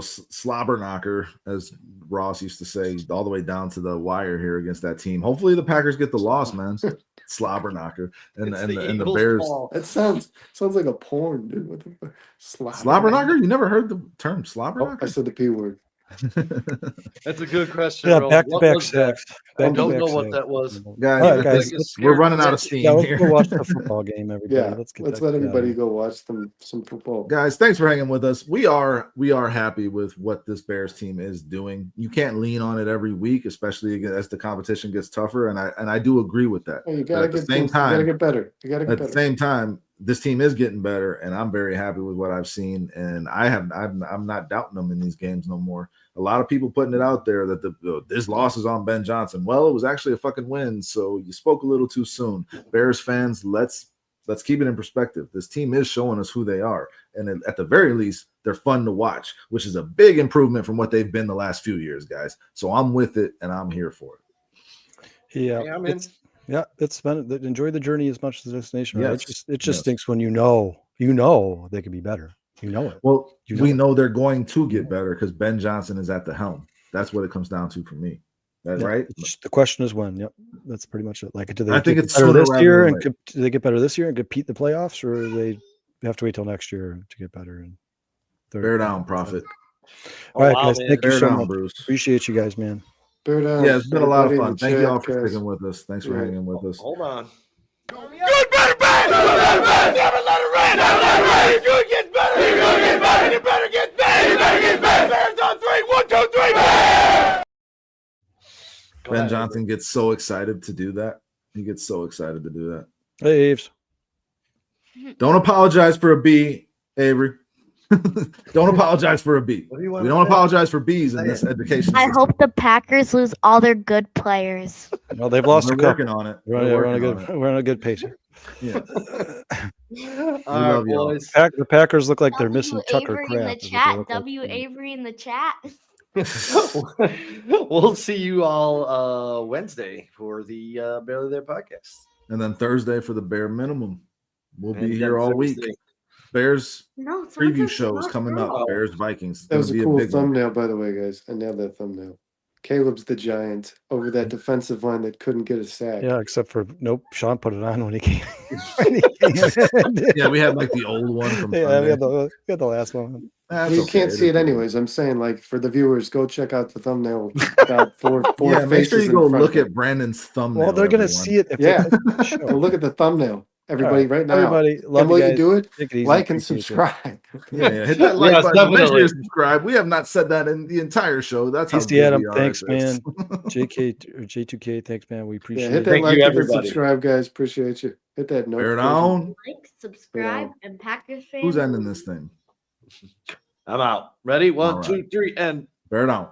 A: slobber knocker, as Ross used to say, all the way down to the wire here against that team. Hopefully, the Packers get the loss, man. Slobber knocker, and
E: It's
A: and the
E: Eagles'
A: Bears.
E: ball.
D: That sounds like a porn, dude. What the fuck?
A: Slobber knocker? You never heard the term slobber
D: Oh, I
A: knocker?
D: said the P word.
E: That's a good question.
C: yeah,
E: Roland. What
C: back-to-back
E: was that?
C: sacks.
E: I don't
C: Back-to-back
E: know what
C: sacks.
E: that was.
A: Guys,
C: All right, guys,
A: we're running out of steam
C: Yeah, let's
A: here.
C: go watch the football game, everybody.
D: Yeah,
C: let's
D: let's let everybody go watch some football.
A: Guys, thanks for hanging with us. We are happy with what this Bears team is doing. You can't lean on it every week, especially as the competition gets tougher. And I do agree with that.
D: Hey, you
A: But
D: gotta
A: at the
D: get
A: same
D: you gotta
A: time,
D: get better. You gotta get
A: at the
D: better.
A: same time, this team is getting better, and I'm very happy with what I've seen. And I'm not doubting them in these games no more. A lot of people putting it out there that this loss is on Ben Johnson. Well, it was actually a fucking win, so you spoke a little too soon. Bears fans, let's keep it in perspective. This team is showing us who they are, and at the very least, they're fun to watch, which is a big improvement from what they've been the last few years, guys. So I'm with it, and I'm here for it.
C: Yeah,
E: Hey, I'm in.
C: it's been enjoy the journey as much as the destination. Right?
A: Yes,
C: It just
A: yes.
C: stinks when you know they could be better. You know it.
A: Well,
C: You know
A: we
C: it.
A: know they're going to get better because Ben Johnson is at the helm. That's what it comes down to for me. That
C: Yeah,
A: right?
C: the question is when. Yep, that's pretty much it. Like, do they
A: I think
C: get
A: it's
C: better
A: sooner
C: this
A: rather
C: year,
A: than
C: and
A: later.
C: do they get better this year and compete in the playoffs, or they have to wait till next year to get better? And
A: Bear down, Prophet.
C: All right,
E: wow,
C: guys,
E: man.
C: thank you
A: Bear
C: so
A: down,
C: much.
A: Bruce.
C: Appreciate you guys, man.
D: Bear down.
A: Yeah, it's been a lot of
D: everybody in
A: fun.
D: the
A: Thank you all
D: chat,
A: for
D: guys.
A: sticking with us. Thanks for
D: Yeah.
A: hanging with us.
E: Hold on.
B: Good, better, bad. Never let it run. Never let it run. Never let it run. You're good, get better. You're good, get better. You better get better. You better get better. Bears on 3. 1, 2, 3. Bears!
E: Go
A: Ben
E: ahead,
A: Johnson gets so excited to do that. He gets so excited to do that.
C: Hey, Aves.
A: Don't apologize for a B, Avery. Don't apologize for a B.
E: What do you want
A: We
E: to
A: don't
E: say?
A: apologize for B's in this education
F: I
A: system.
F: hope the Packers lose all their good players.
C: Well, they've lost
A: They're
C: a couple.
A: working on it.
C: We're
A: They're
C: on a
A: working on
C: good.
A: it.
C: We're on a good pace here.
A: Yeah.
E: All right,
A: love y'all.
E: boys.
C: The Packers look like they're missing Tucker
F: Avery in the
C: Kraft. is what they
F: chat.
C: look like.
F: W Avery in the chat.
E: We'll see you all Wednesday for the Barely There podcast.
A: And then Thursday for the bare minimum. We'll
E: And
A: be here
E: then
A: all week.
E: Thursday.
A: Bears
F: No, someone
A: preview
F: says
A: shows
F: not
A: coming
F: true.
A: up. Bears Vikings. It's
D: That was
A: gonna
D: a
A: be
D: cool
A: big one.
D: thumbnail, by the way, guys. I nailed that thumbnail. Caleb's the giant over that defensive line that couldn't get a sack.
C: Yeah, except for nope. Sean put it on when he came. when he came in.
A: Yeah, we had like the old one from
C: Yeah,
A: Sunday.
C: we had the last one.
A: That's
D: Well, you
A: okay.
D: can't see it
A: is what
D: anyways. I'm saying, like, for the viewers, go check out the thumbnail. Got four
A: Yeah, make sure
D: faces
A: you go
D: in front
A: look
D: of it.
A: at Brandon's thumbnail.
C: Well, they're gonna
A: everyone.
C: see it if
D: Yeah.
C: they click the
D: Go
C: show.
D: look at the thumbnail, everybody, right now.
C: Everybody, love
D: And while
C: you
D: you
C: guys.
D: do it,
C: Take it easy.
D: like and
C: Appreciate you.
D: subscribe.
A: Yeah, hit that like
E: Yes,
A: button. Make sure
E: definitely.
A: you subscribe. We have not said that in the entire show. That's how
C: Tasty
A: good
C: Adam,
A: we are
C: thanks,
A: at this.
C: man. JK or J2K, thanks, man. We
D: Yeah,
C: appreciate
D: hit
C: it.
D: that
E: Thank
D: like
E: you,
D: and
E: everybody.
D: subscribe, guys. Appreciate you. Hit that
A: Bear
D: notification.
A: down.
F: Like, subscribe, and Packers fans.
A: Who's ending this thing?
E: I'm out. Ready? 1,
A: All right.
E: 2, 3, and
A: Bear down.